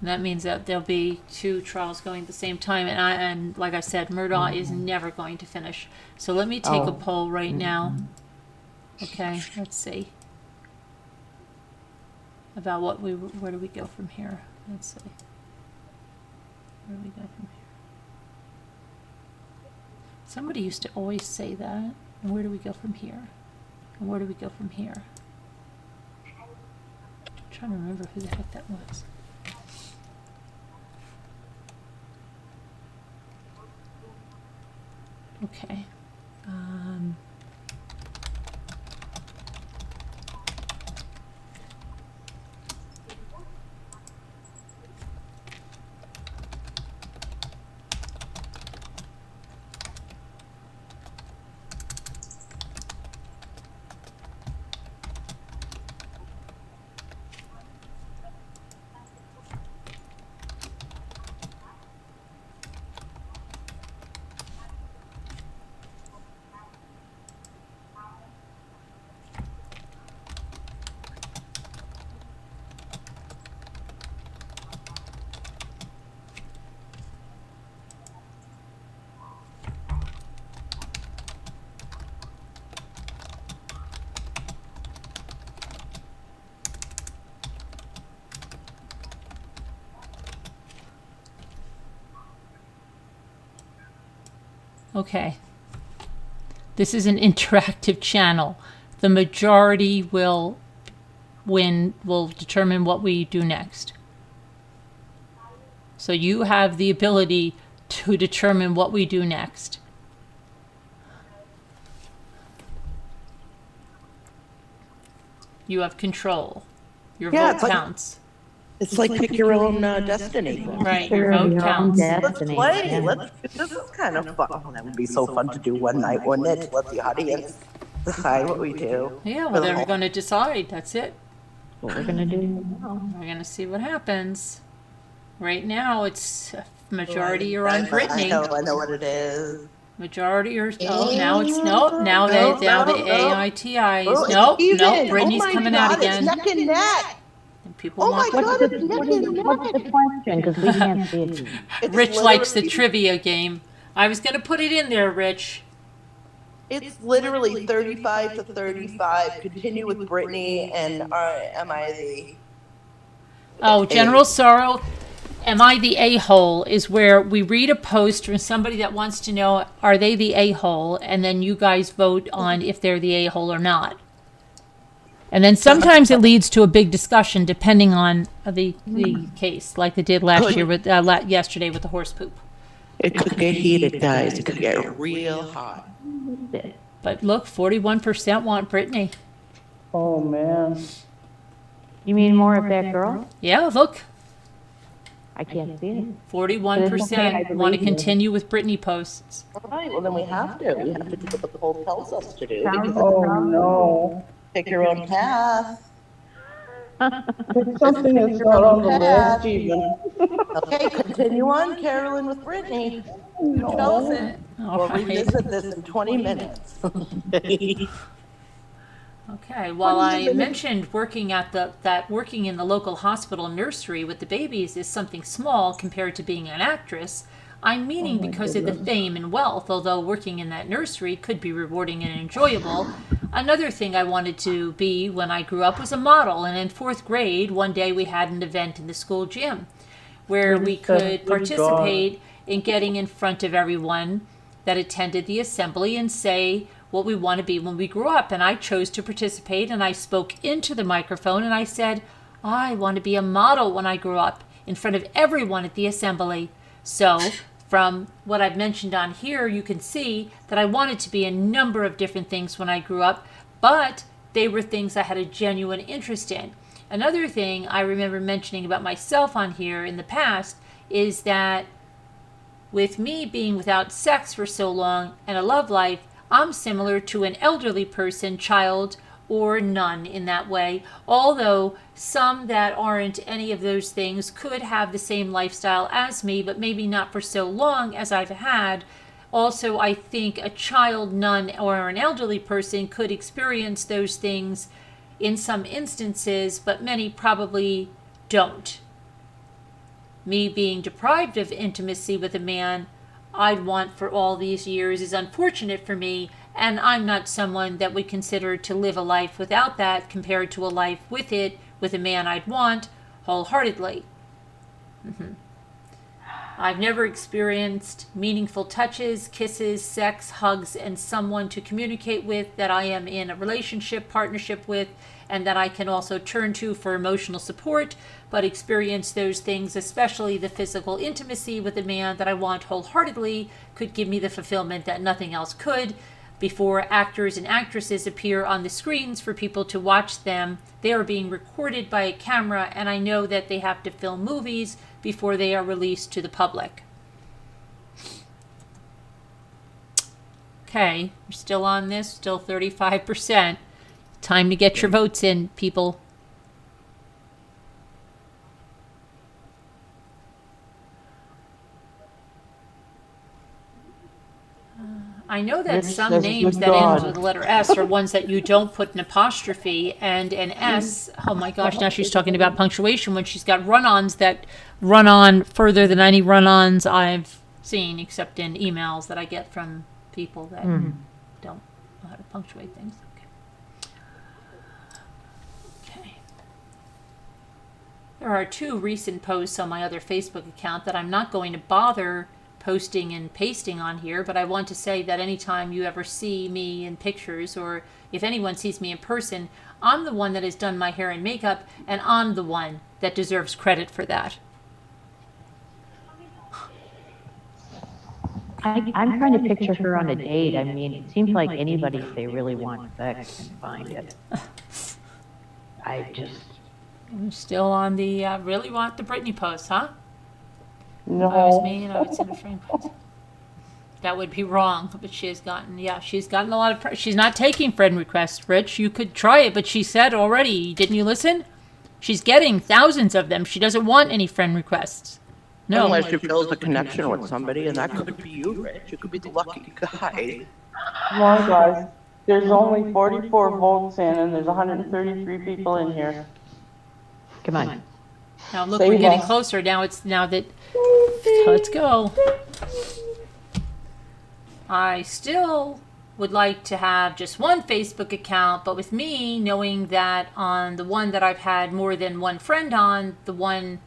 And that means that there'll be 2 trials going at the same time, and like I said, Murdoch is never going to finish. So let me take a poll right now. Okay, let's see. About where do we go from here? Let's see. Where do we go from here? Somebody used to always say that. And where do we go from here? And where do we go from here? I'm trying to remember who the heck that was. Okay. Okay. This is an interactive channel. The majority will determine what we do next. So you have the ability to determine what we do next. You have control. Your Yeah, vote it's like- counts. It's like pick your own destiny. Right, your vote counts. Let's play. This is kind of fun. Oh, that would be so fun to do one night, wouldn't it? To let the audience decide what we do. Yeah, well, they're going to decide. That's it. What we're gonna do now. We're going to see what happens. Right now, it's majority are on Brittany. I know what it is. Majority are, now it's, now the AITI is, It's even. Brittany's Oh my coming God, out again. It's neck and neck. And people Oh my want, God, it's neck and What's neck. the question? Because we can't see it. It's Rich likes the literally- trivia game. I was going to put it in there, Rich. It's literally 35 to 35. Continue with Brittany and am I the... Oh, General Sorrow, am I the a-hole, is where we read a post from somebody that wants to know, are they the a-hole? And then you guys vote on if they're the a-hole or not. And then sometimes it leads to a big discussion depending on the case, like it did yesterday with the horse poop. It could get heated, guys. It could get real hot. But look, 41% want Brittany. Oh, man. You mean more of that girl? Yeah, look, I can't see it. 41% want to believe you. continue with Brittany posts. All right, well then we have to. We have to do what the poll tells us to do. Sounds- Oh, no. Pick your own path. It's something that's not on the list even. Okay, continue on, Carolyn with Brittany. You chose it. All We'll right. revisit this in 20 minutes. Okay, well, 20 I minutes. mentioned working at that working in the local hospital nursery with the babies is something small compared to being an actress. I'm meaning because of the fame and wealth, although working in that nursery could be rewarding and enjoyable. Another thing I wanted to be when I grew up was a model, and in fourth grade, one day we had an event in the school gym where we could participate in getting in front of everyone that attended the assembly and say what we want to be when we grow up. And I chose to participate, and I spoke into the microphone and I said, I want to be a model when I grow up in front of everyone at the assembly. So from what I've mentioned on here, you can see that I wanted to be a number of different things when I grew up, but they were things I had a genuine interest in. Another thing I remember mentioning about myself on here in the past is that with me being without sex for so long and a love life, I'm similar to an elderly person, child, or none in that way, although some that aren't any of those things could have the same lifestyle as me, but maybe not for so long as I've had. Also, I think a child, none, or an elderly person could experience those things in some instances, but many probably don't. Me being deprived of intimacy with a man I'd want for all these years is unfortunate for me, and I'm not someone that would consider to live a life without that compared to a life with it, with a man I'd want wholeheartedly. I've never experienced meaningful touches, kisses, sex, hugs, and someone to communicate with that I am in a relationship, partnership with, and that I can also turn to for emotional support, but experience those things, especially the physical intimacy with a man that I want wholeheartedly, could give me the fulfillment that nothing else could. Before actors and actresses appear on the screens for people to watch them, they are being recorded by a camera, and I know that they have to film movies before they are released to the public. Okay, we're still on this, still 35%. Time to get your votes in, people. I know that some says names good that end God. with the letter S are ones that you don't put an apostrophe and an S. Oh my gosh, now she's talking about punctuation when she's got run-ons that run on further than any run-ons I've seen, except in emails that I get from people that don't know how to punctuate things. Okay. There are 2 recent posts on my other Facebook account that I'm not going to bother posting and pasting on here, but I want to say that anytime you ever see me in pictures, or if anyone sees me in person, I'm the one that has done my hair and makeup, and I'm the one that deserves credit for that. I'm trying to picture her on a date. I mean, it seems like anybody, if they really want sex, can find it. I'm still on the really want the Britney post, huh? No. If I was me and I would send a friend post. That would be wrong, but she's gotten a lot of, she's not taking friend requests, Rich. You could try it, but she said already, didn't you listen? She's getting thousands of them. She doesn't want any friend requests. No. Unless you build a connection with somebody, and that could be you, Rich. You could be the lucky guy. Come on, guys. There's only 44 votes in, and there's 133 people in here. Come on. Now look, Save we're getting us. closer. Let's go. I still would like to have just one Facebook account, but with me knowing that on the one that I've had more than one friend on, the one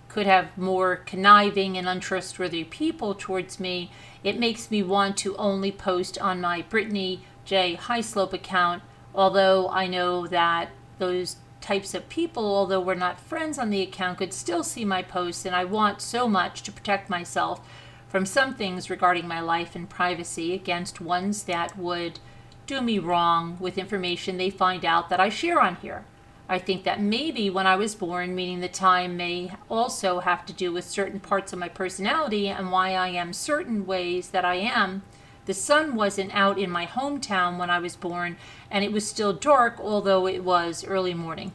could have more conniving and untrustworthy people towards me, it makes me want to only post on my Brittany J. Highslope account, although I know that those types of people, although we're not friends on the account, could still see my posts, and I want so much to protect myself from some things regarding my life and privacy against ones that would do me wrong with information they find out that I share on here. I think that maybe when I was born, meaning the time, may also have to do with certain parts of my personality and why I am certain ways that I am. The sun wasn't out in my hometown when I was born, and it was still dark, although it was early morning.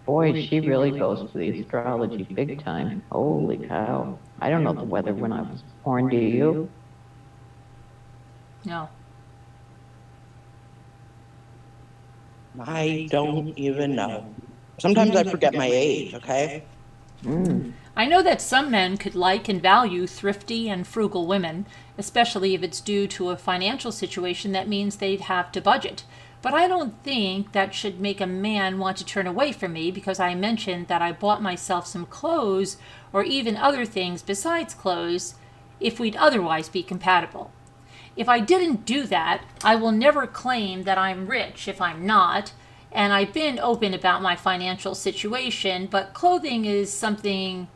Boy, she really goes for the astrology big time. Holy cow. I don't know the weather when I was born, do you? No. I don't even know. Sometimes I forget my age, okay? I know that some men could like and value thrifty and frugal women, especially if it's due to a financial situation that means they'd have to budget. But I don't think that should make a man want to turn away from me because I mentioned that I bought myself some clothes or even other things besides clothes if we'd otherwise be compatible. If I didn't do that, I will never claim that I'm rich if I'm not, and I've been open about my financial situation, but clothing is something...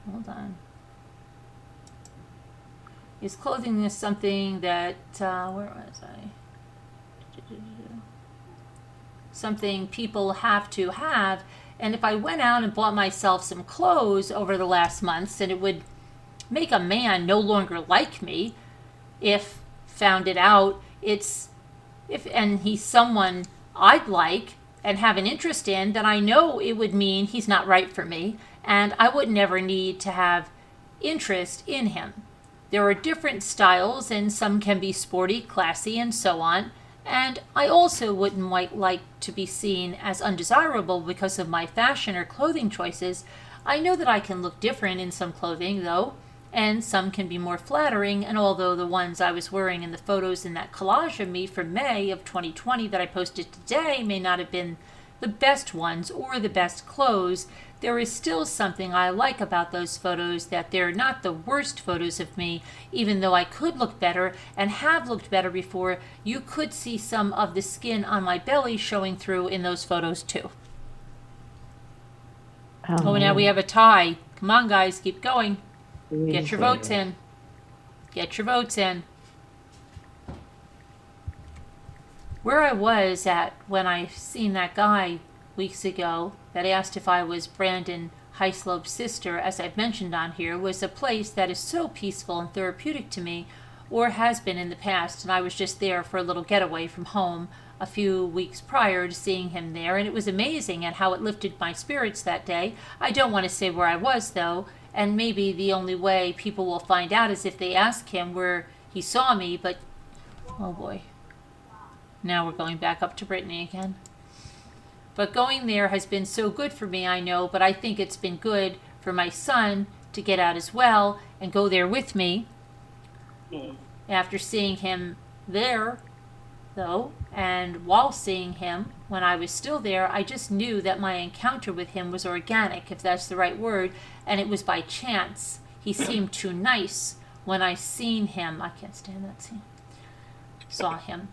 Hold on. Clothing is something that, where was I? Something people have to have, and if I went out and bought myself some clothes over the last months, and it would make a man no longer like me if found it out, and he's someone I'd like and have an interest in, then I know it would mean he's not right for me, and I would never need to have interest in him. There are different styles, and some can be sporty, classy, and so on, and I also wouldn't like to be seen as undesirable because of my fashion or clothing choices. I know that I can look different in some clothing, though, and some can be more flattering, and although the ones I was wearing in the photos in that collage of me from May of 2020 that I posted today may not have been the best ones or the best clothes, there is still something I like about those photos, that they're not the worst photos of me, even though I could look better and have looked better before. You could see some of the skin on my belly showing through in those photos too. Oh, now we have a tie. Come on, guys, keep going. Get your votes in. Get your votes in. Where I was at when I seen that guy weeks ago that asked if I was Brandon Heislope's sister, as I've mentioned on here, was a place that is so peaceful and therapeutic to me, or has been in the past, and I was just there for a little getaway from home a few weeks prior to seeing him there, and it was amazing at how it lifted my spirits that day. I don't want to say where I was, though, and maybe the only way people will find out is if they ask him where he saw me, but oh boy. Now we're going back up to Brittany again. But going there has been so good for me, I know, but I think it's been good for my son to get out as well and go there with me. After seeing him there, though, and while seeing him, when I was still there, I just knew that my encounter with him was organic, if that's the right word, and it was by chance. He seemed too nice when I seen him. I can't stand that scene. Saw him.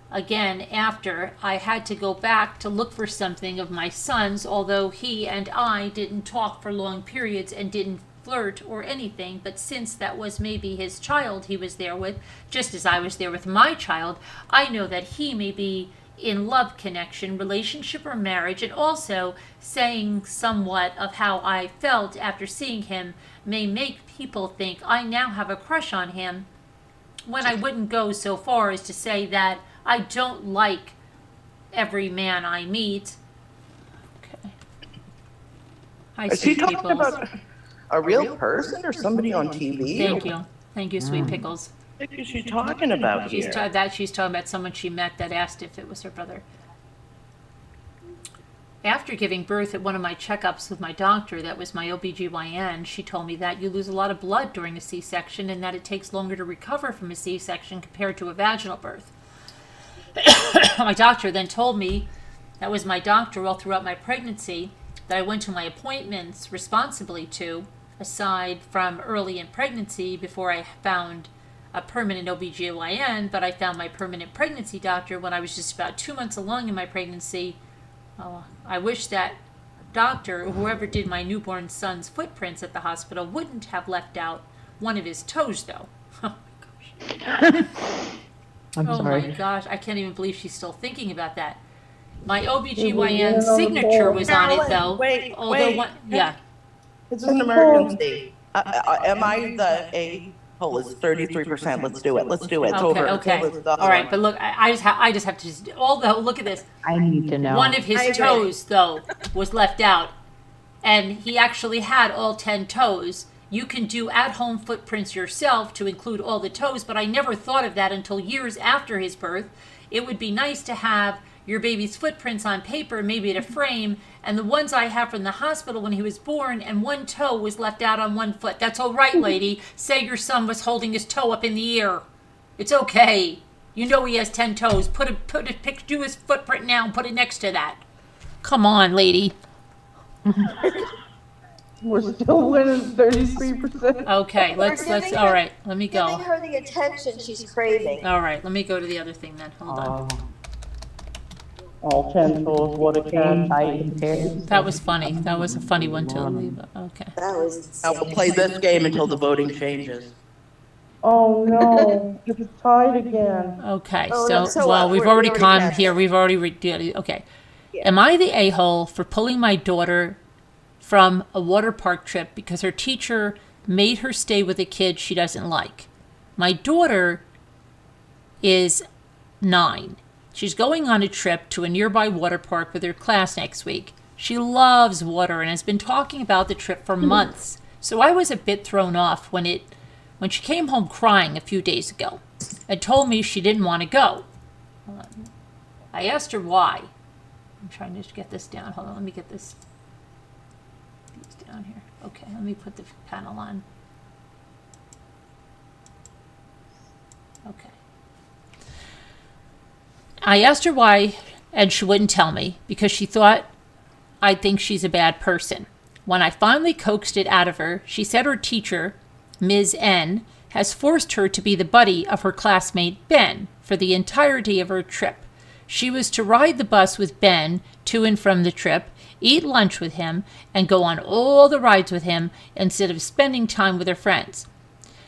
Again, after I had to go back to look for something of my son's, although he and I didn't talk for long periods and didn't flirt or anything, but since that was maybe his child he was there with, just as I was there with my child, I know that he may be in love connection, relationship, or marriage, and also saying somewhat of how I felt after seeing him may make people think I now have a crush on him, when I wouldn't go so far as to say that I don't like every man I meet. Okay. Hi, Is she Sweet talking Pickles. about a real person or somebody on TV? Thank you. Thank you, Sweet Pickles. What is she talking about She's here? she's talking about someone she met that asked if it was her brother. After giving birth at one of my checkups with my doctor, that was my OBGYN, she told me that you lose a lot of blood during a C-section and that it takes longer to recover from a C-section compared to a vaginal birth. My doctor then told me, that was my doctor all throughout my pregnancy, that I went to my appointments responsibly to, aside from early in pregnancy before I found a permanent OBGYN, but I found my permanent pregnancy doctor when I was just about 2 months along in my pregnancy. I wish that doctor, or whoever did my newborn son's footprints at the hospital, wouldn't have left out one of his toes, though. Oh my gosh. I'm sorry. My gosh, I can't even believe she's still thinking about that. My OBGYN signature was on it, though. Wait. Yeah. It's an American state. Am I the poll is 33%. Let's do it. Let's do it. It's Okay, over. okay. It's over. It's All right, over. but look, I just have to, although, look at this. I need to know. One of I his agree. toes, though, was left out. And he actually had all 10 toes. You can do at-home footprints yourself to include all the toes, but I never thought of that until years after his birth. It would be nice to have your baby's footprints on paper, maybe at a frame, and the ones I have from the hospital when he was born, and one toe was left out on one foot. That's all right, lady. Say your son was holding his toe up in the air. It's okay. You know he has 10 toes. Do his footprint now and put it next to that. Come on, lady. We're still winning 33%. Okay, let's, giving all her- right, let me Giving go. her the attention she's craving. All right, let me go to the other thing then. Hold on. All 10 toes, what a cat. That was funny. That was a funny one to leave. Okay. That was I will play this game until the voting changes. Oh, no, it's tied again. Okay, Oh, no, so, so well, what? we've We already already come passed here. it. We've already, okay. Am I the a-hole for pulling my daughter from a water park trip because her teacher made her stay with a kid she doesn't like? My daughter is 9. She's going on a trip to a nearby water park with her class next week. She loves water and has been talking about the trip for months. So I was a bit thrown off when she came home crying a few days ago and told me she didn't want to go. I asked her why. I'm trying to get this down. Hold on, let me get this down here. Okay, let me put the panel on. Okay. I asked her why, and she wouldn't tell me because she thought I'd think she's a bad person. When I finally coaxed it out of her, she said her teacher, Ms. N, has forced her to be the buddy of her classmate Ben for the entirety of her trip. She was to ride the bus with Ben to and from the trip, eat lunch with him, and go on all the rides with him instead of spending time with her friends.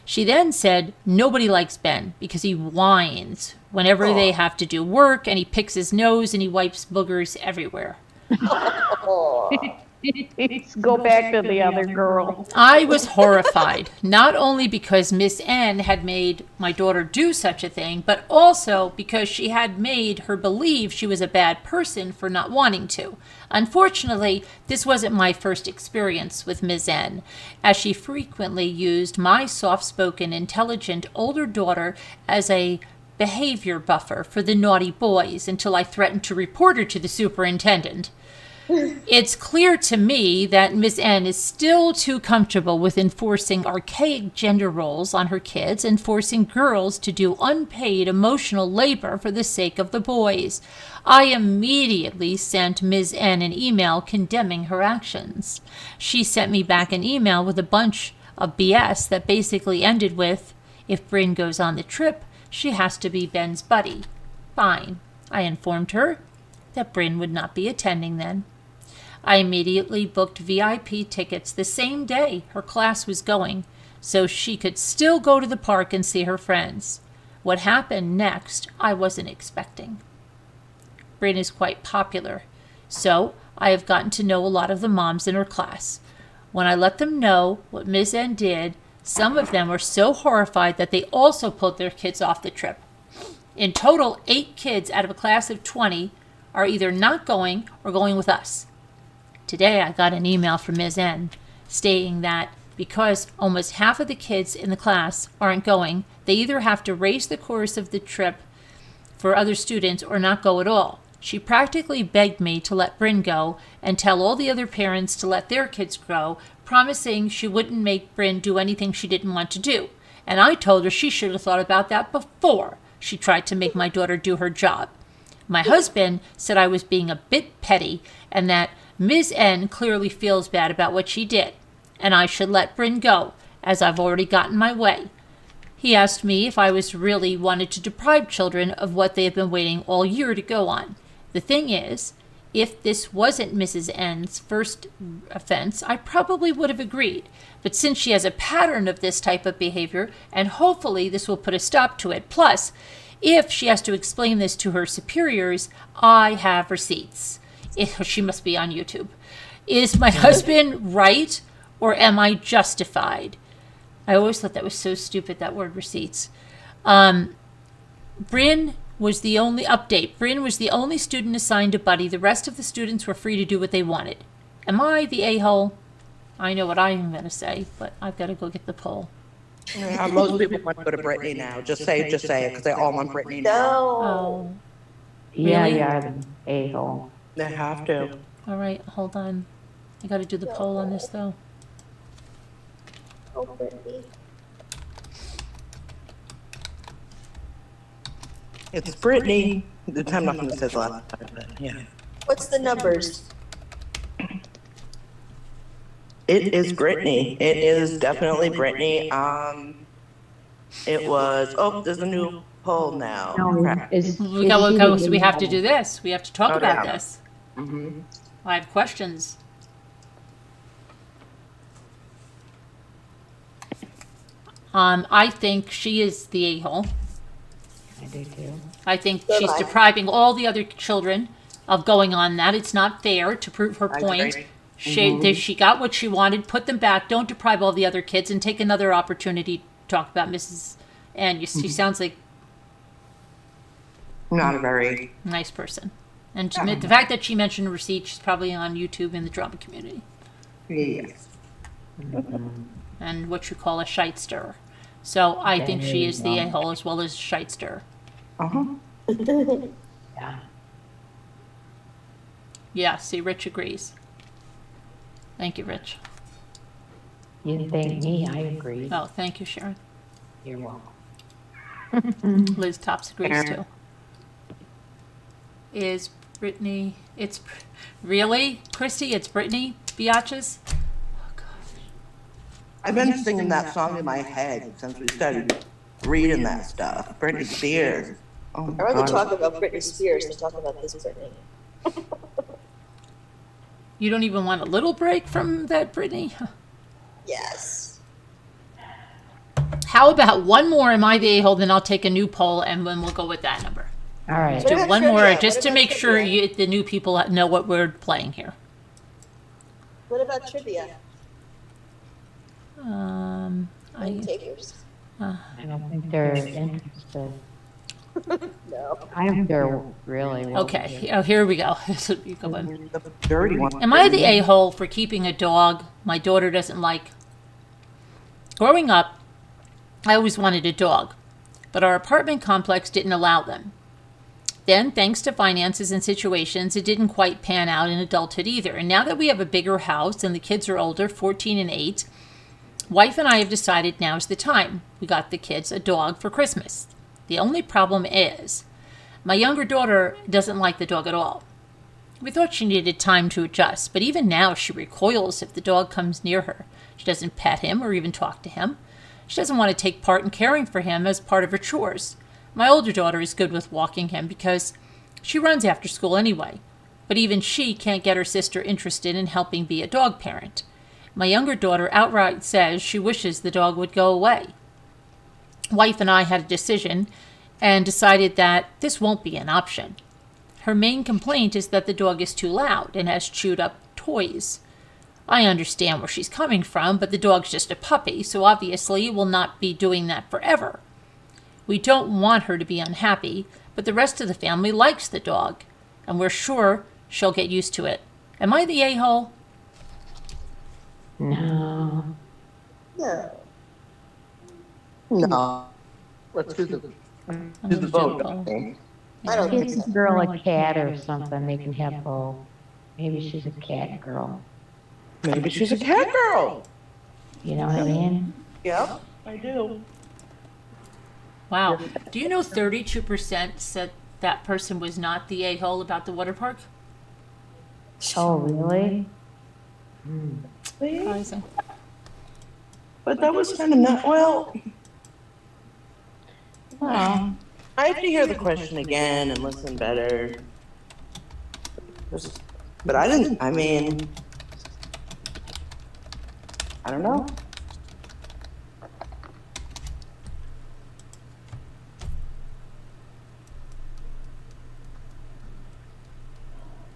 She then said nobody likes Ben because he whines whenever they have to do work, and he picks his nose and he wipes boogers everywhere. Go back to the other girl. I was horrified, not only because Miss N had made my daughter do such a thing, but also because she had made her believe she was a bad person for not wanting to. Unfortunately, this wasn't my first experience with Ms. N, as she frequently used my soft-spoken, intelligent older daughter as a behavior buffer for the naughty boys until I threatened to report her to the superintendent. It's clear to me that Ms. N is still too comfortable with enforcing archaic gender roles on her kids and forcing girls to do unpaid emotional labor for the sake of the boys. I immediately sent Ms. N an email condemning her actions. She sent me back an email with a bunch of BS that basically ended with, if Bryn goes on the trip, she has to be Ben's buddy. Fine. I informed her that Bryn would not be attending then. I immediately booked VIP tickets the same day her class was going, so she could still go to the park and see her friends. What happened next, I wasn't expecting. Bryn is quite popular, so I have gotten to know a lot of the moms in her class. When I let them know what Ms. N did, some of them were so horrified that they also pulled their kids off the trip. In total, 8 kids out of a class of 20 are either not going or going with us. Today I got an email from Ms. N stating that because almost half of the kids in the class aren't going, they either have to raise the course of the trip for other students or not go at all. She practically begged me to let Bryn go and tell all the other parents to let their kids go, promising she wouldn't make Bryn do anything she didn't want to do. And I told her she should have thought about that before she tried to make my daughter do her job. My husband said I was being a bit petty and that Ms. N clearly feels bad about what she did, and I should let Bryn go, as I've already gotten my way. He asked me if I was really wanted to deprive children of what they have been waiting all year to go on. The thing is, if this wasn't Mrs. N's first offense, I probably would have agreed. But since she has a pattern of this type of behavior, and hopefully this will put a stop to it, plus, if she has to explain this to her superiors, I have receipts. She must be on YouTube. Is my husband right, or am I justified? I always thought that was so stupid, that word receipts. Bryn was the only update. Bryn was the only student assigned to Buddy. The rest of the students were free to do what they wanted. Am I the a-hole? I know what I'm going to say, but I've got to go get the poll. Yeah, most people want to go to Brittany now. Just say it, because they all want Brittany now. No. Oh, Yeah, Really? yeah, a-hole. They have to. all right. Hold on. I got to do the poll on this, though. Oh, Brittany. It's Brittany. I'm not going to say the last time, but yeah. What's the numbers? It is Brittany. It is definitely Brittany. It was, there's a new poll now. Crap. We got, so we have to do this. We have to talk Oh, about yeah. this. Mm-hmm. I have questions. I think she is the a-hole. I do too. I think So she's do I. depriving all the other children of going on that. It's not fair to prove her I point. agree. She got what she wanted. Put them back. Don't deprive all the other kids, and take another opportunity to talk about Mrs. And she sounds like Not a very. a nice person. And the fact that she mentioned receipt, she's probably on YouTube in the drama community. Yes. And what you call a shite stirrer. So I think she is the There you a-hole as well as a shite stirrer. Uh-huh. Yeah. Yeah, see, Rich agrees. Thank you, Rich. You didn't thank me, I agree. Oh, thank you, Sharon. You're welcome. Liz Tops agrees too. Is Brittany, really? Christy, it's Brittany Biatches? Oh, gosh. I've been singing that song in my head since we started reading that stuff. Britney Spears. Oh I'd my rather God. talk about Britney Spears than talk about this Brittany. You don't even want a little break from that, Brittany? Yes. How about one more Am I the a-hole, then I'll take a new poll, and then we'll go with that number. All right. Do about one trivia? more, What just to about make sure trivia? the new people know what we're playing here. What about trivia? I, Takers? I don't think they're interested. No. I don't think they're really. okay, oh, here we go. So you go on. The dirty one. Am I the a-hole for keeping a dog my daughter doesn't like? Growing up, I always wanted a dog, but our apartment complex didn't allow them. Then, thanks to finances and situations, it didn't quite pan out in adulthood either. And now that we have a bigger house and the kids are older, 14 and 8, wife and I have decided now's the time. We got the kids a dog for Christmas. The only problem is, my younger daughter doesn't like the dog at all. We thought she needed time to adjust, but even now she recoils if the dog comes near her. She doesn't pet him or even talk to him. She doesn't want to take part in caring for him as part of her chores. My older daughter is good with walking him because she runs after school anyway, but even she can't get her sister interested in helping be a dog parent. My younger daughter outright says she wishes the dog would go away. Wife and I had a decision and decided that this won't be an option. Her main complaint is that the dog is too loud and has chewed up toys. I understand where she's coming from, but the dog's just a puppy, so obviously it will not be doing that forever. We don't want her to be unhappy, but the rest of the family likes the dog, and we're sure she'll get used to it. Am I the a-hole? No. No. No. Let's do the I'm do gonna the do vote. a poll. I don't think Give so. this girl a cat or something, they can have both. Maybe she's a cat girl. Maybe she's a cat girl. You know what I mean? Yep, I do. Wow. Do you know 32% said that person was not the a-hole about the water park? Oh, really? Surprising. But that was kind of not, well, Well, I have to hear the question again and listen better. But I didn't, I mean, I don't know.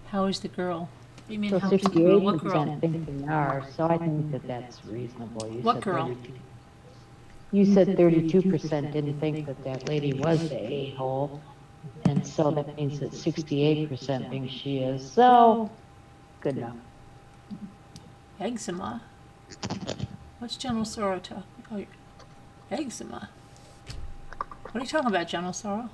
How is the girl? What do you mean, so how is the girl? What girl? 68% think they are, so I think that that's reasonable. You What said girl? 32. You said 32% didn't think that that lady was the a-hole, and so that means that 68% think she is, so, good enough. Eczema. What's General Sorrow talking? Oh, eczema. What are you talking about, General Sorrow?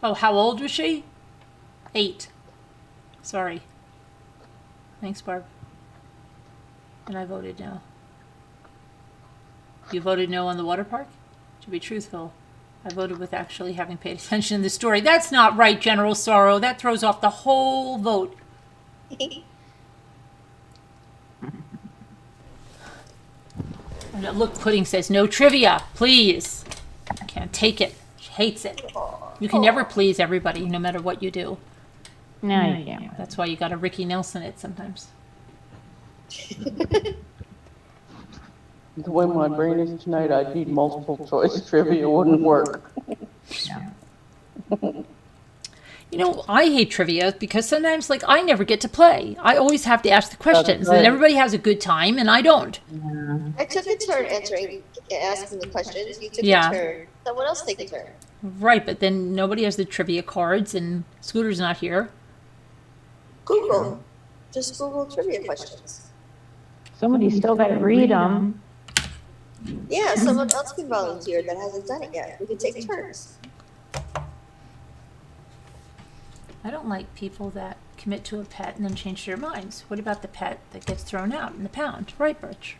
Oh, how old was she? 8. Sorry. Thanks, Barb. And I voted no. You voted no on the water park? To be truthful, I voted with actually having paid attention to the story. That's not right, General Sorrow. That throws off the whole vote. And look, Pudding says, no trivia, please. I can't take it. She hates it. You can never please everybody, no matter what you do. No, you can't. That's why you got to Ricky Nelson it sometimes. The way my brain is tonight, I'd need multiple choice trivia, wouldn't work. You know, I hate trivia because sometimes, like, I never get to play. I always have to ask the questions, right. and everybody has a good time, and I don't. I took a turn asking the questions. You took Yeah. a turn. Someone else take a turn. Right, but then nobody has the trivia cards, and Scooter's not here. Google. Just Google trivia questions. Somebody's still got to read them. Yeah, someone else can volunteer that hasn't done it yet. We can take turns. I don't like people that commit to a pet and then change their minds. What about the pet that gets thrown out in the pound? Right, Birch?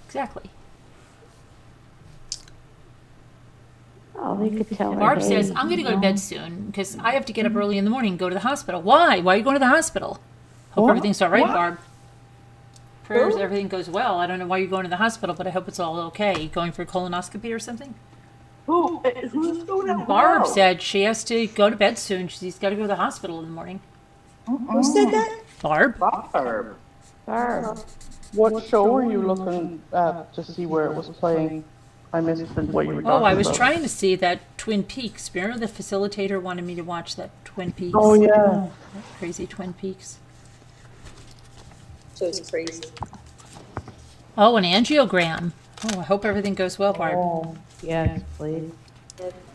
Exactly. Oh, they could tell her. Barb hey, says, I'm going to go to bed soon because I have to get up early in the morning and go to the hospital. Why? Why are you going to the hospital? Hope everything's all right, Barb. Prayers, everything goes well. I don't know why you're going to the hospital, but I hope it's all okay. Going for a colonoscopy or something? Who's going to Barb said she has to go to bed soon. She's got to go to the hospital in the morning. Who said that? Barb? Barb. Barb. What show were you looking at to see where it was playing? I missed what you were talking about. Oh, I was trying to see that Twin Peaks. Remember the facilitator wanted me to watch that Twin Peaks? Oh, yeah. That crazy Twin Peaks. So it's crazy. Oh, an angiogram. Oh, I hope everything goes well, Barb. Oh, yes, please.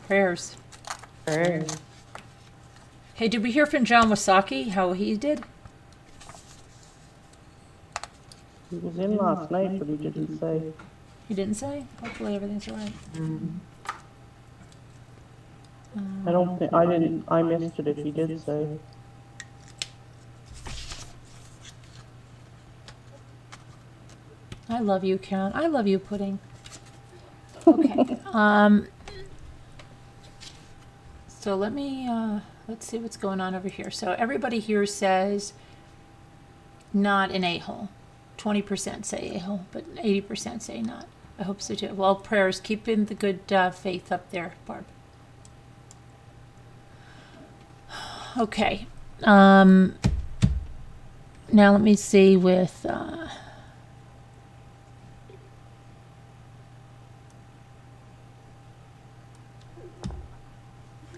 Prayers. Prayers. Hey, did we hear from John Wasaki, how he did? He was in last night, but he didn't say. He didn't say? Hopefully everything's all right. I don't think, I missed it if he did say. I love you, Karen. I love you, Pudding. Okay. So let me, let's see what's going on over here. So everybody here says not an a-hole. 20% say a-hole, but 80% say not. I hope so too. Well, prayers. Keep in the good faith up there, Barb. Okay. Now let me see with...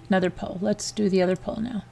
another poll. Let's do the other poll now.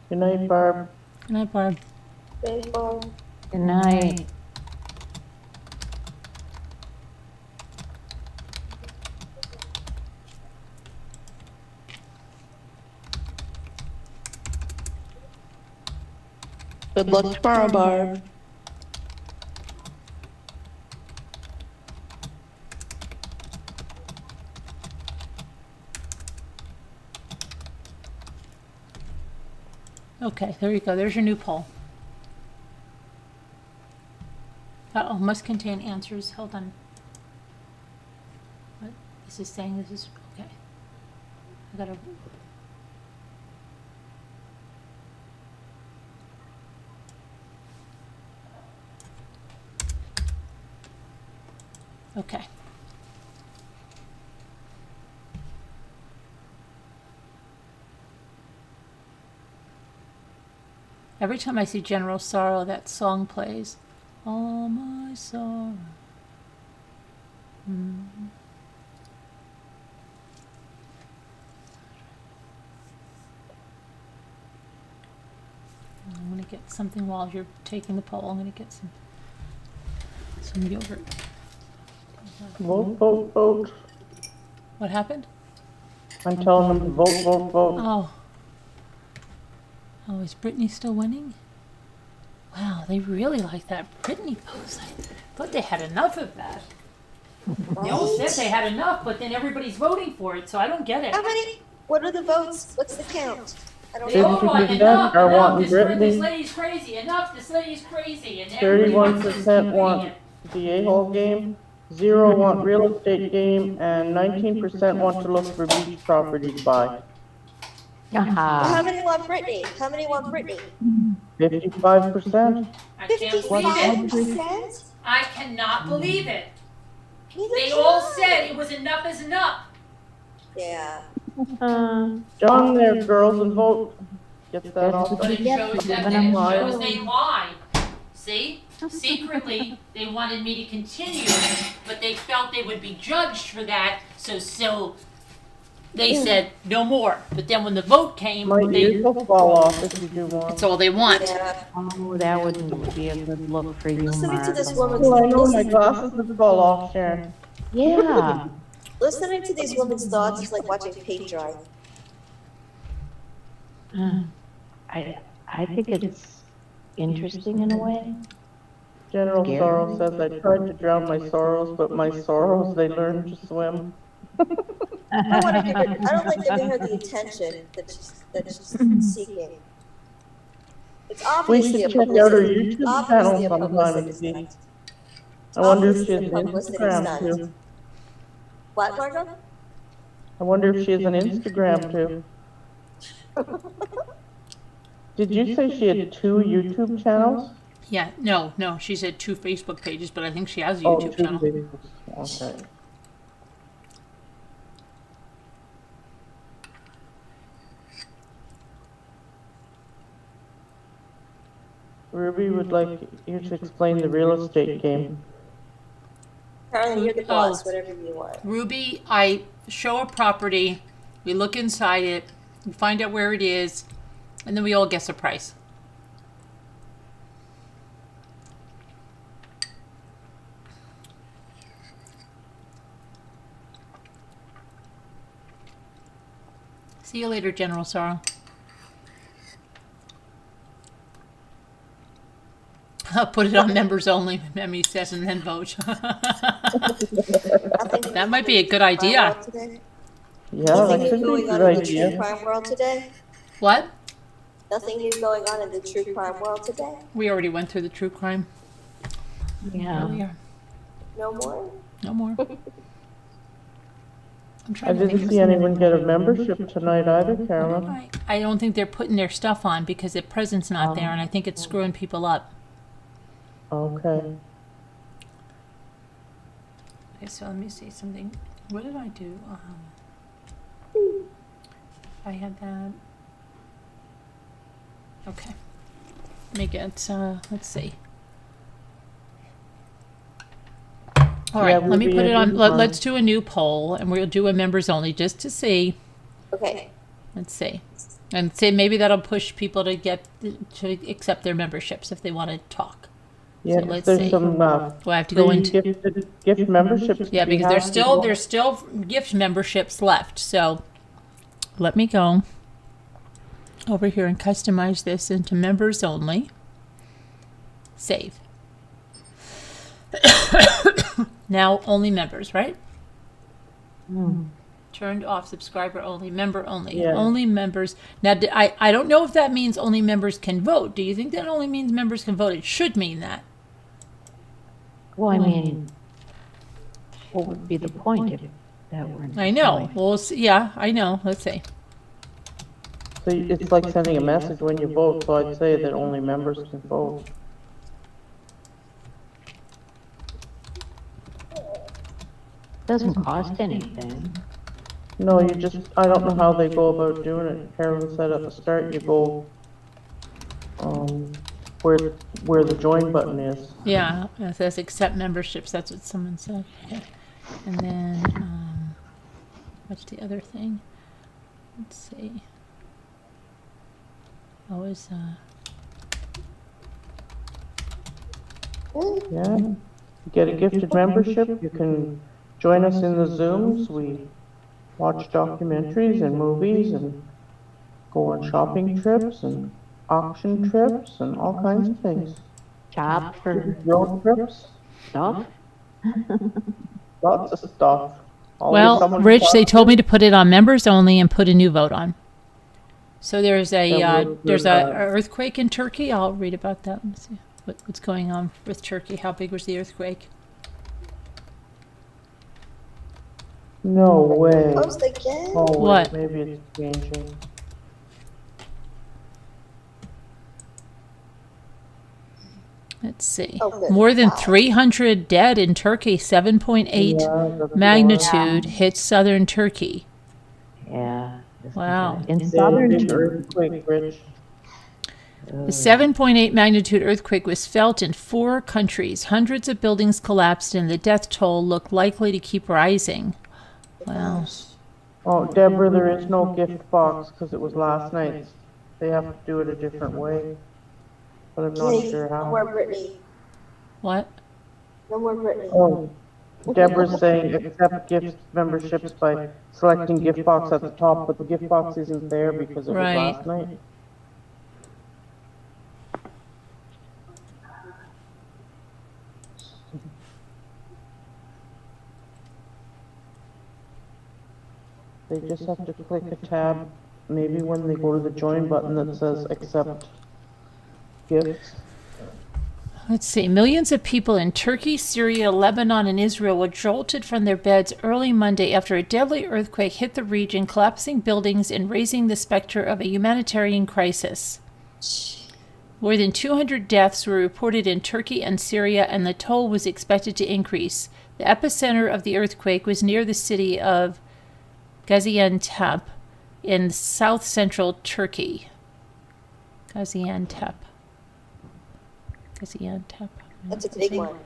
Good night, Barb. Good night, Barb. Baseball. Good night. Good luck tomorrow, Barb. Okay, there you go. There's your new poll. Uh-oh, must contain answers. Hold on. What? This is saying this is... Okay. I gotta. Okay. Every time I see General Sorrow, that song plays. All my sorrow. I'm gonna get something while you're taking the poll. I'm gonna get some yogurt. Vote, vote, vote. What happened? I'm telling them to vote, vote, vote. Oh. Oh, is Brittany still winning? Wow, they really like that Brittany pose. I thought they had enough of that. They all said they had enough, but then everybody's voting for it, so I don't get it. How many? What are the votes? What's the count? I don't They all know. want 50% enough, are enough, wanting this Brittany. lady's crazy, enough, this lady's crazy, and everybody 31% want the a-hole game, 0 want real estate game, and 19% want to look for beach property to buy. How many want Brittany? How many want Brittany? 55%? I can't believe it. 55%? I cannot believe it. Neither They can all I. said it was enough is enough. Yeah. John there, girls, and vote. Get that all But it done. shows that Living it a shows lie. they lied. See? Secretly, they wanted me to continue, but they felt they would be judged for that, so they said no more. But then when the vote came, My ears will fall off if you do more. that's all they want. Yeah. Oh, that wouldn't be a good look for you, Listening to this Mark. woman's Oh, I know my glasses would fall off, Sharon. Yeah. listening to these women's thoughts is like watching paint dry. I think it's interesting in a way. General Scary. Sorrow says, I tried to drown my sorrows, but my sorrows, they learned to swim. I don't want to give her. I don't like giving her the attention that she's seeking. It's We obviously a should check out her publicity. YouTube Obviously channel a sometime and publicity see. stunt. I wonder if she Obviously has a an publicity Instagram stunt. too. What, Margot? I wonder if she has an Instagram too. Did you say she had 2 YouTube channels? Yeah, no, she said 2 Facebook pages, but I think she has a Oh, YouTube 2 channel. videos. Okay. Ruby would like you to explain the real estate game. Apparently you're the boss, whatever you want. Ruby, I show a property, we look inside it, we find out where it is, and then we all guess a price. See you later, General Sorrow. I'll put it on members only, Memmy says, and then vote. That might be a good idea. Yeah, that Nothing new could be a going good on in the true idea. crime world today? What? Nothing new going on in the true crime world today? We already went through the true crime Yeah. earlier. No more? No more. I'm I trying to think didn't of see something. anyone get a membership tonight either, Carolyn. I don't think they're putting their stuff on because the present's not there, and I think it's screwing people up. Okay. Okay, so let me see something. What did I do? I had that. Okay. Let me get, let's see. All right, Yeah, let me Ruby, put it I on, did one. let's do a new poll, and we'll do a members only, just to see. Okay. Let's see. And say maybe that'll push people to to accept their memberships if they want to talk. Yeah, let's there's see. some, Do I have to go free into? gift memberships. Yeah, to be because had there's as still well. gift memberships left. So let me go over here and customize this into members only. Save. Now only members, right? Turned off subscriber only, member only. Yeah. Only members. Now, I don't know if that means only members can vote. Do you think that only means members can vote? It should mean that. Well, I mean, what would be the point if that weren't. I know. joined. Well, yeah, I know. Let's see. So it's like sending a message when you vote, so I'd say that only members can vote. Doesn't cost anything. No, you just, I don't know how they go about doing it. Carolyn said at the start, you go, where the join button is. Yeah, it says accept memberships. That's what someone said. Okay. And then, what's the other thing? Let's see. Oh, is Yeah, you get a gifted membership, you can join us in the Zooms, we watch documentaries and movies and go on shopping trips and auction trips and all kinds of things. Shop for Road trips, stuff. lots of stuff. Always well, someone to Rich, talk they told to. me to put it on members only and put a new vote on. So there's a earthquake in Turkey. I'll read about that. Let's see what's going on with Turkey. How big was the earthquake? No way. Post again? Oh, wait, What? maybe it's changing. Let's see. Oh, good. More than Wow. 300 dead in Turkey. 7.8 Yeah, that's magnitude hit southern Turkey. Yeah. this is Wow. In big southern big Turkey. earthquake, Rich. The 7.8 magnitude earthquake was felt in 4 countries. Hundreds of buildings collapsed, and the death toll looked likely to keep rising. Wow. Oh, Deborah, there is no gift box because it was last night's. They have to do it a different way. But I'm not Yay, sure no more how. Brittany. What? No more Brittany. Oh, Deborah's saying accept gift memberships by selecting gift box at the top, but the gift box isn't there because it was Right. last night. They just have to click a tab, maybe when they go to the join button that says accept gifts. Let's see. Millions of people in Turkey, Syria, Lebanon, and Israel were jolted from their beds early Monday after a deadly earthquake hit the region, collapsing buildings and raising the specter of a humanitarian crisis. More than 200 deaths were reported in Turkey and Syria, and the toll was expected to increase. The epicenter of the earthquake was near the city of Gaziantep in south-central Turkey. Gaziantep. That's a big one.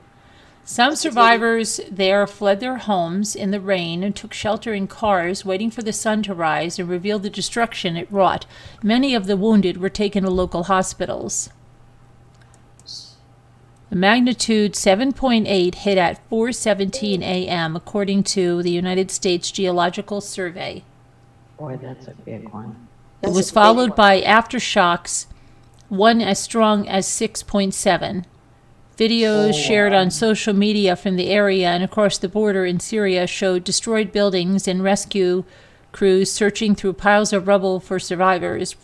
Some survivors there fled their homes in the rain and took shelter in cars, waiting for the sun to rise and reveal the destruction it wrought. Many of the wounded were taken to local hospitals. The magnitude 7.8 hit at 4:17 a.m., according to the United States Geological Survey. Boy, that's a big one. It was followed by aftershocks, one as strong as 6.7. Videos shared on social media from the area and across the border in Syria showed destroyed buildings and rescue crews searching through piles of rubble for survivors.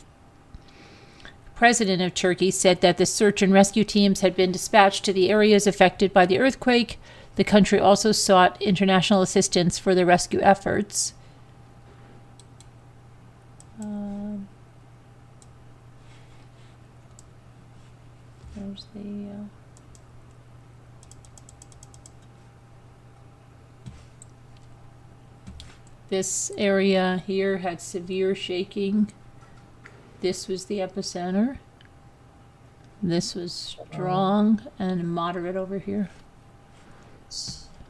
The president of Turkey said that the search and rescue teams had been dispatched to the areas affected by the earthquake. The country also sought international assistance for the rescue efforts. There's the this area here had severe shaking. This was the epicenter. This was strong and moderate over here.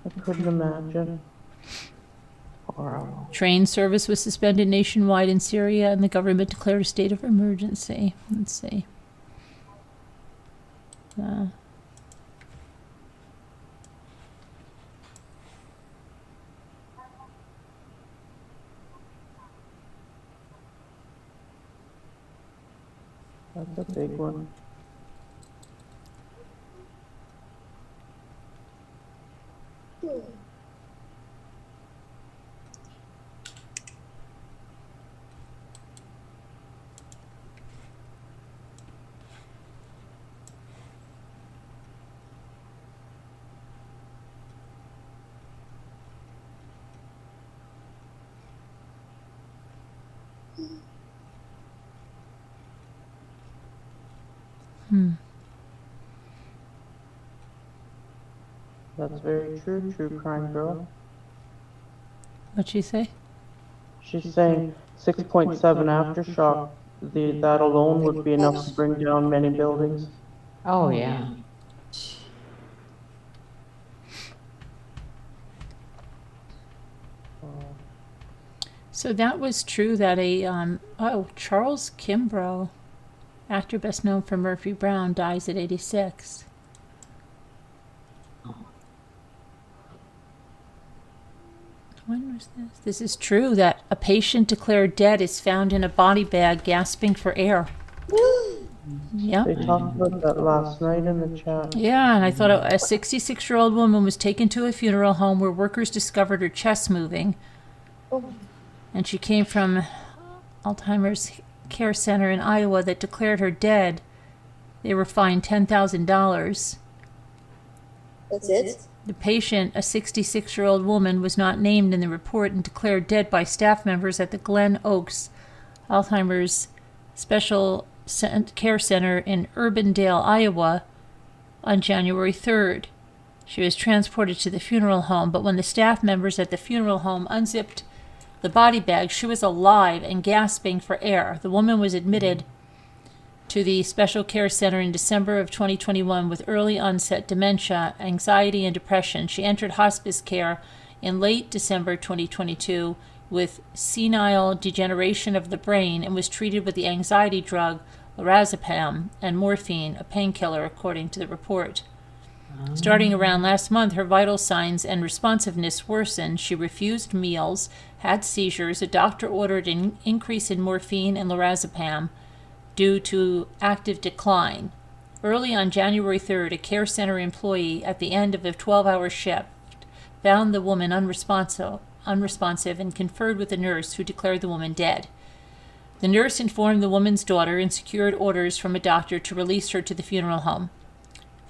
I couldn't imagine. Horrible. Train service was suspended nationwide in Syria, and the government declared a state of emergency. Let's see. That's a big one. That's very true, true crime girl. What'd she say? She's saying 6.7 aftershock, that alone would be enough to bring down many buildings. Oh, yeah. So that was true that Charles Kimbrough, actor best known for Murphy Brown, dies at 86. When was this? This is true that a patient declared dead is found in a body bag gasping for air. Yep. They talked about that last night in the chat. Yeah, and I thought a 66-year-old woman was taken to a funeral home where workers discovered her chest moving. And she came from Alzheimer's Care Center in Iowa that declared her dead. They were fined $10,000. That's it? The patient, a 66-year-old woman, was not named in the report and declared dead by staff members at the Glen Oaks Alzheimer's Special Care Center in Urbandale, Iowa, on January 3rd. She was transported to the funeral home, but when the staff members at the funeral home unzipped the body bag, she was alive and gasping for air. The woman was admitted to the Special Care Center in December of 2021 with early onset dementia, anxiety, and depression. She entered hospice care in late December 2022 with senile degeneration of the brain and was treated with the anxiety drug lorazepam and morphine, a painkiller, according to the report. Starting around last month, her vital signs and responsiveness worsened. She refused meals, had seizures. A doctor ordered an increase in morphine and lorazepam due to active decline. Early on January 3rd, a care center employee at the end of a 12-hour shift found the woman unresponsive and conferred with the nurse, who declared the woman dead. The nurse informed the woman's daughter and secured orders from a doctor to release her to the funeral home.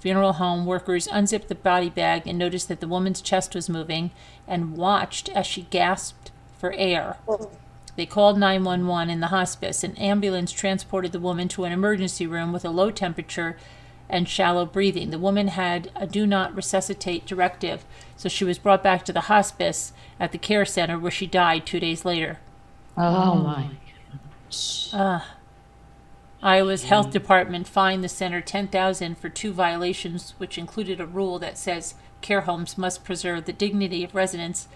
Funeral home workers unzipped the body bag and noticed that the woman's chest was moving and watched as she gasped for air. They called 911 in the hospice. An ambulance transported the woman to an emergency room with a low temperature and shallow breathing. The woman had a do not resuscitate directive, so she was brought back to the hospice at the care center, where she died 2 days later. Oh, my. Iowa's health department fined the center $10,000 for 2 violations, which included a rule that says care homes must preserve the dignity of residents.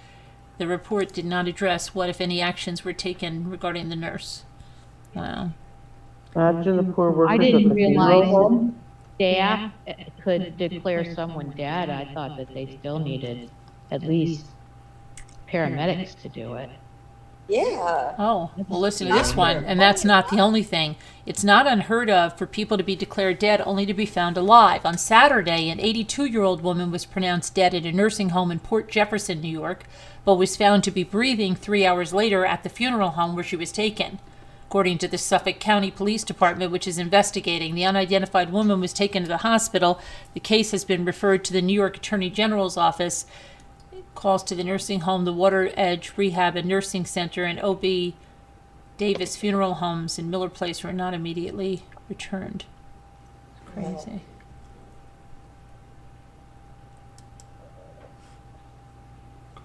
The report did not address what, if any, actions were taken regarding the nurse. Wow. Imagine the poor workers I at didn't the funeral realize home. staff could declare someone dead. I thought that they still needed at least paramedics to do it. Yeah. Oh, well, listen to this one. And that's not the only thing. It's not unheard of for people to be declared dead only to be found alive. On Saturday, an 82-year-old woman was pronounced dead at a nursing home in Port Jefferson, New York, but was found to be breathing 3 hours later at the funeral home where she was taken. According to the Suffolk County Police Department, which is investigating, the unidentified woman was taken to the hospital. The case has been referred to the New York Attorney General's office. Calls to the nursing home, the Water Edge Rehab and Nursing Center, and O.B. Davis Funeral Homes in Miller Place were not immediately returned. Crazy.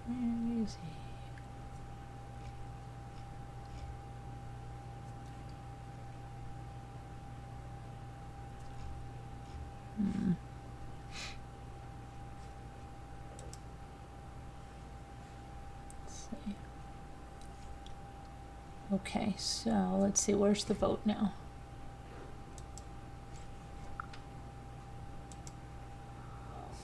Crazy. Okay, so let's see, where's the vote now?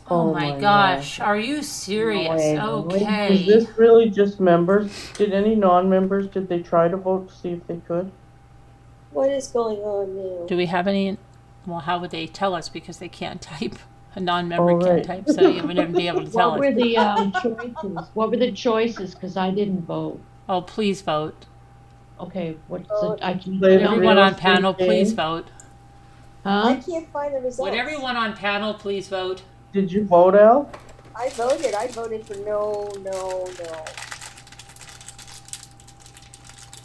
Oh my gosh, are you serious? Is Okay. this really just members? Did any non-members, did they try to vote to see if they could? What is going on now? Do we have any, well, how would they tell us, because they can't type? A non-member Oh, can't right. type, so you would never be able to tell What were us. the choices? What were the choices? Because I didn't vote. Oh, please vote. Okay, what's the, I can. Slavery. Everyone real on estate panel, please gain? vote. I Huh? can't find the results. Would everyone on panel please vote? Did you vote, Al? I voted. I voted for no.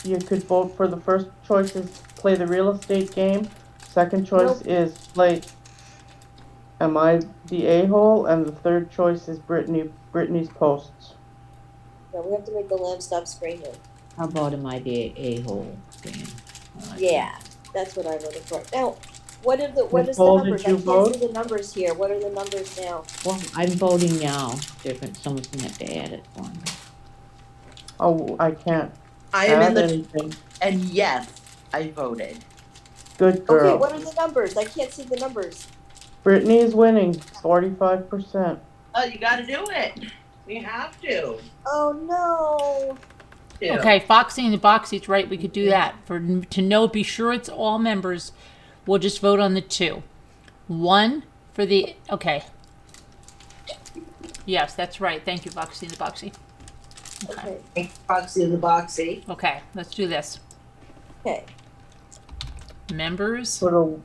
you could vote for the first choice is play the real estate game. Second choice is play Am I the A-hole? And the third choice is Brittany's posts. No, we have to make the lamb stop screaming. How about am I the a-hole game? Yeah, that's what I voted for. Now, what is the Nicole, numbers? did I you can't vote? see the numbers here. What are the numbers now? Well, I'm voting now. Someone's gonna have to add it for me. Oh, I can't I am in add the, anything. and yes, I voted. Good Okay, girl. what are the numbers? I can't see the numbers. Brittany is winning, 45%. Oh, you gotta do it. We have to. Oh no. Yeah. Okay, Foxy and the Boxy's right. We could do that. To know, be sure it's all members. We'll just vote on the two. One for the, okay. Yes, that's right. Thank you, Foxy and the Boxy. Okay. Foxy and the Boxy. Okay, let's do this. Okay. Members. Put a Hold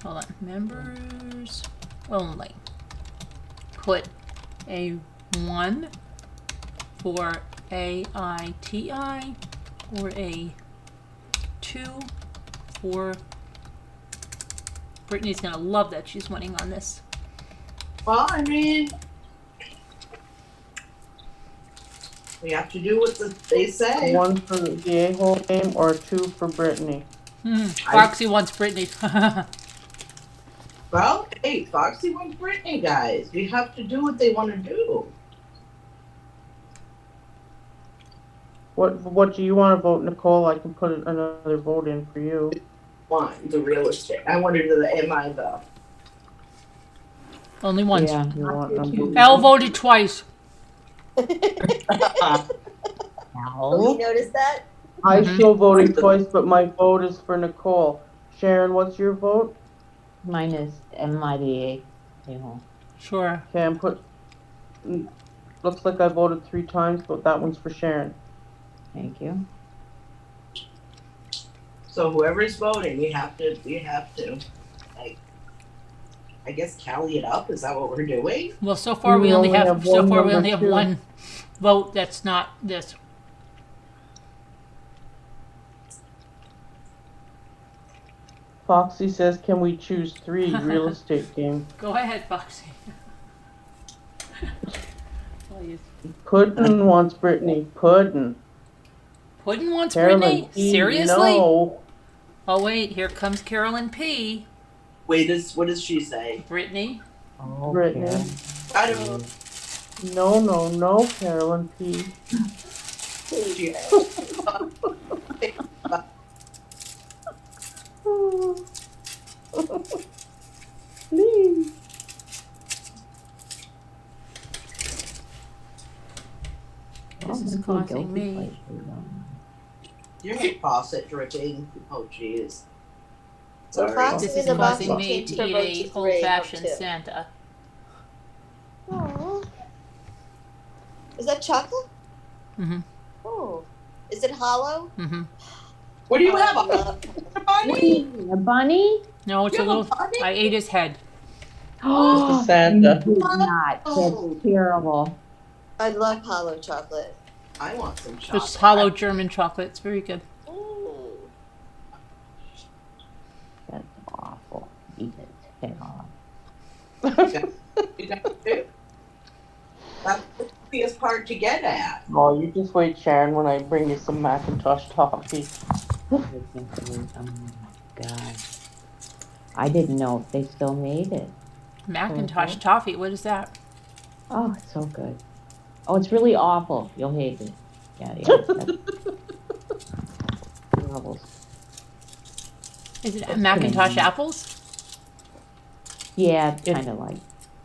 on. Members only. Put a 1 for AITI or a 2 for Brittany's gonna love that she's winning on this. Well, I mean, we have to do what they say. 1 for the A-hole game or a 2 for Brittany. Foxy wants Brittany. Well, hey, Foxy wants Brittany, guys. We have to do what they want to do. What do you want to vote, Nicole? I can put another vote in for you. One, the real estate. I wanted the am I the. Only once. Yeah, you want number Elle voted twice. Oh, No. you noticed that? I still voted twice, but my vote is for Nicole. Sharon, what's your vote? Mine is am I the a-hole? Sure. Okay, looks like I voted 3 times, but that one's for Sharon. Thank you. So whoever's voting, we have to, like, I guess tally it up. Is that what we're doing? Well, so far we only have one vote that's not this. Foxy says, can we choose 3 real estate game? Go ahead, Foxy. Puddin wants Brittany. Puddin. Puddin wants Carolyn Brittany? P, Seriously? No. Oh wait, here comes Carolyn P. Wait, what does she say? Brittany. Oh, Brittany. Karen. I don't know. No, Carolyn P. She- Please. This is Oh, causing guilty me. pleasure, Your faucet dripping. Oh, jeez. So Sorry. Foxy This in is the box causing me changed to her vote eat to a 3 old-fashioned of 2. Santa. Aw. Is that chocolate? Mm-hmm. Oh. Is it hollow? Mm-hmm. What do you Oh, have? I love- What do Bunny? you mean, a bunny? No, it's You a have a little. bunny? I ate his head. Oh, It's a Santa. you did not. That's terrible. I love hollow chocolate. I want some chocolate. It's hollow German chocolate. It's very good. Ooh. That's awful. Eat its head off. You got to. That's the easiest part to get at. Oh, you just wait, Sharon, when I bring you some Macintosh toffee. Oh my God. I didn't know if they still made it. Macintosh toffee. What is that? Oh, it's so good. Oh, it's really awful. You'll hate it. Yeah. Terrible. Is it Macintosh apples? Yeah, it's kind of like.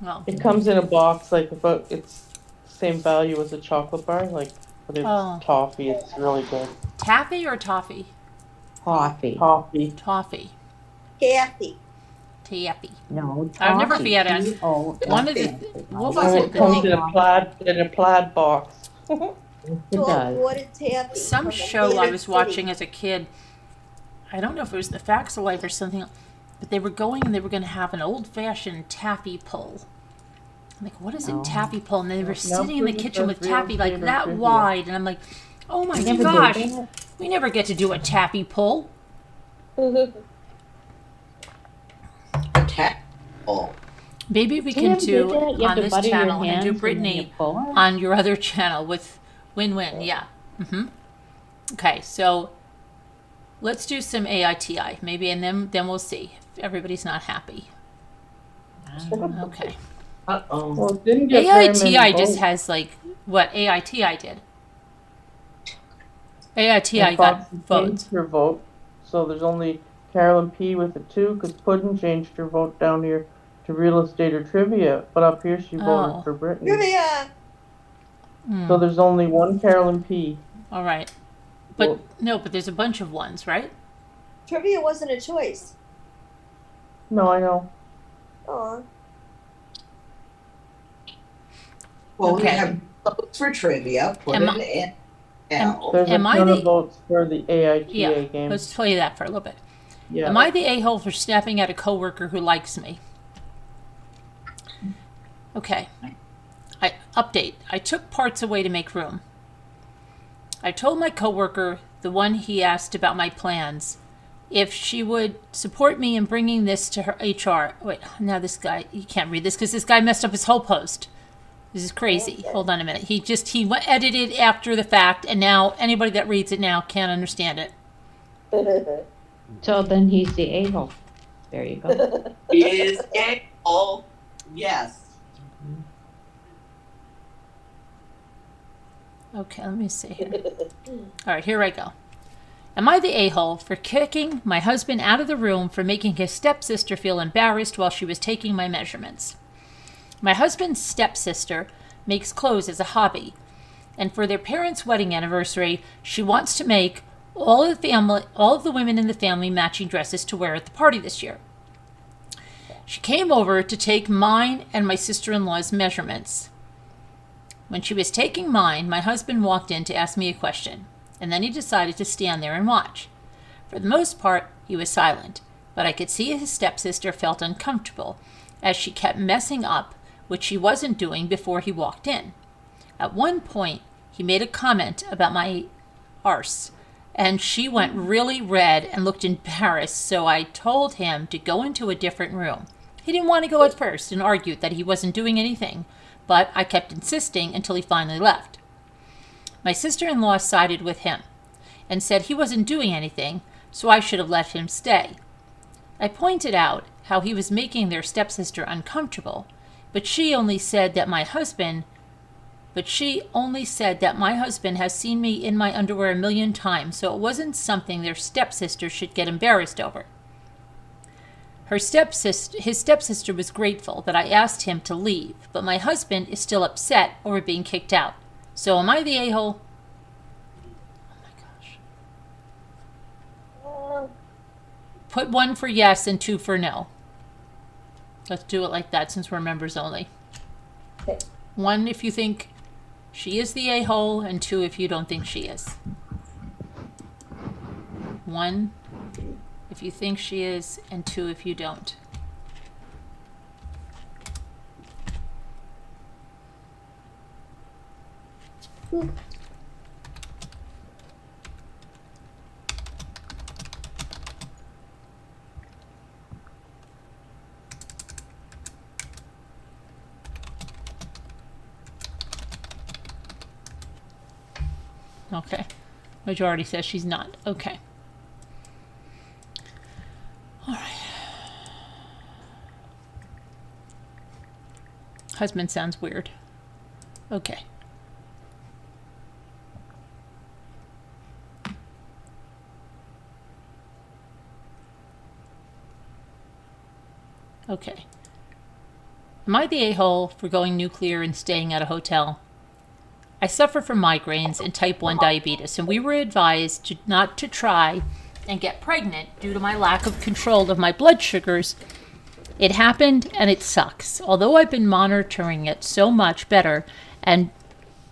Well, It comes in a box, like about it's same value as a chocolate bar, like, but it's Oh. toffee. It's really good. taffy or toffee? Coffee. Toffee. Toffee. Kathy. Taffy. No, I've never toffee. had it. One of the- what was And it? it comes in a plaid box. It So does. what did Taffy? Some from show I Atlantic was City? watching as a kid. I don't know if it was the Facts of Life or something, but they were going and they were going to have an old-fashioned taffy pull. I'm like, what is a Oh. taffy pull? And they were Now sitting in the Susan kitchen says with real taffy like estate or that trivia. wide, and I'm like, Oh my Never did gosh. that. We never get to do a tappy pull. Attack. Oh, Maybe we You can never did do that? You have on to this butter your channel and hands do and then Brittany you pull it? on your other channel with win-win. Yeah. Okay, so let's do some AITI maybe, and then we'll see if everybody's not happy. Okay. uh-oh. Well, it didn't get very many AITI just votes. has like what AITI did. AITI And got Foxy votes. changed her vote, so there's only Carolyn P with a 2, because Puddin changed her vote down here to real estate or trivia, but up here she Oh. voted for Brittany. Trivia. So there's only one Carolyn P. All right. But Well- no, but there's a bunch of ones, right? Trivia wasn't a choice. No, I know. Aw. Well, Okay. we have votes for trivia, put Am it in L. There's Am a I ton the- of votes for the AITA Yeah. game. Let's play that for a little bit. Yeah. Am I the a-hole for snapping at a coworker who likes me? Okay. Update. I took parts away to make room. I told my coworker, the one he asked about my plans, if she would support me in bringing this to her HR. Wait, now this guy, you can't read this because this guy messed up his whole post. This is crazy. Hold on a minute. He edited after the fact, and now anybody that reads it now can't understand it. So then he's the a-hole. There you go. Is a oh yes. Okay, let me see here. All right, here I go. Am I the a-hole for kicking my husband out of the room for making his stepsister feel embarrassed while she was taking my measurements? My husband's stepsister makes clothes as a hobby, and for their parents' wedding anniversary, she wants to make all of the women in the family matching dresses to wear at the party this year. She came over to take mine and my sister-in-law's measurements. When she was taking mine, my husband walked in to ask me a question, and then he decided to stand there and watch. For the most part, he was silent, but I could see his stepsister felt uncomfortable as she kept messing up, which she wasn't doing before he walked in. At one point, he made a comment about my arse, and she went really red and looked embarrassed, so I told him to go into a different room. He didn't want to go at first and argued that he wasn't doing anything, but I kept insisting until he finally left. My sister-in-law sided with him and said he wasn't doing anything, so I should have let him stay. I pointed out how he was making their stepsister uncomfortable, but she only said that my husband has seen me in my underwear 1,000,000 times, so it wasn't something their stepsister should get embarrassed over. His stepsister was grateful that I asked him to leave, but my husband is still upset over being kicked out. So am I the a-hole? Oh my gosh. Put 1 for yes and 2 for no. Let's do it like that since we're members only. Okay. 1 if you think she is the a-hole, and 2 if you don't think she is. 1 if you think she is, and 2 if you don't. Okay. Majority says she's not. Okay. All right. Husband sounds weird. Okay. Okay. Am I the a-hole for going nuclear and staying at a hotel? I suffer from migraines and type 1 diabetes, and we were advised not to try and get pregnant due to my lack of control of my blood sugars. It happened, and it sucks. Although I've been monitoring it so much better and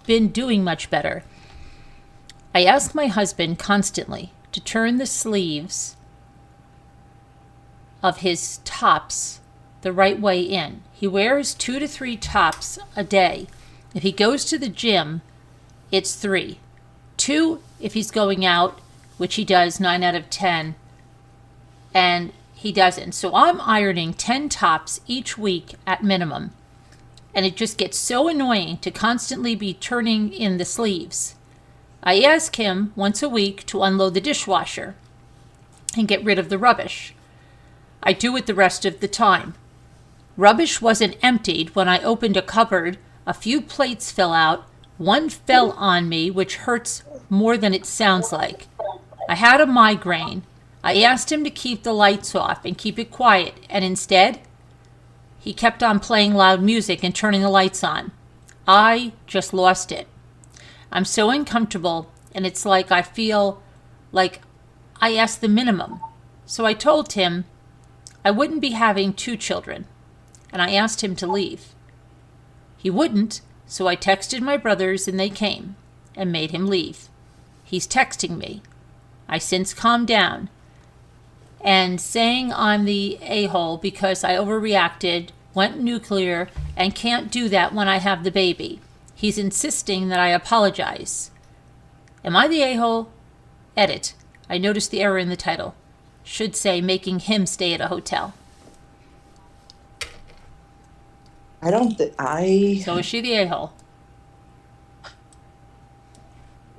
been doing much better, I ask my husband constantly to turn the sleeves of his tops the right way in. He wears 2 to 3 tops a day. If he goes to the gym, it's 3. 2, if he's going out, which he does 9 out of 10, and he doesn't. So I'm ironing 10 tops each week at minimum. And it just gets so annoying to constantly be turning in the sleeves. I ask him once a week to unload the dishwasher and get rid of the rubbish. I do it the rest of the time. Rubbish wasn't emptied when I opened a cupboard. A few plates fell out. One fell on me, which hurts more than it sounds like. I had a migraine. I asked him to keep the lights off and keep it quiet, and instead, he kept on playing loud music and turning the lights on. I just lost it. I'm so uncomfortable, and it's like I feel like I asked the minimum. So I told him I wouldn't be having 2 children, and I asked him to leave. He wouldn't, so I texted my brothers, and they came and made him leave. He's texting me. I since calmed down and saying I'm the a-hole because I overreacted, went nuclear, and can't do that when I have the baby. He's insisting that I apologize. Am I the a-hole? Edit. I noticed the error in the title. Should say making him stay at a hotel. I don't think So is she the a-hole?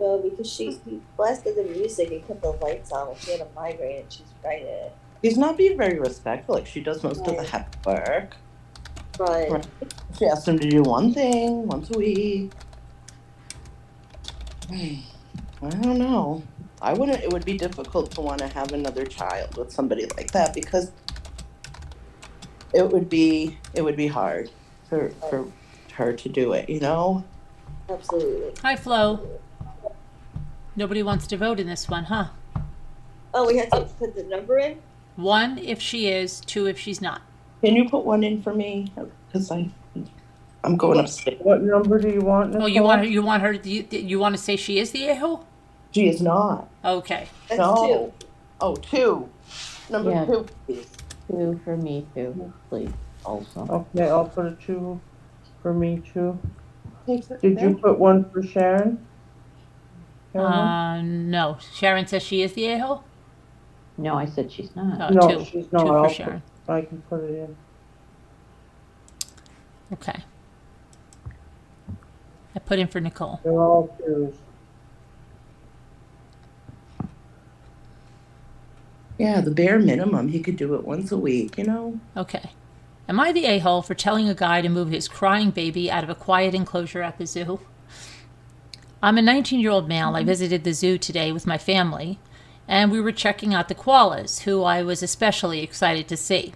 No, because he blasted the music and kept the lights on when she had a migraine and she's pregnant. He's not being very respectful. Like, she does most of the heavy work. But Right. She asked him to do one thing once a week. I don't know. I wouldn't. It would be difficult to want to have another child with somebody like that because it would be hard for her to do it. You know. absolutely. Hi, Flo. Nobody wants to vote in this one, huh? Oh, we had to put the number in? 1 if she is, 2 if she's not. Can you put one in for me? Because I'm going upstairs. What number do you want, Nicole? Oh, you want her? You want to say she is the a-hole? She is not. Okay. That's No. 2. Oh, 2. Number Yeah. 2, please. 2 for me too, please, also. Okay, I'll put a 2 for me too. Takes it Did there. you put 1 for Sharon? Caroline? No. Sharon says she is the a-hole? No, I said she's not. Oh, No, 2. she's 2 not. for I'll Sharon. I can put it in. Okay. I put in for Nicole. They're all 2s. Yeah, the bare minimum. He could do it once a week, you know? Okay. Am I the a-hole for telling a guy to move his crying baby out of a quiet enclosure at the zoo? I'm a 19-year-old male. I visited the zoo today with my family, and we were checking out the koalas, who I was especially excited to see.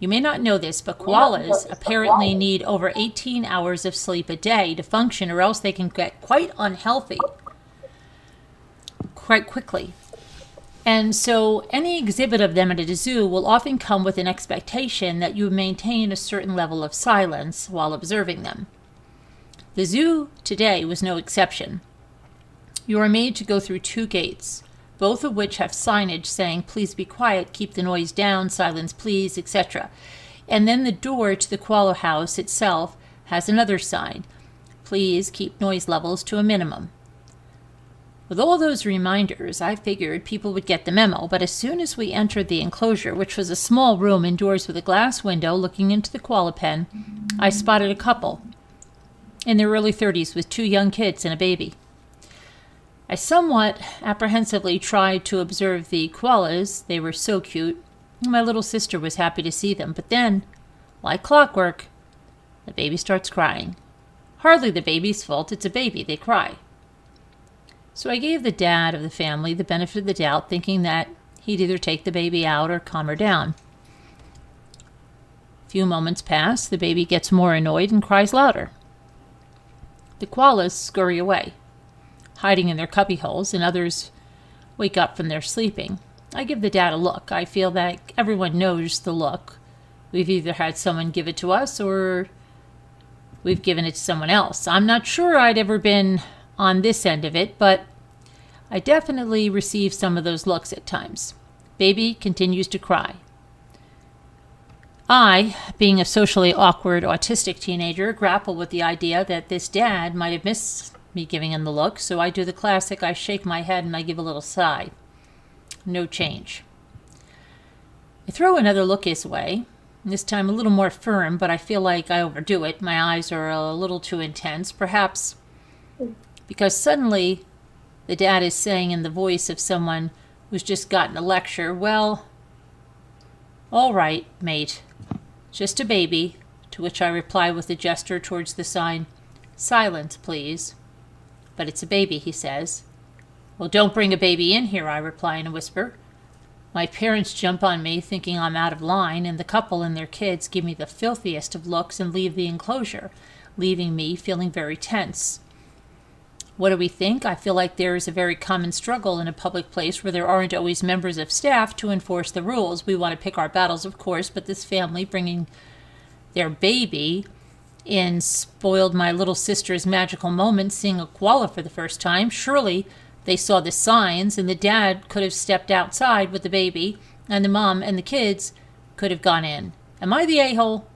You may not know this, but koalas apparently need over 18 hours of sleep a day to function, or else they can get quite unhealthy quite quickly. And so any exhibit of them at a zoo will often come with an expectation that you maintain a certain level of silence while observing them. The zoo today was no exception. You are made to go through 2 gates, both of which have signage saying, please be quiet, keep the noise down, silence please, etc. And then the door to the koala house itself has another sign, please keep noise levels to a minimum. With all those reminders, I figured people would get the memo, but as soon as we entered the enclosure, which was a small room indoors with a glass window looking into the koala pen, I spotted a couple in their early 30s with 2 young kids and a baby. I somewhat apprehensively tried to observe the koalas. They were so cute. My little sister was happy to see them, but then, like clockwork, the baby starts crying. Hardly the baby's fault, it's a baby, they cry. So I gave the dad of the family the benefit of the doubt, thinking that he'd either take the baby out or calm her down. A few moments pass, the baby gets more annoyed and cries louder. The koalas scurry away, hiding in their cubbyholes, and others wake up from their sleeping. I give the dad a look. I feel that everyone knows the look. We've either had someone give it to us or we've given it to someone else. I'm not sure I'd ever been on this end of it, but I definitely receive some of those looks at times. Baby continues to cry. I, being a socially awkward autistic teenager, grapple with the idea that this dad might have me giving him the look, so I do the classic, I shake my head and I give a little sigh. No change. I throw another look his way, this time a little more firm, but I feel like I overdo it. My eyes are a little too intense, perhaps because suddenly the dad is saying in the voice of someone who's just gotten a lecture, well, all right, mate, just a baby, to which I reply with a gesture towards the sign, silence, please. But it's a baby, he says. Well, don't bring a baby in here, I reply in a whisper. My parents jump on me, thinking I'm out of line, and the couple and their kids give me the filthiest of looks and leave the enclosure, leaving me feeling very tense. What do we think? I feel like there is a very common struggle in a public place where there aren't always members of staff to enforce the rules. We want to pick our battles, of course, but this family bringing their baby in spoiled my little sister's magical moment seeing a koala for the first time. Surely they saw the signs, and the dad could have stepped outside with the baby, and the mom and the kids could have gone in. Am I the a-hole?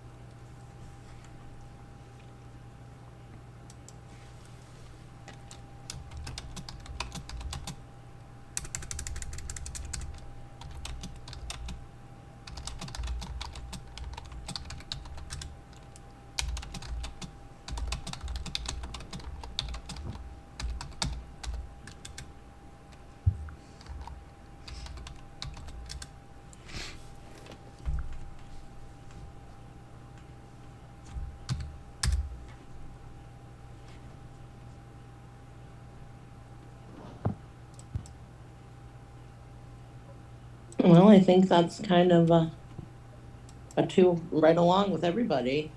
Well, I think that's kind of a two right along with everybody.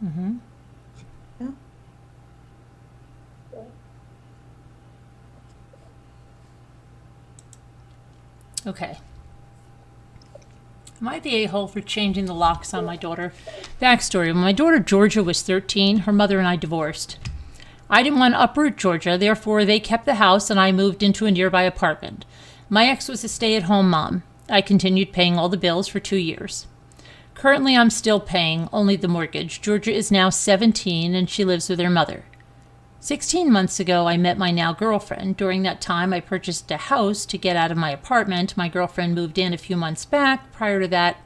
Mm-hmm. Yeah. Okay. Am I the a-hole for changing the locks on my daughter? Backstory. When my daughter Georgia was 13, her mother and I divorced. I didn't want to uproot Georgia, therefore they kept the house and I moved into a nearby apartment. My ex was a stay-at-home mom. I continued paying all the bills for 2 years. Currently, I'm still paying only the mortgage. Georgia is now 17 and she lives with her mother. 16 months ago, I met my now girlfriend. During that time, I purchased a house to get out of my apartment. My girlfriend moved in a few months back. Prior to that,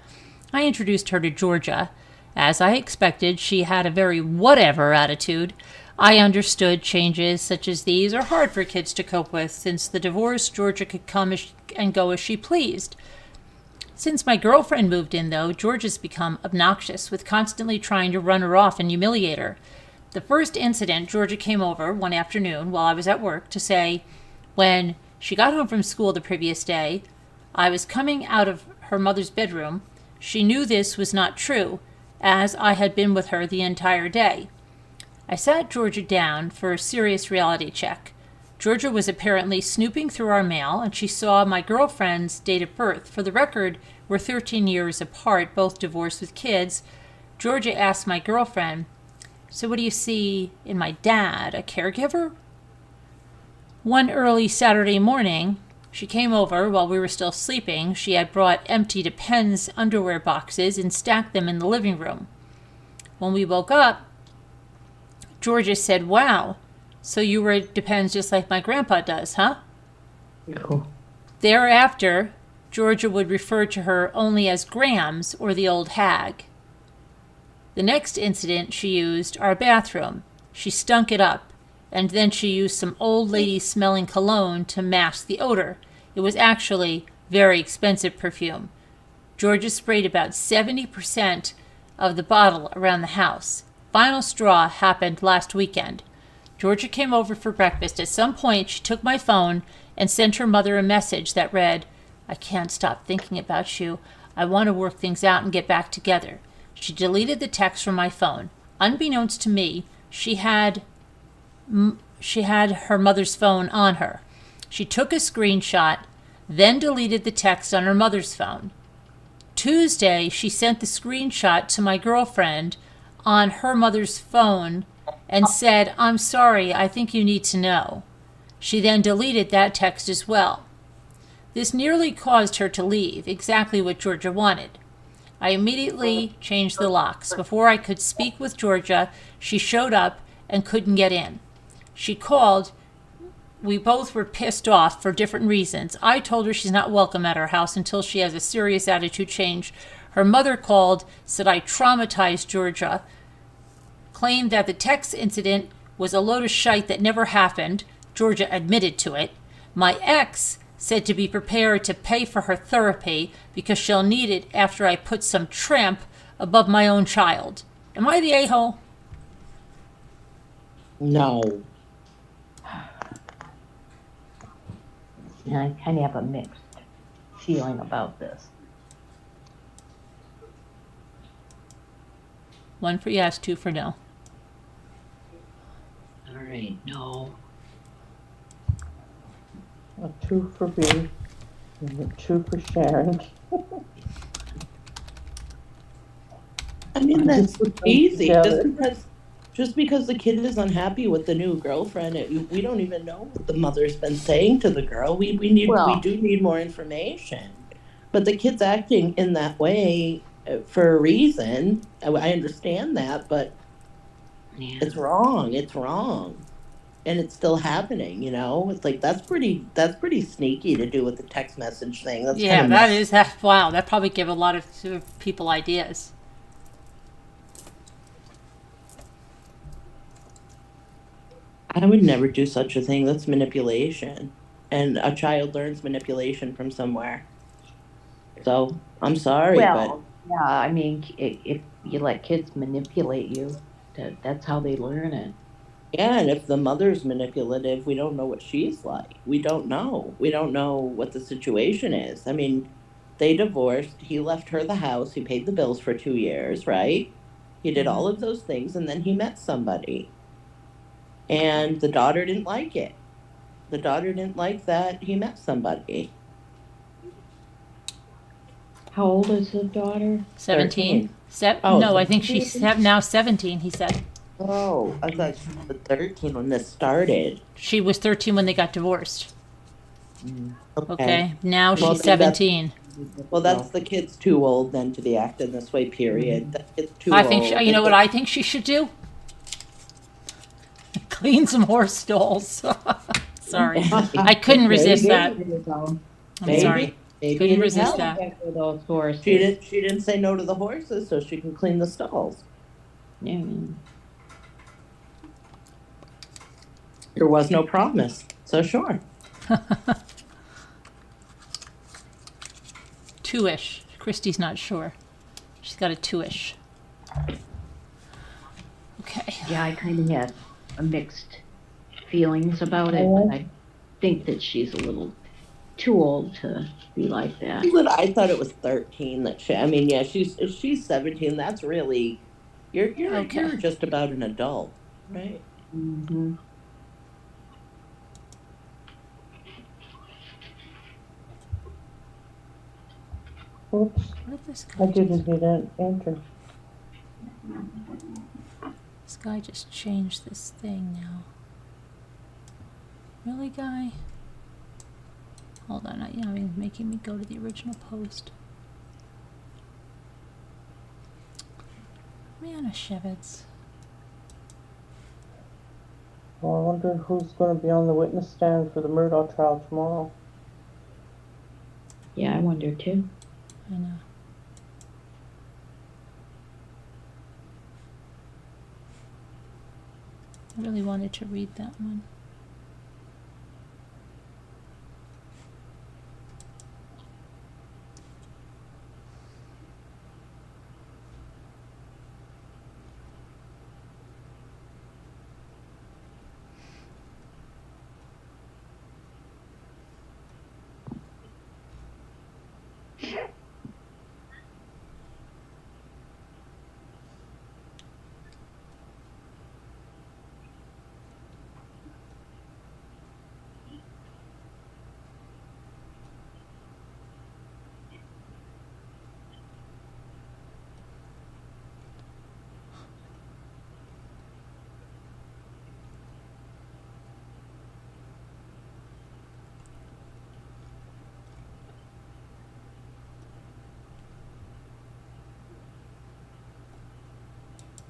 I introduced her to Georgia. As I expected, she had a very whatever attitude. I understood changes such as these are hard for kids to cope with. Since the divorce, Georgia could come and go as she pleased. Since my girlfriend moved in, though, Georgia's become obnoxious, with constantly trying to run her off and humiliate her. The first incident, Georgia came over one afternoon while I was at work to say, when she got home from school the previous day, I was coming out of her mother's bedroom. She knew this was not true, as I had been with her the entire day. I sat Georgia down for a serious reality check. Georgia was apparently snooping through our mail, and she saw my girlfriend's date of birth. For the record, we're 13 years apart, both divorced with kids. Georgia asked my girlfriend, so what do you see in my dad, a caregiver? One early Saturday morning, she came over while we were still sleeping. She had brought empty Depends underwear boxes and stacked them in the living room. When we woke up, Georgia said, wow, so you wear Depends just like my grandpa does, huh? Cool. Thereafter, Georgia would refer to her only as Grams or the old hag. The next incident she used our bathroom. She stunk it up, and then she used some old lady smelling cologne to mask the odor. It was actually very expensive perfume. Georgia sprayed about 70% of the bottle around the house. Final straw happened last weekend. Georgia came over for breakfast. At some point, she took my phone and sent her mother a message that read, I can't stop thinking about you. I want to work things out and get back together. She deleted the text from my phone. Unbeknownst to me, she had her mother's phone on her. She took a screenshot, then deleted the text on her mother's phone. Tuesday, she sent the screenshot to my girlfriend on her mother's phone and said, I'm sorry, I think you need to know. She then deleted that text as well. This nearly caused her to leave, exactly what Georgia wanted. I immediately changed the locks. Before I could speak with Georgia, she showed up and couldn't get in. She called. We both were pissed off for different reasons. I told her she's not welcome at our house until she has a serious attitude change. Her mother called, said I traumatized Georgia, claimed that the text incident was a load of shite that never happened. Georgia admitted to it. My ex said to be prepared to pay for her therapy because she'll need it after I put some tramp above my own child. Am I the a-hole? No. And I kind of have a mixed feeling about this. One for yes, two for no. All right, no. A 2 for B, and a 2 for Sharon. I mean, that's easy. together. Just because the kid is unhappy with the new girlfriend, we don't even know what the mother's been saying to the girl. We do need more information. But the kid's acting in that way for a reason. I understand that, but Yeah. it's wrong. It's wrong. And it's still happening, you know? It's like that's pretty sneaky to do with the text message thing. That's Yeah, kind of wow, that probably give a lot of people ideas. I would never do such a thing. That's manipulation. And a child learns manipulation from somewhere. So I'm sorry, Well, yeah, I mean, if you let kids manipulate you, that's how they learn it. but yeah, and if the mother's manipulative, we don't know what she's like. We don't know. We don't know what the situation is. I mean, they divorced. He left her the house. He paid the bills for 2 years, right? He did all of those things, and then he met somebody. And the daughter didn't like it. The daughter didn't like that he met somebody. How old is the daughter? 17. 13. Oh, No, I think 17? she's now 17, he said. Oh, I thought she was 13 when this started. She was 13 when they got divorced. Okay. Now Well, she's then that's- 17. Well, that's the kid's too old then to be acting this way, period. That kid's too I think, old. you know what I think she should do? Clean some horse stalls. Sorry. I couldn't resist that. I'm Maybe. sorry. Maybe Couldn't it resist helped. that. For those horses. She didn't say no to the horses, so she can clean the stalls. Yeah. There was no promise, so sure. 2-ish. Christy's not sure. She's got a 2-ish. Okay. Yeah, I kind of had a mixed feelings about it, but I think that she's a little too old to be like that. But I thought it was 13 that she. I mean, yeah, if she's 17. That's really, you're Okay. you're just about an adult, right? Mm-hmm. Oops, What did this guy I didn't hit enter. This guy just changed this thing now. Really, guy? Hold on, making me go to the original post. Manischewitz. Well, I wonder who's going to be on the witness stand for the Murdoch trial tomorrow. Yeah, I wonder too. I know. I really wanted to read that one.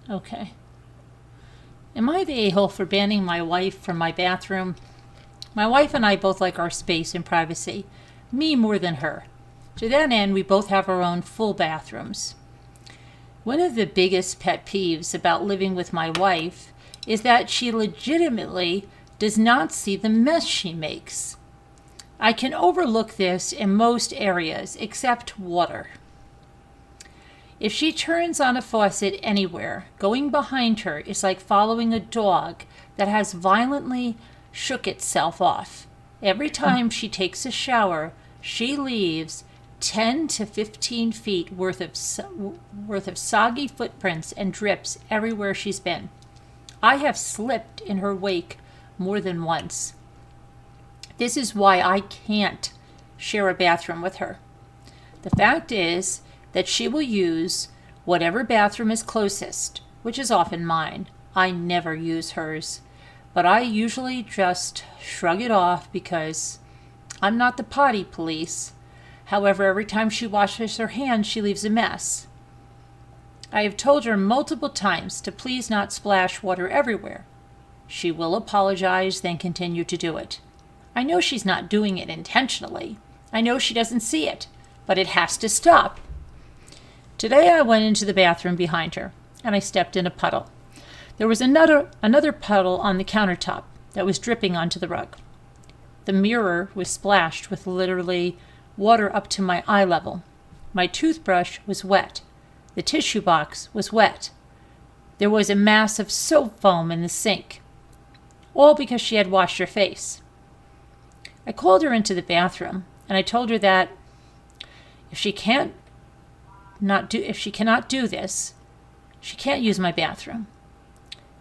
Okay. Am I the a-hole for banning my wife from my bathroom? My wife and I both like our space and privacy. Me more than her. To that end, we both have our own full bathrooms. One of the biggest pet peeves about living with my wife is that she legitimately does not see the mess she makes. I can overlook this in most areas except water. If she turns on a faucet anywhere, going behind her is like following a dog that has violently shook itself off. Every time she takes a shower, she leaves 10 to 15 feet worth of soggy footprints and drips everywhere she's been. I have slipped in her wake more than once. This is why I can't share a bathroom with her. The fact is that she will use whatever bathroom is closest, which is often mine. I never use hers, but I usually just shrug it off because I'm not the potty police. However, every time she washes her hands, she leaves a mess. I have told her multiple times to please not splash water everywhere. She will apologize, then continue to do it. I know she's not doing it intentionally. I know she doesn't see it, but it has to stop. Today I went into the bathroom behind her, and I stepped in a puddle. There was another puddle on the countertop that was dripping onto the rug. The mirror was splashed with literally water up to my eye level. My toothbrush was wet. The tissue box was wet. There was a mass of soap foam in the sink, all because she had washed her face. I called her into the bathroom, and I told her that if she cannot do this, she can't use my bathroom.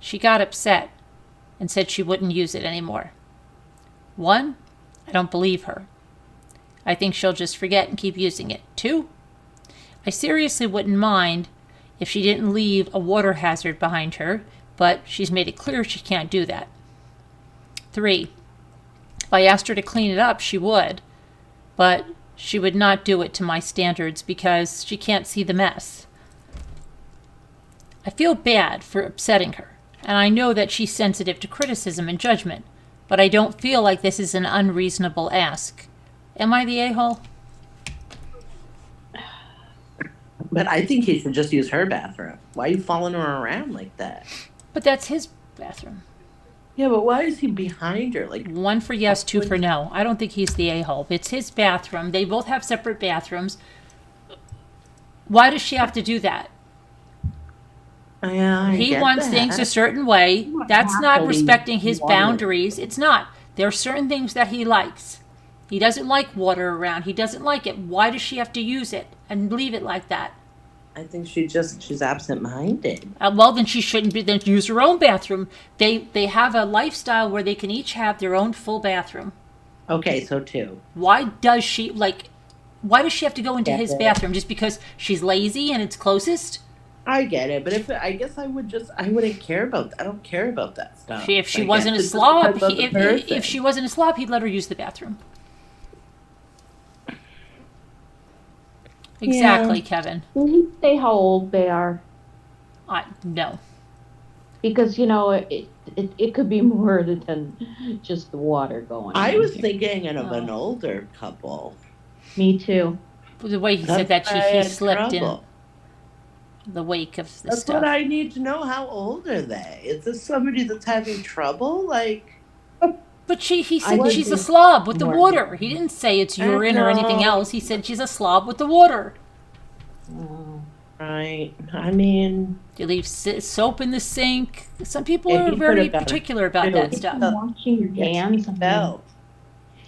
She got upset and said she wouldn't use it anymore. 1, I don't believe her. I think she'll just forget and keep using it. 2, I seriously wouldn't mind if she didn't leave a water hazard behind her, but she's made it clear she can't do that. 3, if I asked her to clean it up, she would, but she would not do it to my standards because she can't see the mess. I feel bad for upsetting her, and I know that she's sensitive to criticism and judgment, but I don't feel like this is an unreasonable ask. Am I the a-hole? But I think he should just use her bathroom. Why are you following her around like that? But that's his bathroom. Yeah, but why is he behind her? Like, 1 for yes, 2 for no. I don't think he's the a-hole. It's his bathroom. They both have separate bathrooms. Why does she have to do that? yeah, I He get wants that. things a certain way. That's have not to respecting leave his water. boundaries. It's not. There are certain things that he likes. He doesn't like water around. He doesn't like it. Why does she have to use it and leave it like that? I think she's absent-minded. Well, then she shouldn't be. Then use her own bathroom. They have a lifestyle where they can each have their own full bathroom. Okay, so 2. Why does she have to go into his bathroom just because she's lazy and it's closest? I get it, but I guess I wouldn't care about. I don't care about that stuff. If she I wasn't a guess it's slob, because of the if person. she wasn't a slob, he'd let her use the bathroom. Exactly, Kevin. Can you say how old they are? No. Because, it could be more than just the water going. I in was here. thinking of an Oh. older couple. Me too. The way he said that That's why I he had slipped trouble. in the wake of the That's stuff. what I need to know. How old are they? Is this somebody that's having trouble? Like, But he I said would she's a do slob with the more. water. He didn't say it's urine or anything know. else. He said she's a slob with the water. Oh. right? I mean, You leave soap in the sink. Some people Yeah, are he very could've done it. particular about Too. that He stuff. Washing your yes, hands. he fell.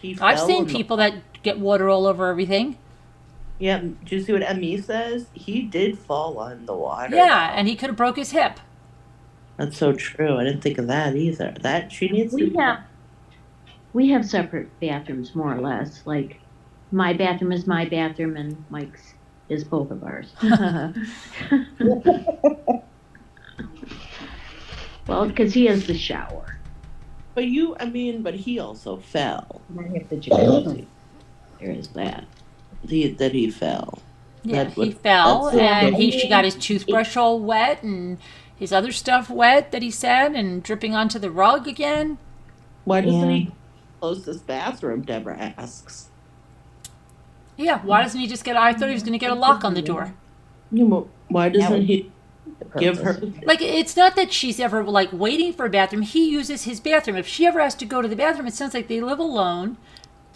He I've fell seen in the- people that get water all over everything. Yeah, do you see what Emmy says? He did fall on the water. Yeah, and he could have broke his hip. That's so true. I didn't think of that either. That she needs to. We have separate bathrooms, more or less. Like, my bathroom is my bathroom, and Mike's is both of ours. Well, because he has the shower. But he also fell. I have the jacuzzi. There is that. That he fell. Yeah, That's he what- fell, that's- and she got his toothbrush all wet, and his other stuff wet that he said and dripping onto the rug again. Why doesn't Yeah. he close this bathroom? Deborah asks. Yeah, why doesn't he just get, I thought he was going to get a lock on the door. Why doesn't he The give her? purpose. Like, it's not that she's ever, like, waiting for a bathroom. He uses his bathroom. If she ever has to go to the bathroom, it sounds like they live alone.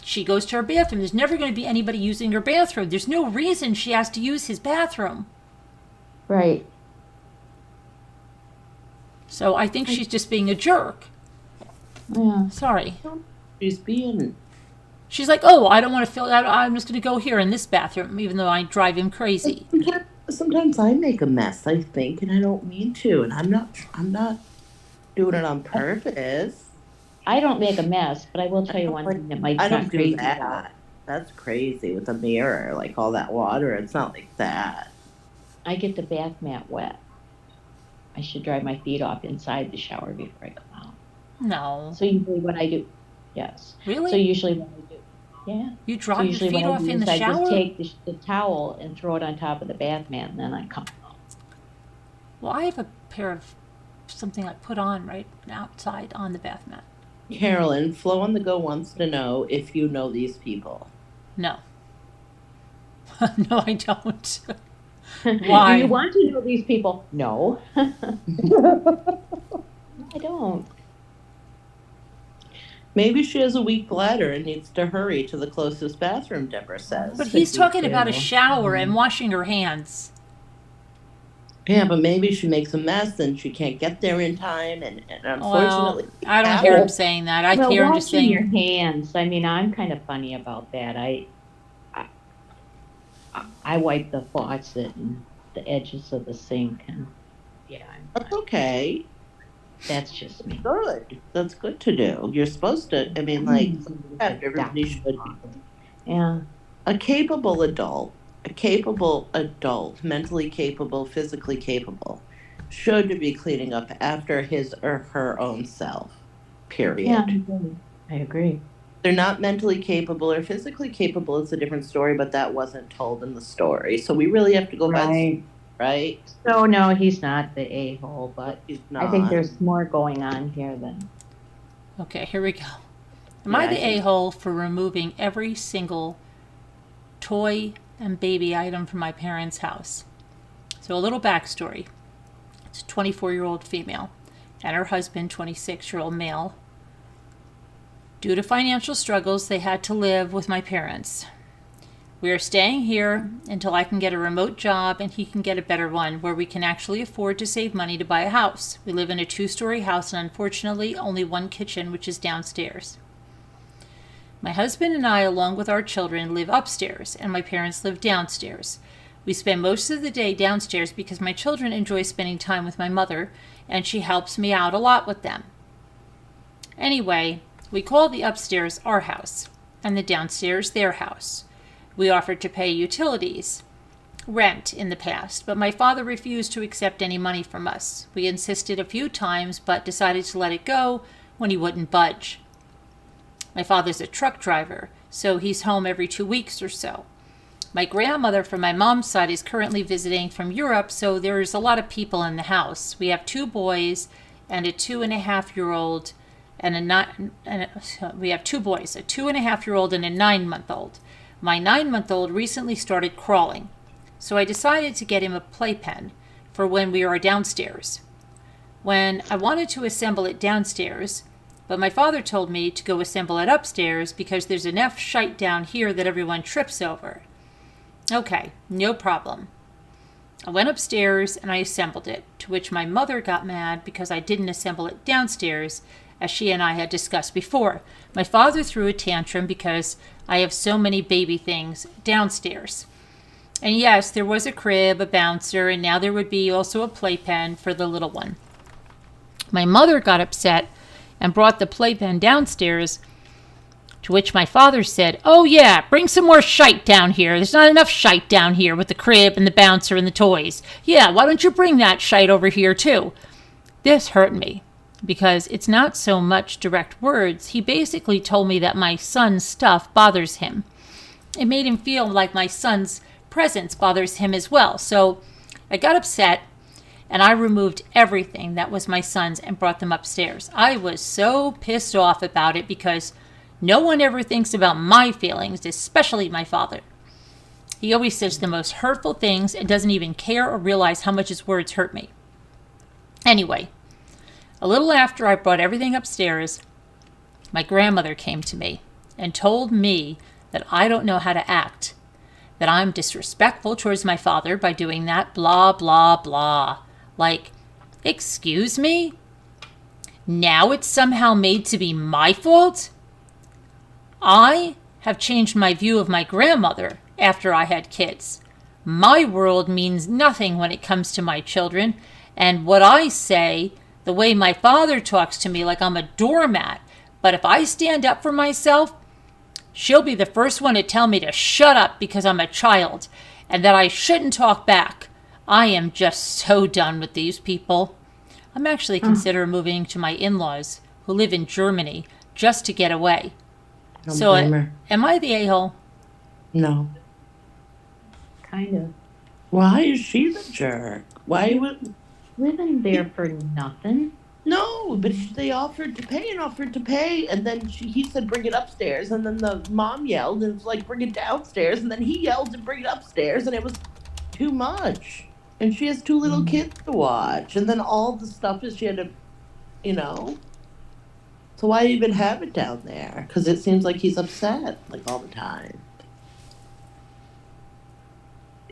She goes to her bathroom. There's never going to be anybody using her bathroom. There's no reason she has to use his bathroom. Right. So I think she's just being a jerk. Yeah. Sorry. She's being. She's like, oh, I don't want to feel that. I'm just going to go here in this bathroom, even though I drive him crazy. Sometimes I make a mess, I think, and I don't mean to, and I'm not doing it on purpose. I don't make a mess, but I will tell you one thing that Mike's I not don't do crazy about. that. That's crazy with a mirror, like all that water. It's not like that. I get the bath mat wet. I should dry my feet off inside the shower before I come out. No. So usually what I do, yes. Really? So usually what I do, yeah. You So dry your usually feet what I off do in is the I just shower? take the towel and throw it on top of the bath mat, and then I come out. Well, I have a pair of something I put on right outside on the bath mat. Carolyn, Flo on the Go wants to know if you know these people. No. No, I don't. Do Why? you want to know these people? No. I don't. Maybe she has a weak bladder and needs to hurry to the closest bathroom, Deborah says. But he's talking about a too. shower and washing her hands. Yeah, but maybe she makes a mess and she can't get there in time, and Well, unfortunately. I don't hear him saying that. I Well, hear him just washing your saying, hands. I mean, I'm kind of funny about that. I wipe the faucet and the edges of the sink, and yeah, That's okay. that's just me. Good. That's good to do. You're supposed to, I mean, like, everybody should. Yeah. A capable adult, mentally capable, physically capable, should be cleaning up after his or her own self, period. Yeah, I agree. They're not mentally capable or physically capable, it's a different story, but that wasn't told in the story. So we really have to go by the right? So no, he's not the a-hole, but He's not. I think there's more going on here than. okay, here we go. Am I Yeah, I the think- a-hole for removing every single toy and baby item from my parents' house? So a little backstory. It's a 24-year-old female and her husband, 26-year-old male. Due to financial struggles, they had to live with my parents. We are staying here until I can get a remote job and he can get a better one where we can actually afford to save money to buy a house. We live in a 2-story house and unfortunately only one kitchen, which is downstairs. My husband and I, along with our children, live upstairs and my parents live downstairs. We spend most of the day downstairs because my children enjoy spending time with my mother and she helps me out a lot with them. Anyway, we call the upstairs our house and the downstairs their house. We offered to pay utilities, rent in the past, but my father refused to accept any money from us. We insisted a few times, but decided to let it go when he wouldn't budge. My father's a truck driver, so he's home every 2 weeks or so. My grandmother from my mom's side is currently visiting from Europe, so there's a lot of people in the house. We have 2 boys and a 2.5-year-old we have 2 boys, a 2.5-year-old and a 9-month-old. My 9-month-old recently started crawling, so I decided to get him a playpen for when we are downstairs. When I wanted to assemble it downstairs, but my father told me to go assemble it upstairs because there's enough shite down here that everyone trips over. Okay, no problem. I went upstairs and I assembled it, to which my mother got mad because I didn't assemble it downstairs, as she and I had discussed before. My father threw a tantrum because I have so many baby things downstairs. And yes, there was a crib, a bouncer, and now there would be also a playpen for the little one. My mother got upset and brought the playpen downstairs, to which my father said, "Oh yeah, bring some more shite down here. There's not enough shite down here with the crib and the bouncer and the toys. Yeah, why don't you bring that shite over here too?" This hurt me, because it's not so much direct words. He basically told me that my son's stuff bothers him. It made him feel like my son's presence bothers him as well. So I got upset and I removed everything that was my son's and brought them upstairs. I was so pissed off about it because no one ever thinks about my feelings, especially my father. He always says the most hurtful things and doesn't even care or realize how much his words hurt me. Anyway, a little after I brought everything upstairs, my grandmother came to me and told me that I don't know how to act, that I'm disrespectful towards my father by doing that, blah, blah, blah. Like, excuse me? Now it's somehow made to be my fault? I have changed my view of my grandmother after I had kids. My world means nothing when it comes to my children, and what I say, the way my father talks to me like I'm a doormat, but if I stand up for myself, she'll be the first one to tell me to shut up because I'm a child and that I shouldn't talk back. I am just so done with these people. I'm actually considering moving to my in-laws who live in Germany just to get away. Don't So blame her. am I the a-hole? No. Kind of. Why is she the jerk? Why would... Living there for nothing. No, but they offered to pay and offered to pay, and then he said bring it upstairs, and then the mom yelled and was like bring it downstairs, and then he yelled and bring it upstairs, and it was too much. And she has 2 little kids to watch, and then all the stuff is she had to, you know. So why even have it down there? Because it seems like he's upset like all the time.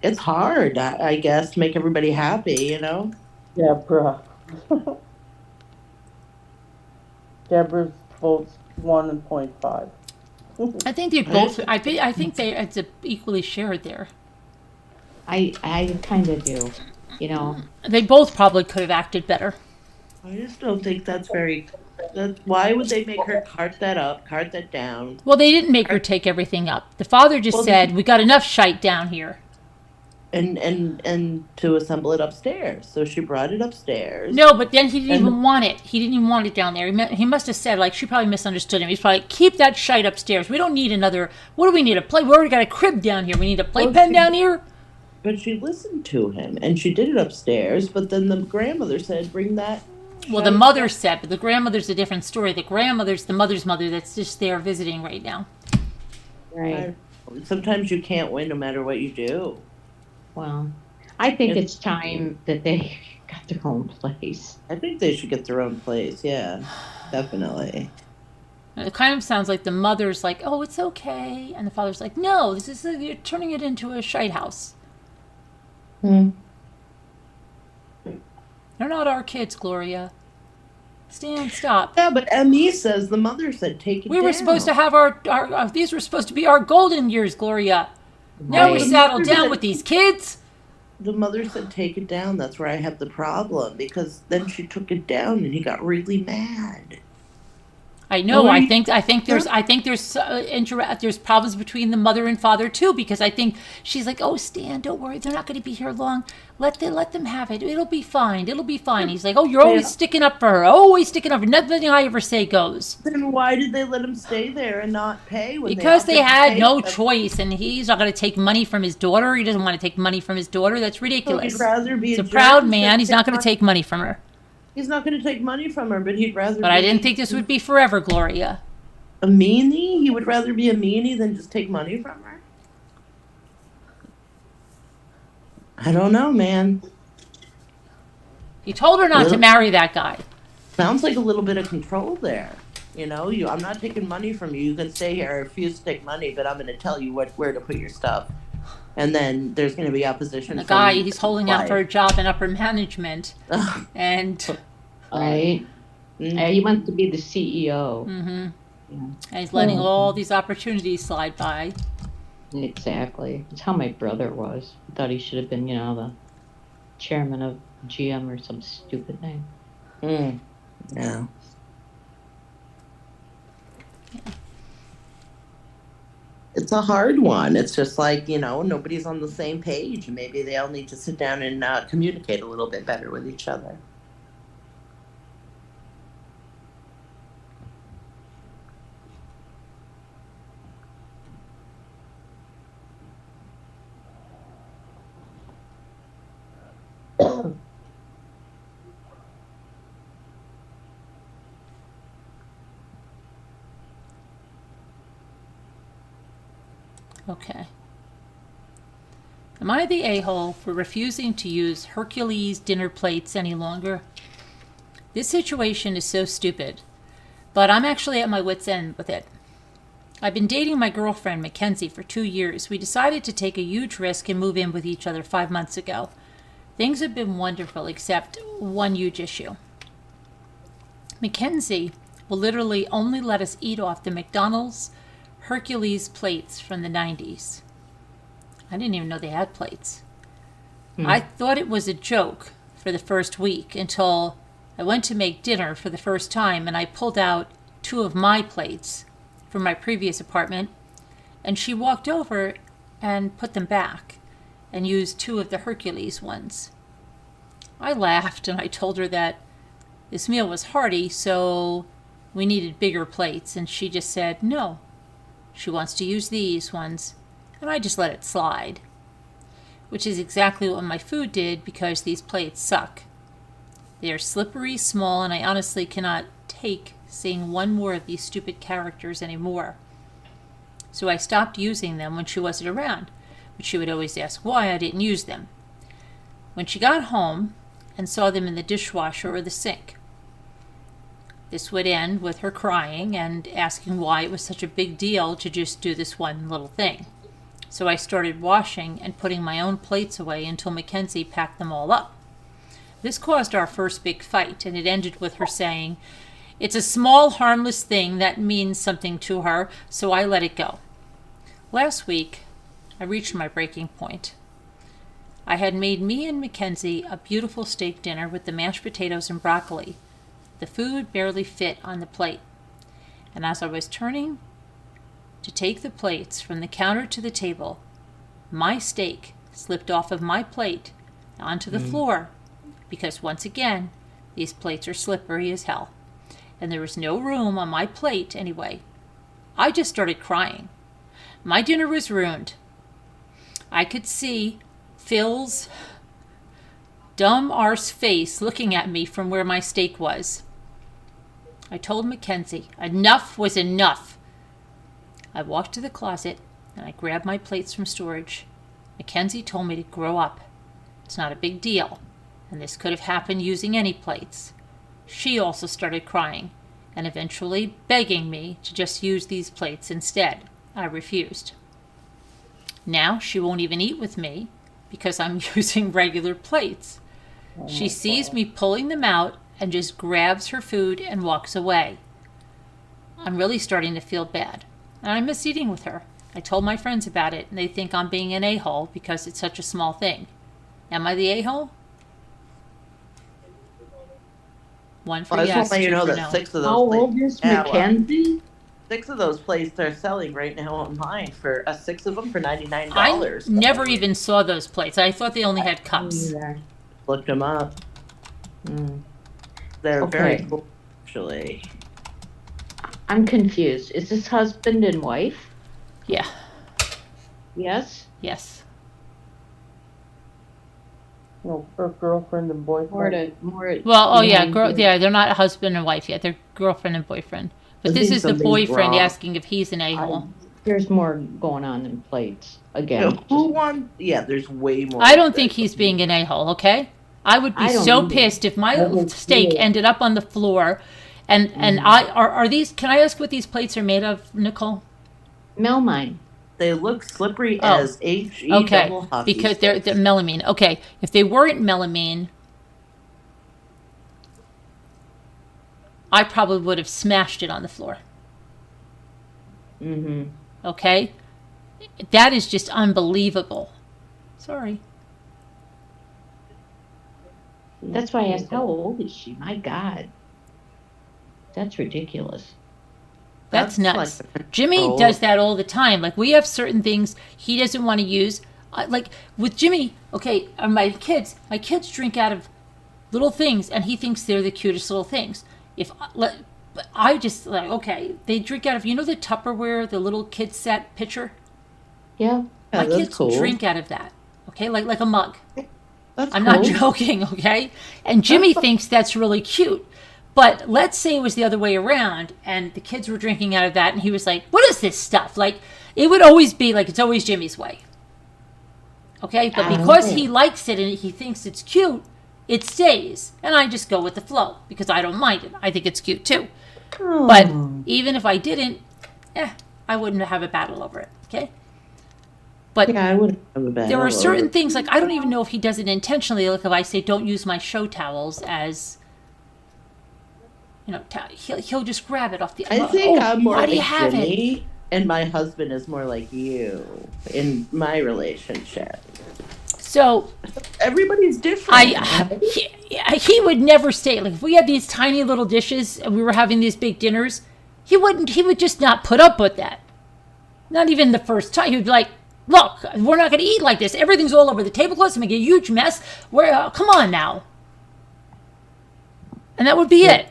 It's hard, I guess, to make everybody happy, you know. Deborah. Deborah's votes 1.5. I think they both. I think it's equally shared there. I kind of do. You know, They both probably could have acted better. I just don't think that's very. Why would they make her cart that down? Well, they didn't make her take everything up. The father just Well, said, "We got enough shite down here." And to assemble it upstairs. So she brought it upstairs. No, but then he didn't even want it. He didn't even want it down there. He must have said, like, she probably misunderstood him. He's probably like, keep that shite upstairs. We don't need another. What do we need? We already got a crib down here. We need a playpen down here. But she listened to him, and she did it upstairs. But then the grandmother said, "Bring that." Well, the mother said, but the grandmother's a different story. The grandmother's the mother's mother that's just there visiting right now. right. Sometimes you can't win no matter what you do. Well, I think it's time that they got their own place. I think they should get their own place. Yeah, definitely. And it kind of sounds like the mother's like, "Oh, it's okay," and the father's like, "No, you're turning it into a shite house." They're not our kids, Gloria. Stop. Yeah, but Emmy says the mother said take it down. We were supposed to have our these were supposed to be our golden years, Gloria. Now we're Right. saddled down with these kids. The mother said take it down. That's where I have the problem, because then she took it down and he got really mad. I know. Well, I think there's problems between the mother and father too, because I think she's like, "Oh, Stan, don't worry, they're not going to be here long. Let them have it. It'll be fine. It'll be fine." He's like, "Oh, you're always sticking up for her. Always sticking up for her. Nothing I ever say goes." Then why did they let him stay there and not pay? Because they offered to had pay no him? choice, and he's not going to take money from his daughter. He doesn't want to take money from his daughter. That's So ridiculous. he'd rather be He's a jerk proud than man. He's not going to money. take money from her. He's not going to take money from her, but he'd rather. But I be didn't think this would be forever, Gloria. a meanie. He would rather be a meanie than just take money from her. I don't know, man. He told her not to Really? marry that guy. Sounds like a little bit of control there. You know, I'm not taking money from you. You can stay here. I refuse to take money, but I'm going to tell you where to put your stuff. And then there's going to be opposition. And the from guy, he's holding out for a wife. job in upper management, and Right. He wants to be the CEO. and he's letting all these opportunities slide by. Exactly. It's how my brother was. I thought he should have been, the chairman of GM or some stupid name. Yeah. It's a hard one. It's just like, nobody's on the same page. Maybe they all need to sit down and communicate a little bit better with each other. Okay. Am I the a-hole for refusing to use Hercules dinner plates any longer? This situation is so stupid, but I'm actually at my wit's end with it. I've been dating my girlfriend, Mackenzie, for 2 years. We decided to take a huge risk and move in with each other 5 months ago. Things have been wonderful, except one huge issue. Mackenzie will literally only let us eat off the McDonald's Hercules plates from the 90s. I didn't even know they had plates. I thought it was a joke for the first week until I went to make dinner for the first time and I pulled out 2 of my plates from my previous apartment, and she walked over and put them back and used 2 of the Hercules ones. I laughed and I told her that this meal was hearty, so we needed bigger plates, and she just said no. She wants to use these ones, and I just let it slide, which is exactly what my food did because these plates suck. They are slippery, small, and I honestly cannot take seeing one more of these stupid characters anymore. So I stopped using them when she wasn't around, but she would always ask why I didn't use them. When she got home and saw them in the dishwasher or the sink, this would end with her crying and asking why it was such a big deal to just do this one little thing. So I started washing and putting my own plates away until Mackenzie packed them all up. This caused our first big fight, and it ended with her saying, "It's a small, harmless thing that means something to her, so I let it go." Last week, I reached my breaking point. I had made me and Mackenzie a beautiful steak dinner with the mashed potatoes and broccoli. The food barely fit on the plate, and as I was turning to take the plates from the counter to the table, my steak slipped off of my plate onto the floor, because once again, these plates are slippery as hell, and there was no room on my plate anyway. I just started crying. My dinner was ruined. I could see Phil's dumb arse face looking at me from where my steak was. I told Mackenzie, enough was enough. I walked to the closet and I grabbed my plates from storage. Mackenzie told me to grow up. It's not a big deal, and this could have happened using any plates. She also started crying and eventually begging me to just use these plates instead. I refused. Now she won't even eat with me because I'm using regular plates. She sees me pulling them out and just grabs her food and walks away. I'm really starting to feel bad, and I miss eating with her. I told my friends about it, and they think I'm being an a-hole because it's such a small thing. Am I the a-hole? One for Well, I just yes, want to let you 2 know for that no. 6 of those How plates. old is Yeah, Mackenzie? 6 of those plates are selling right now online for 6 of them for $99. I never even saw those plates. I thought they only had cups. Looked them up. Mm. They're very Okay. cool, actually. I'm confused. Is this husband and wife? Yeah. Yes? Yes. No, her girlfriend and boyfriend. Well, oh yeah, behind you. yeah, they're not husband and wife yet. They're girlfriend and boyfriend. But I this think is the something's boyfriend wrong. asking if he's an a-hole. There's more going on than plates. Again. Who won? Yeah, there's way more. I don't think he's being an a-hole, okay? I would be I don't so either. pissed if my I would steak too. ended up on the floor and are these, can I ask what these plates are made of, Nicole? Melamine. They look slippery Oh, as HE Okay, double hockey because they're sticks. melamine. Okay, if they weren't melamine, I probably would have smashed it on the floor. Mm-hmm. Okay? That is just unbelievable. Sorry. That's why I asked, how old is she? My God. That's ridiculous. That's nuts. like- Jimmy Oh. does that all the time. Like, we have certain things he doesn't want to use. Like, with Jimmy, okay, my kids drink out of little things, and he thinks they're the cutest little things. But I just, like, okay, they drink out of, you know the Tupperware, the little kid set pitcher? Yeah. My that's kids cool. drink out of that, okay, like a mug. That's I'm cool. not joking, okay? And Jimmy thinks that's really cute. But let's say it was the other way around and the kids were drinking out of that and he was like, what is this stuff? Like, It would always be like, it's always Jimmy's way. Okay? But because he likes it and he thinks it's cute, it stays. And I just go with the flow because I don't mind it. I think it's cute too. But even if I didn't, I wouldn't have a battle over it. Okay? But Yeah, I wouldn't have a battle. there are over certain it. things, like I don't even know if he does it intentionally. Like if I say don't use my show towels as, he'll just grab it off the. I think I'm more why like do you have it? Jimmy, and my husband is more like you in my relationship. So Everybody's different. he would never stay. Like if we had these tiny little dishes and we were having these big dinners, he would just not put up with that. Not even the first time. He would be like, look, we're not going to eat like this. Everything's all over the tablecloths. Make a huge mess. Come on now. And that would be it.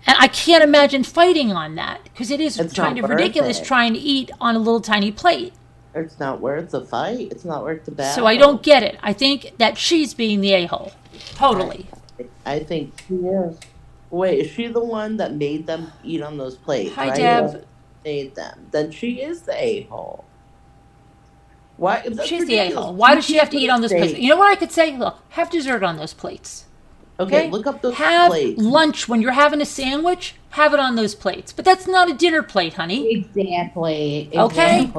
And I can't imagine fighting on that because it is It's kind not of worth ridiculous it. trying to eat on a little tiny plate. It's not worth the fight. It's not worth the battle. So I don't get it. I think that she's being the a-hole. Totally. I think. She is. Wait, is she the one that made them eat on those plates? Hi, right? Deb. Made them. Then she is the a-hole. Why? That's She's the ridiculous. a-hole. Why does she have to eat on those plates? Steak. You know what I could say? Look, have dessert on those plates. Okay, look up those Have plates. lunch when you're having a sandwich. Have it on those plates. But that's not a dinner plate, honey. Exactly. Okay.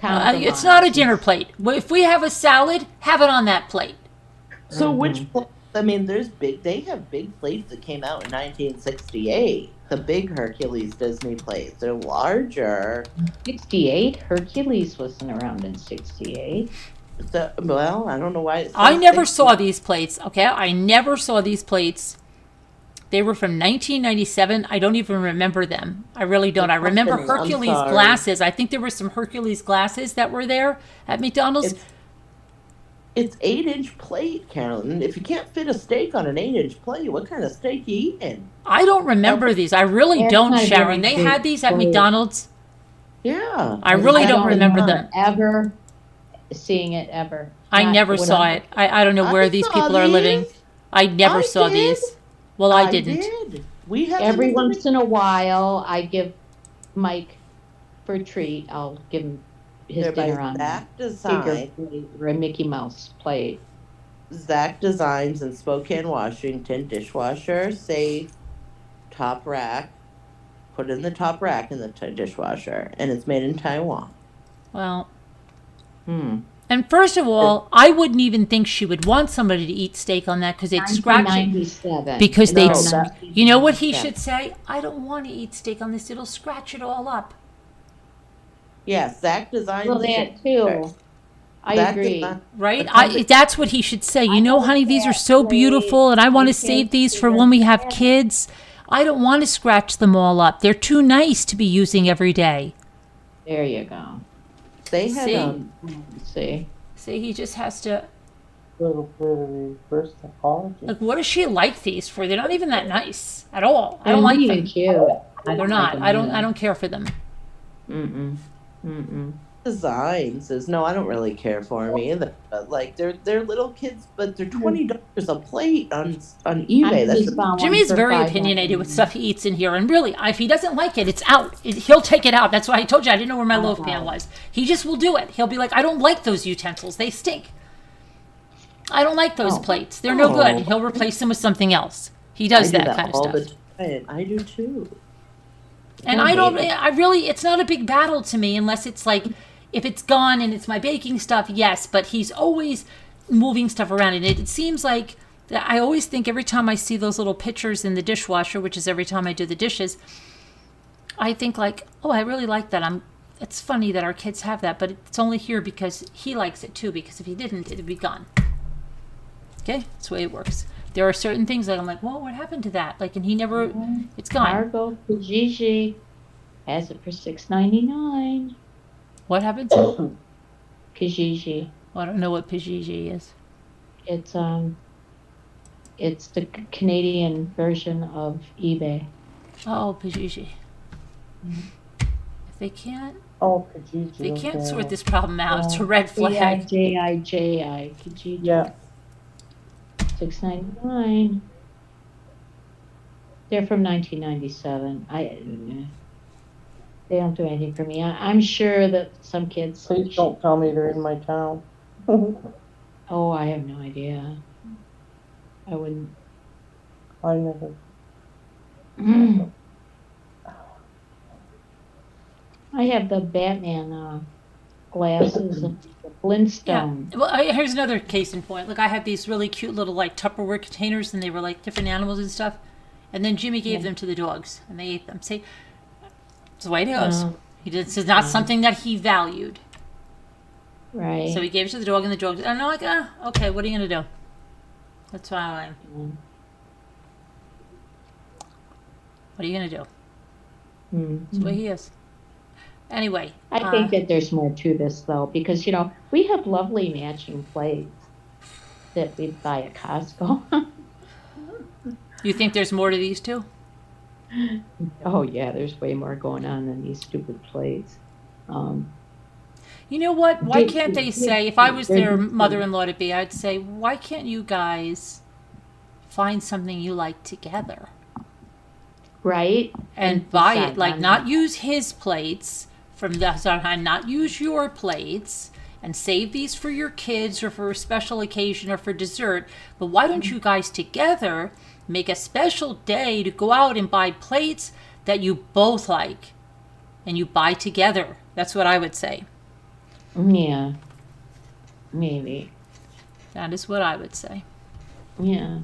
It's not a dinner plate. If we have a salad, have it on that plate. So which plates? I mean, they have big plates that came out in 1968. The big Hercules Disney plates. They're larger. 68? Hercules wasn't around in 68. So, well, I don't know why. I never saw these plates, okay? I never saw these plates. They were from 1997. I don't even remember them. I really don't. I remember I'm Hercules sorry. glasses. I think there were some Hercules glasses that were there at McDonald's. It's 8-inch plate, Carolyn. If you can't fit a steak on an 8-inch plate, what kind of steak you eating? I don't remember these. I really That's don't, not a Sharon. very They had big these at plate. McDonald's. Yeah. I really don't remember them. Ever seeing it ever. I Not never when saw I- it. I don't know where I these saw people are living. these. I never I saw did. these. Well, I didn't. did. We had them Every in the once in a while, I give Mike for a treat. I'll give him his They're by dinner on a Zach bigger Design. plate or a Mickey Mouse plate. Zach Designs in Spokane, Washington. Dishwasher, safe, top rack. Put it in the top rack in the dishwasher, and it's made in Taiwan. Well, Hmm. and first of all, I wouldn't even think she would want somebody to eat steak on that because they'd scratch it. 1997. Because No, they'd, that- you know what he should say? I don't want to eat steak on this. It'll scratch it all up. Yeah, Zach Designs. Well, that too. I Zach agree. Design- Right? The company- That's what he should say. You know, honey, these are so beautiful, and I want to save these for when we have kids. I don't want to scratch them all up. They're too nice to be using every day. There you go. They had See? See? See, he just has to. Little bit of reverse psychology. Like, what does she like these for? They're not even that nice at all. I don't like even them. cute. They're not. I don't care for them. Designs is no, I don't really care for them either. But like they're little kids, but they're $20 a plate on eBay. That's Jimmy's very opinionated with stuff he eats in here, and really, if he doesn't like it, it's out. He'll take it out. That's why I told you I didn't know where my loaf pan was. He just will do it. He'll be like, I don't like those utensils. They stink. I don't like those plates. They're no good. He'll replace them with something else. He does I do that kind of all stuff. the time. I do too. And it's not a big battle to me unless it's like, if it's gone and it's my baking stuff, yes, but he's always moving stuff around. And it seems like, I always think every time I see those little pictures in the dishwasher, which is every time I do the dishes, I think like, oh, I really like that. It's funny that our kids have that, but it's only here because he likes it too, because if he didn't, it'd be gone. Okay? That's the way it works. There are certain things that I'm like, well, what happened to that? Like, and he never, it's gone. Margot Kijiji has it for $6.99. What happened? Kijiji. Well, I don't know what Pijiji is. It's the Canadian version of eBay. Oh, Pijiji. If they can't, Oh, Kijiji. they can't okay. sort this problem out. It's a red flag. Kijiji. Kijiji. Yeah. $6.99. They're from 1997. They don't do anything for me. I'm sure that some kids. Please don't tell me they're in my town. Oh, I have no idea. I wouldn't. I never. I have the Batman glasses and the Flintstone. Yeah. Well, here's another case in point. Look, I had these really cute little like Tupperware containers, and they were like different animals and stuff. And then Jimmy gave them to the dogs, and they ate them. See, that's the way it goes. This is not something that he valued. Right. So he gave it to the dog, and the dog. And I'm like, okay, what are you gonna do? That's why I'm. What are you gonna do? That's the way he is. Anyway, I think that there's more to this though, because we have lovely matching plates that we buy at Costco. you think there's more to these two? Oh yeah, there's way more going on than these stupid plates. You know what? Why can't they say, if I was their mother-in-law to be, I'd say, why can't you guys find something you like together? Right? And buy it. Like, not use his plates from the time, not use your plates, and save these for your kids or for a special occasion or for dessert. But why don't you guys together make a special day to go out and buy plates that you both like and you buy together? That's what I would say. Yeah. Maybe. That is what I would say. Yeah.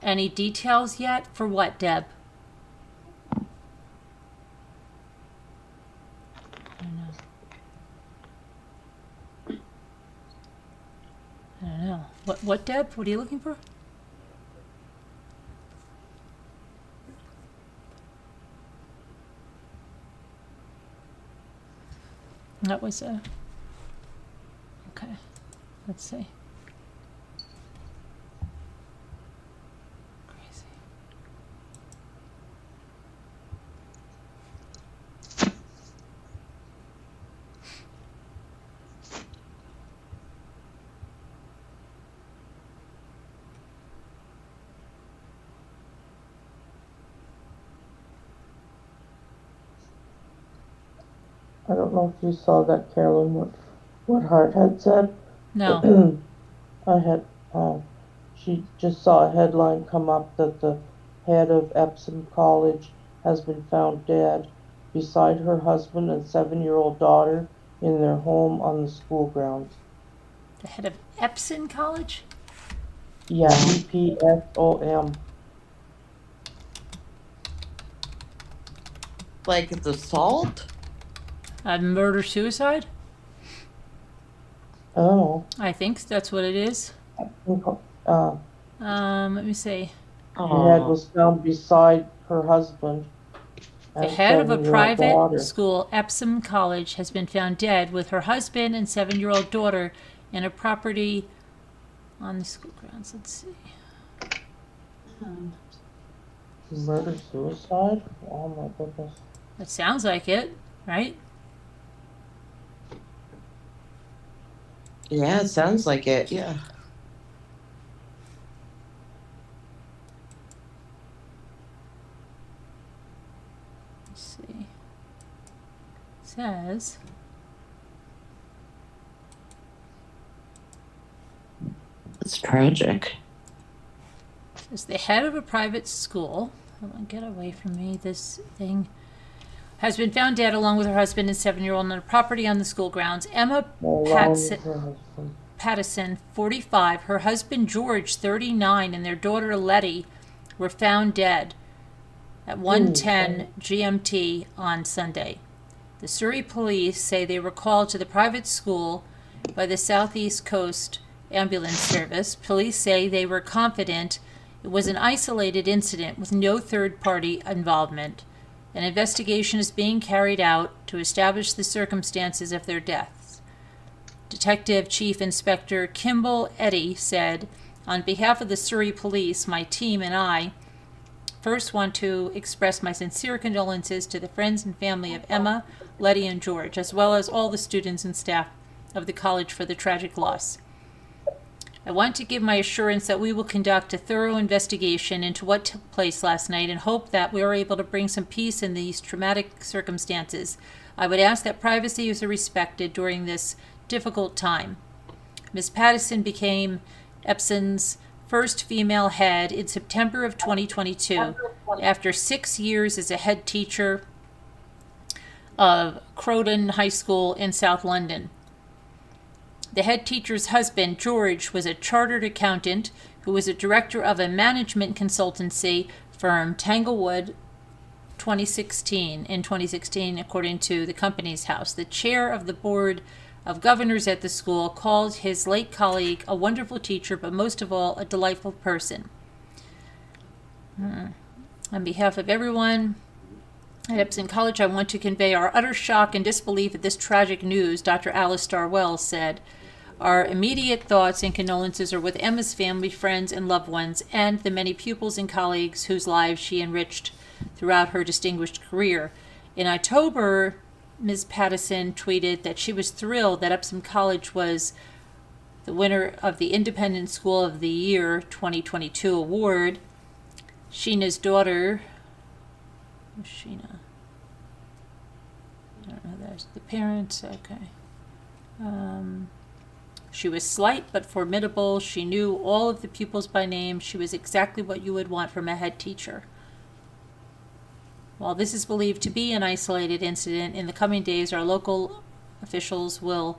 Any details yet? For what, Deb? I don't know. What, Deb? What are you looking for? That was okay. Let's see. Crazy. I don't know if you saw that, Carolyn, what Hart had said. No. I had, she just saw a headline come up that the head of Epson College has been found dead beside her husband and 7-year-old daughter in their home on the school grounds. The head of Epson College? Yeah, EPSOM. Like it's assault? Murder-suicide? Oh. I think that's what it is. Let me see. The head was found beside her husband. The head of a private school, Epsom College, has been found dead with her husband and 7-year-old daughter in a property on the school grounds. Let's see. Murder-suicide? Oh my goodness. That sounds like it, right? Yeah, it sounds like it. Yeah. Let's see. It says It's tragic. says the head of a private school. Hold on, get away from me. This thing has been found dead along with her husband and 7-year-old on a property on the school grounds. Emma Pattison, 45, her husband George, 39, and their daughter Letty were found dead at 1:10 GMT on Sunday. The Surrey police say they were called to the private school by the Southeast Coast Ambulance Service. Police say they were confident it was an isolated incident with no third-party involvement. An investigation is being carried out to establish the circumstances of their deaths. Detective Chief Inspector Kimball Eddy said, on behalf of the Surrey Police, my team and I first want to express my sincere condolences to the friends and family of Emma, Letty, and George, as well as all the students and staff of the college for the tragic loss. I want to give my assurance that we will conduct a thorough investigation into what took place last night and hope that we are able to bring some peace in these traumatic circumstances. I would ask that privacy is respected during this difficult time. Ms. Pattison became Epson's first female head in September of 2022 after 6 years as a head teacher of Croydon High School in South London. The head teacher's husband, George, was a chartered accountant who was a director of a management consultancy firm, Tanglewood, in 2016, according to the Companies House. The chair of the board of governors at the school called his late colleague a wonderful teacher, but most of all, a delightful person. On behalf of everyone at Epson College, I want to convey our utter shock and disbelief at this tragic news, Dr. Alice Starwell said. Our immediate thoughts and condolences are with Emma's family, friends, and loved ones, and the many pupils and colleagues whose lives she enriched throughout her distinguished career. In October, Ms. Pattison tweeted that she was thrilled that Epsom College was the winner of the Independent School of the Year 2022 award. Sheena's daughter, Sheena, I don't know, there's the parents, okay. She was slight but formidable. She knew all of the pupils by name. She was exactly what you would want from a head teacher. While this is believed to be an isolated incident, in the coming days our local officials will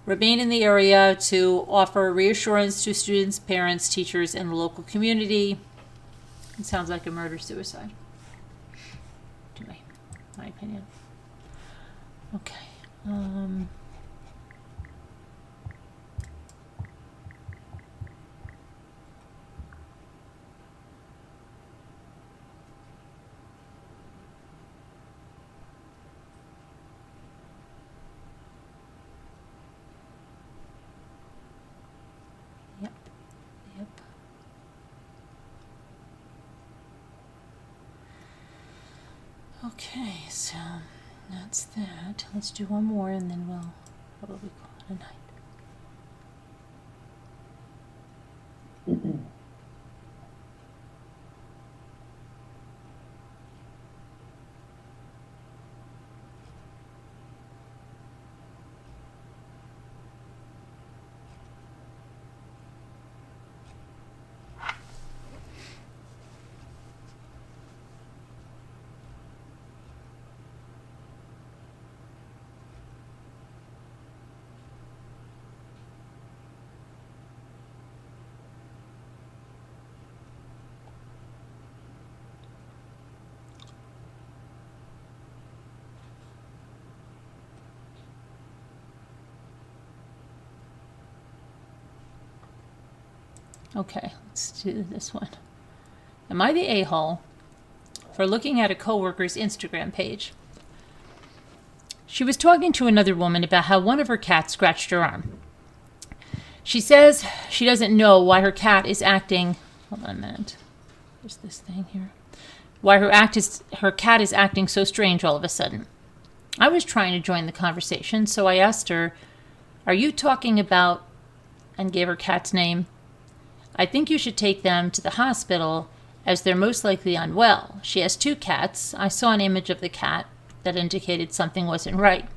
remain in the area to offer reassurance to students, parents, teachers, and the local community. It sounds like a murder-suicide, to me, my opinion. Okay. Yep. Okay, so that's that. Let's do one more and then we'll probably call it a night. Okay, let's do this one. Am I the a-hole for looking at a coworker's Instagram page? She was talking to another woman about how one of her cats scratched her arm. She says she doesn't know why her cat is acting... Hold on a minute. There's this thing here. Why her cat is acting so strange all of a sudden. I was trying to join the conversation, so I asked her, "Are you talking about..." and gave her cat's name. "I think you should take them to the hospital as they're most likely unwell. She has 2 cats. I saw an image of the cat that indicated something wasn't right."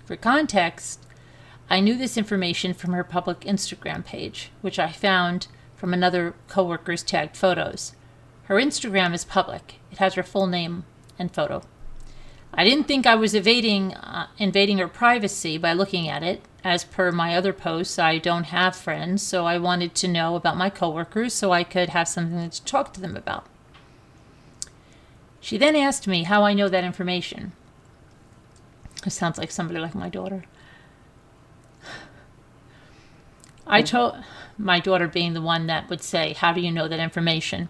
For context, I knew this information from her public Instagram page, which I found from another coworker's tagged photos. Her Instagram is public. It has her full name and photo. I didn't think I was invading her privacy by looking at it. As per my other posts, I don't have friends, so I wanted to know about my coworkers so I could have something to talk to them about. She then asked me how I know that information. It sounds like somebody like my daughter. I told my daughter being the one that would say, "How do you know that information?"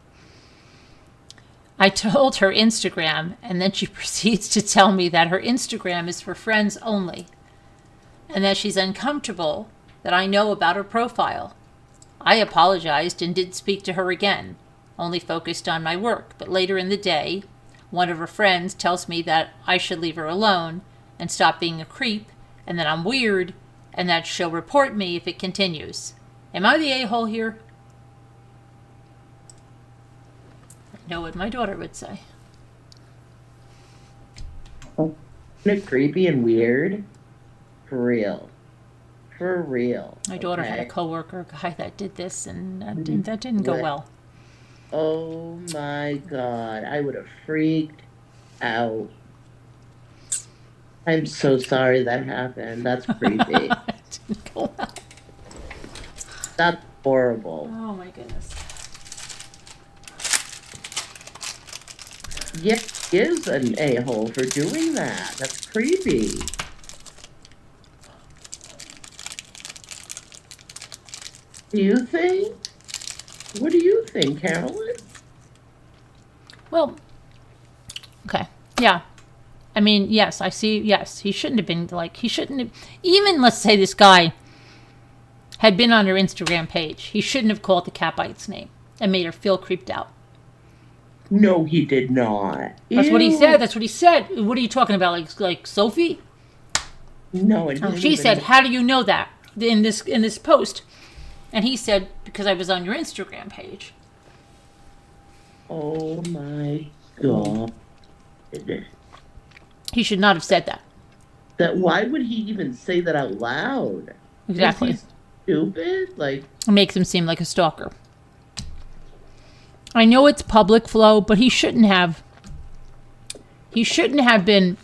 I told her Instagram, and then she proceeds to tell me that her Instagram is for friends only, and that she's uncomfortable that I know about her profile. I apologized and didn't speak to her again, only focused on my work. But later in the day, one of her friends tells me that I should leave her alone and stop being a creep, and that I'm weird, and that she'll report me if it continues. Am I the a-hole here? I know what my daughter would say. Isn't it creepy and weird? For real. For real. My daughter had a okay? coworker guy that did this, and that didn't go Right. well. Oh my god. I would have freaked out. I'm so sorry that happened. That's creepy. It didn't go well. That's horrible. Oh my goodness. Yeah, he is an a-hole for doing that. That's creepy. Do you think? What do you think, Carolyn? Well, okay. Yeah. I mean, yes, I see. Yes, he shouldn't have been he shouldn't have, even let's say this guy had been on her Instagram page. He shouldn't have called the cat by its name and made her feel creeped out. No, he did not. That's what he Ew. said. That's what he said. What are you talking about? Like Sophie? No, it didn't She even- said, "How do you know that?" in this post. And he said, "Because I was on your Instagram page." Oh my god. He should not have said that. That why would he even say that out loud? Exactly. Is he stupid? Like, It makes him seem like a stalker. I know it's public flow, but he shouldn't have. He shouldn't have been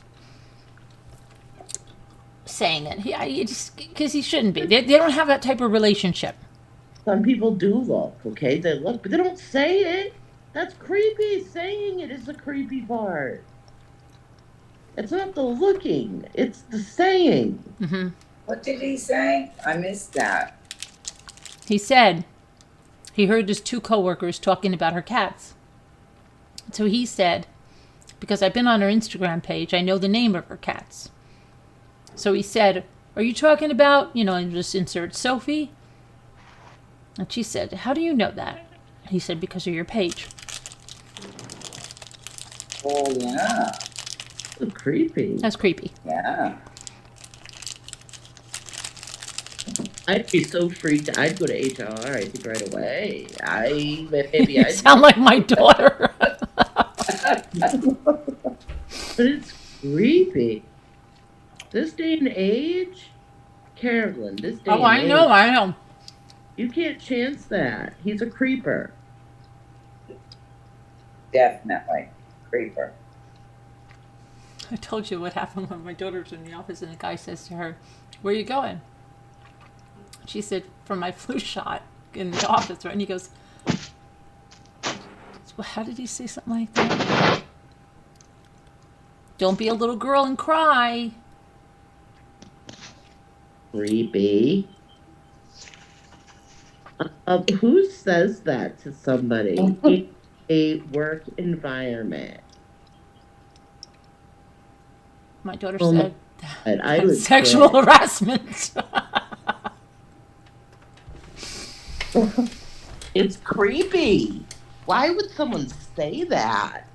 saying it. Because he shouldn't be. They don't have that type of relationship. some people do look, okay? They look, but they don't say it. That's creepy. Saying it is the creepy part. It's not the looking, it's the saying. Hmm. What did he say? I missed that. He said he heard his two coworkers talking about her cats. So he said, "Because I've been on her Instagram page, I know the name of her cats." So he said, "Are you talking about, and just insert Sophie?" And she said, "How do you know that?" He said, "Because of your page." Oh, yeah. So creepy. That's creepy. Yeah. I'd be so freaked. I'd go to HR, I think, right away. Maybe You I'd, sound like my daughter. but it's creepy. This day and age, Carolyn, this day Oh, and I age, know. you can't chance that. He's a creeper. Definitely. Creeper. I told you what happened when my daughter was in the office and the guy says to her, "Where are you going?" She said, "For my flu shot," in the office, right? And he goes, "Well, how did he say something like that? Don't be a little girl and cry." Creepy. Who says that to somebody in a work environment? My daughter Oh my said, God, I "That's would sexual say- harassment." It's creepy. Why would someone say that?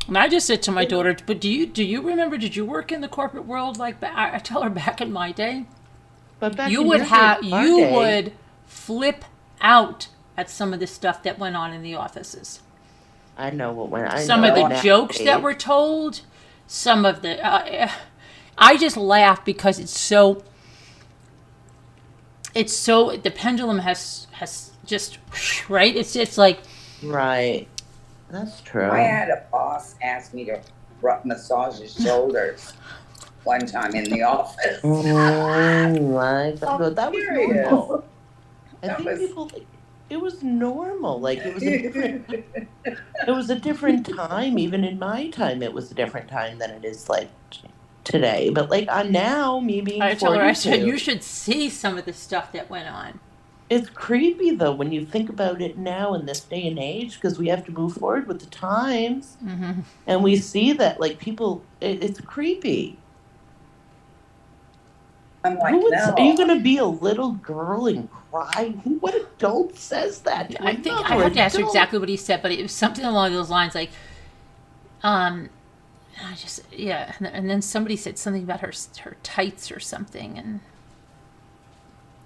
And I just said to my daughter, "But do you remember? Did you work in the corporate world like I tell her back in my day? But back You in would your have day, our you day, would flip out at some of the stuff that went on in the offices. I know what went. I Some know of the nowadays. jokes that were told, some of the I just laugh because it's so the pendulum has just right. It's like Right. That's true. I had a boss ask me to massage his shoulders one time in the office. Oh my god, no, that was serious. normal. I That think was- people, it was normal. Like it was a different time. Even in my time, it was a different time than it is like today. But like on now, me being I told her, I said, 42, you should see some of the stuff that went on. it's creepy though when you think about it now in this day and age because we have to move forward with the times, Hmm. and we see that like people, it's creepy. I'm like, Who would, no. Are you going to be a little girl and cry? What adult says that to I think I another have to ask her adult? exactly what he said, but it was something along those lines, like, and then somebody said something about her tights or something, and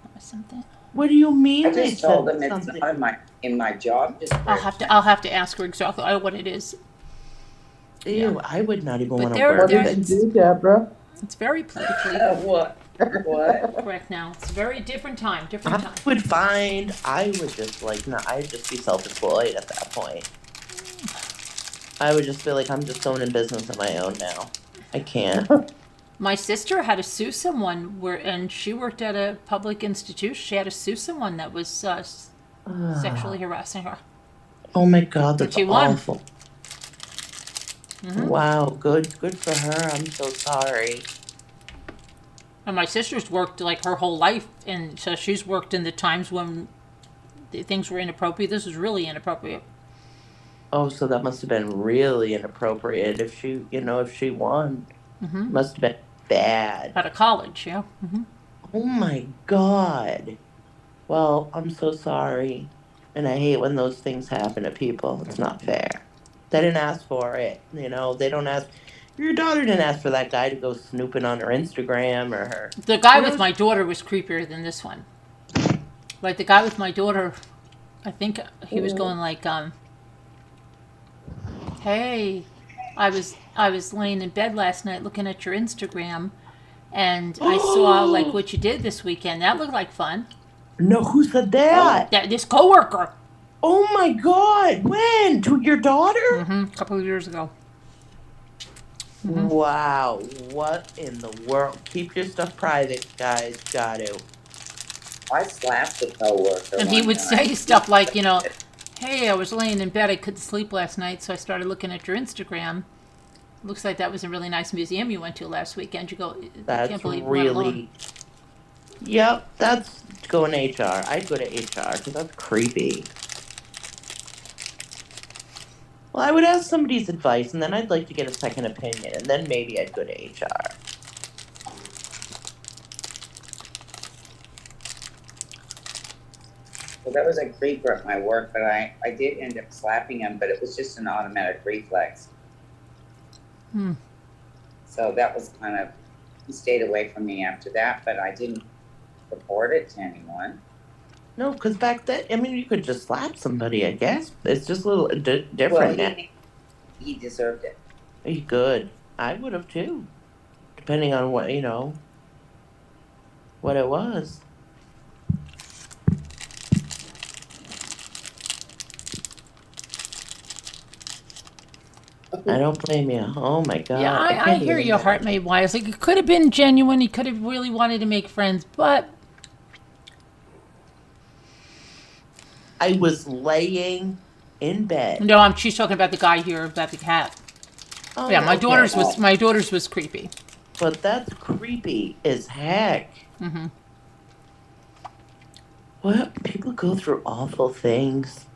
what was something. What do you mean I they just told said them it's something? not in my job description. I'll have to ask her exactly what it is. Ew, I would not even But want to they're- work What they're- did you it. do, Deborah? It's very politically What? What? correct now. It's a very different time. I would find, I would just like, no, I'd just be self-employed at that point. I would just feel like I'm just going in business on my own now. I can't. My sister had to sue someone and she worked at a public institution. She had to sue someone that was sexually harassing her. Oh my God, that's she won. awful. Mhm. Wow, good for her. I'm so sorry. And my sister's worked like her whole life, and so she's worked in the times when things were inappropriate. This was really inappropriate. Oh, so that must have been really inappropriate if she, if she won. Mm-hmm. Must have been bad. Out of college, yeah. Mm-hmm. Oh my God. Well, I'm so sorry. And I hate when those things happen to people. It's not fair. They didn't ask for it. They don't ask. Your daughter didn't ask for that guy to go snooping on her Instagram or her. The guy with my daughter was creepier than this one. Like the guy with my daughter, I think he was going like, "Hey, I was laying in bed last night looking at your Instagram, and I saw like what you did this weekend. That looked like fun." No, who said that? This coworker. Oh my God! When? To your daughter? Mm-hmm. A couple of years ago. Mm-hmm. Wow! What in the world? Keep your stuff private, guys. Got to. I slapped the coworker. And he one would time. say stuff like, "Hey, I was laying in bed. I couldn't sleep last night, so I started looking at your Instagram. Looks like that was a really nice museum you went to last weekend." You go, I can't believe you went alone." really. Yep, that's going to HR. I'd go to HR because that's creepy. Well, I would ask somebody's advice, and then I'd like to get a second opinion, and then maybe I'd go to HR. Well, that was a creeper at my work, but I did end up slapping him, but it was just an automatic reflex. Hmm. So that was kind of, he stayed away from me after that, but I didn't report it to anyone. No, because back then, you could just slap somebody, I guess. It's just a little Well, different now. he deserved it. He good. I would have too, depending on what what it was. I don't blame you. Oh my God. Yeah, I can't hear even your heart made wise. Like, it could have been genuine. He could have really wanted to make friends, but I was laying in bed. no, she's talking about the guy here, about the cat. Oh, Yeah, my okay. daughter's was creepy. But that's creepy as heck. Mm-hmm. What? People go through awful things.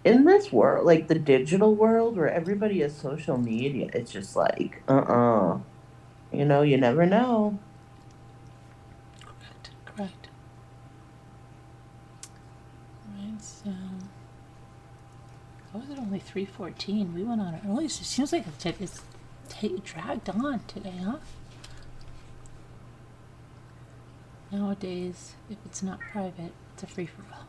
In this world, like the digital world where everybody has social media, it's just like, you never know. Correct. Right, so how was it only 3:14? We went on early. So it seems like it's dragged on today, huh? Nowadays, if it's not private, it's a free-for-all.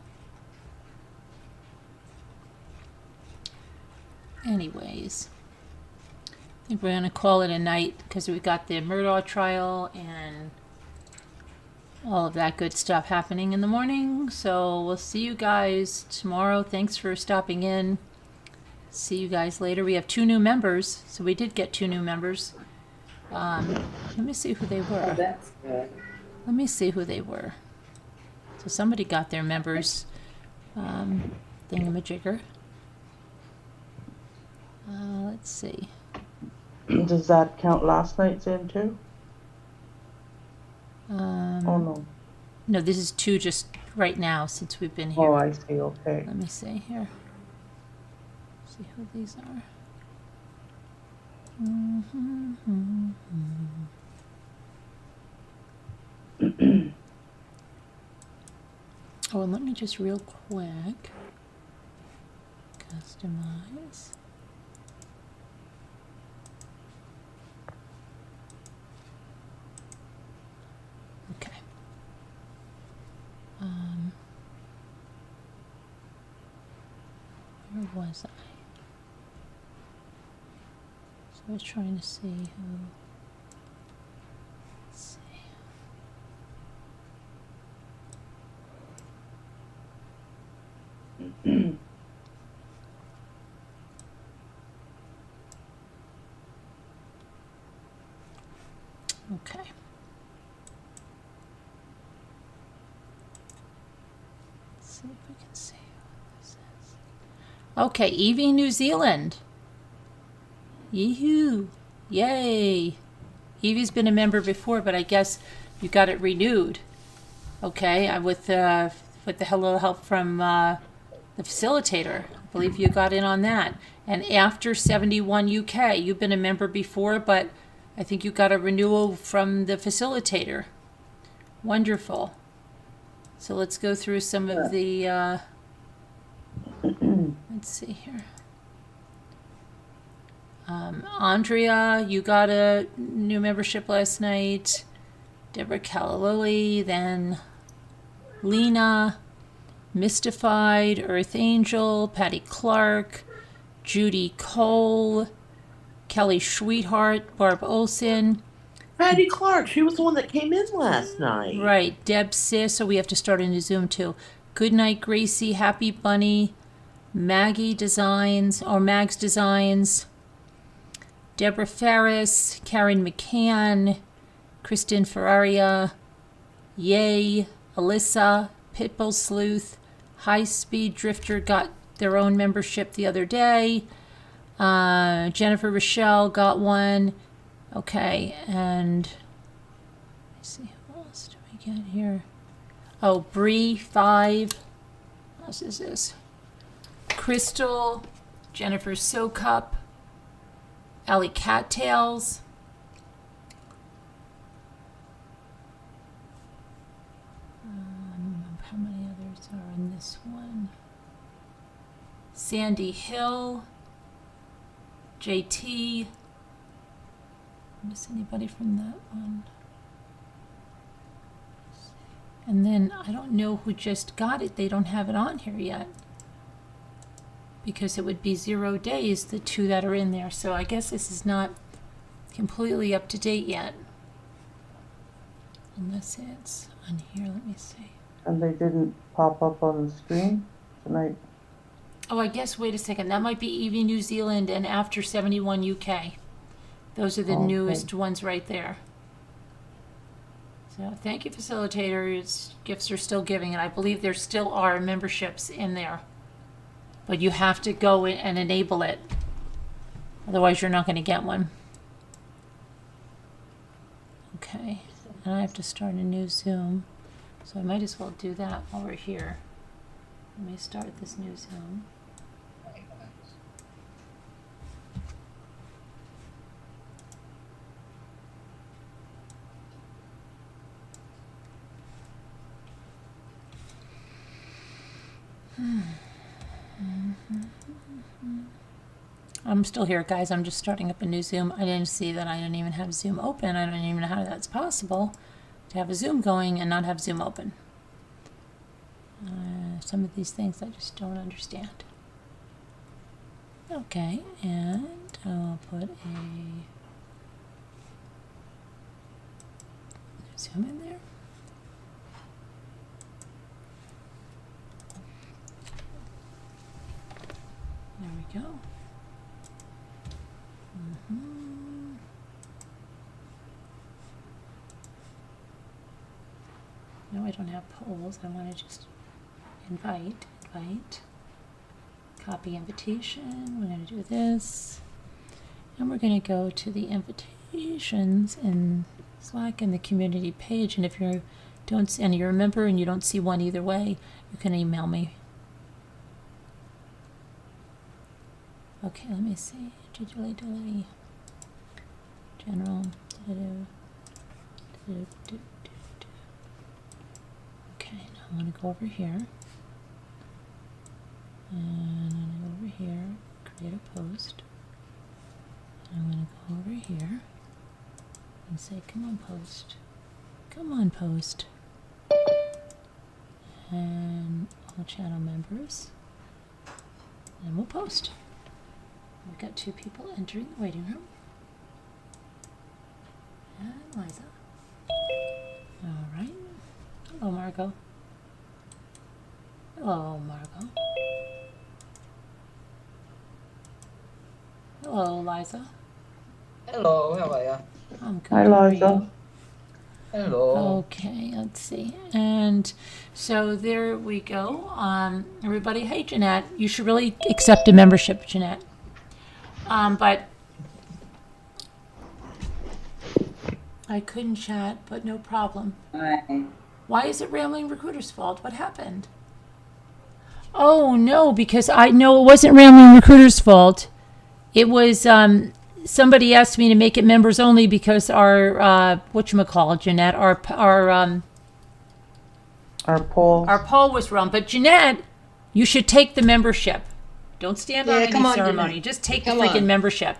Anyways, I think we're going to call it a night because we got the Murdaugh trial and all of that good stuff happening in the morning. So we'll see you guys tomorrow. Thanks for stopping in. See you guys later. We have 2 new members, so we did get 2 new members. Let me see who they were. Oh, that's good. Let me see who they were. So somebody got their members thingamajigger. Let's see. Does that count last night's in too? Oh no. No, this is 2 just right now since we've been here. Oh, I see. Okay. Let me see here. See who these are. Oh, and let me just real quick customize. Okay. Where was I? So I was trying to see who. Let's see. Okay. Let's see if we can see what this is. Okay, Evie, New Zealand. Yee-hoo. Yay. Evie's been a member before, but I guess you got it renewed. Okay, with the help from the facilitator. I believe you got in on that. And after 71 UK, you've been a member before, but I think you got a renewal from the facilitator. Wonderful. So let's go through some of the, let's see here. Andrea, you got a new membership last night. Deborah Calalili, then Lena, Mystified, Earth Angel, Patty Clark, Judy Cole, Kelly Sweetheart, Barb Olson. Patty Clark, she was the one that came in last night. Right, Deb Sis, so we have to start a new Zoom too. Goodnight Gracie, Happy Bunny, Maggie Designs, or Mags Designs, Deborah Ferris, Karen McCann, Kristen Ferraria, Yay, Alyssa, Pitbull Sleuth, High Speed Drifter got their own membership the other day. Jennifer Rochelle got one. Okay, and let's see, who else do we get here? Oh, Bree 5. What else is this? Crystal, Jennifer Socup, Allie Cattails. How many others are on this one? Sandy Hill, JT. Miss anybody from that one? And then I don't know who just got it. They don't have it on here yet. Because it would be 0 days, the two that are in there. So I guess this is not completely up to date yet. Unless it's on here, let me see. And they didn't pop up on the screen tonight. Oh, I guess, wait a second. That might be Evie New Zealand and After 71 UK. Those are the Okay. newest ones right there. So thank you, facilitators. Gifts are still giving, and I believe there still are memberships in there. But you have to go in and enable it. Otherwise, you're not going to get one. Okay. And I have to start a new Zoom. So I might as well do that while we're here. Let me start this new Zoom. I'm still here, guys. I'm just starting up a new Zoom. I didn't see that I didn't even have Zoom open. I don't even know how that's possible to have a Zoom going and not have Zoom open. Some of these things I just don't understand. Okay, and I'll put a Zoom in there. There we go. No, I don't have polls. I want to just invite, copy invitation. We're going to do this. And we're going to go to the invitations in Slack and the community page. And if you're you're a member and you don't see one either way, you can email me. Okay, let me see. Delay. General. Okay, now I'm going to go over here. And I'm going to go over here, create a post. I'm going to go over here and say, come on, post. Come on, post. And all channel members. And we'll post. We've got 2 people entering the waiting room. And Liza. All right. Hello, Margot. Hello, Margot. Hello, Liza. Hello, how are you? I'm good. Hi, How are Liza. you? Hello. Okay, let's see. And so there we go. Everybody, hey, Jeanette, you should really accept a membership, Jeanette. But I couldn't chat, but no problem. Hi. Why is it Rambling Recruiter's fault? What happened? Oh, no, because I know it wasn't Rambling Recruiter's fault. It was, somebody asked me to make it members only because our, whatchamacallit, Jeanette, our poll was wrong. But Jeanette, you should take the membership. Don't stand on Yeah, any come on, ceremony. Jeanette. Just take Come the freaking on. membership.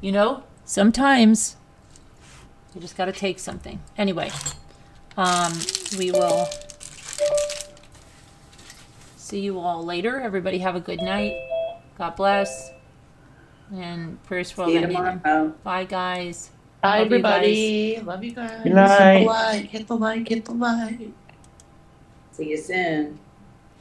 You know, sometimes you just got to take something. Anyway, we will see you all later. Everybody have a good night. God bless. And prayers for all See you that needed. tomorrow. Bye, guys. Bye, Love you guys. everybody. Love you guys. Good night. Hit the like, hit the like, hit the like. See you soon.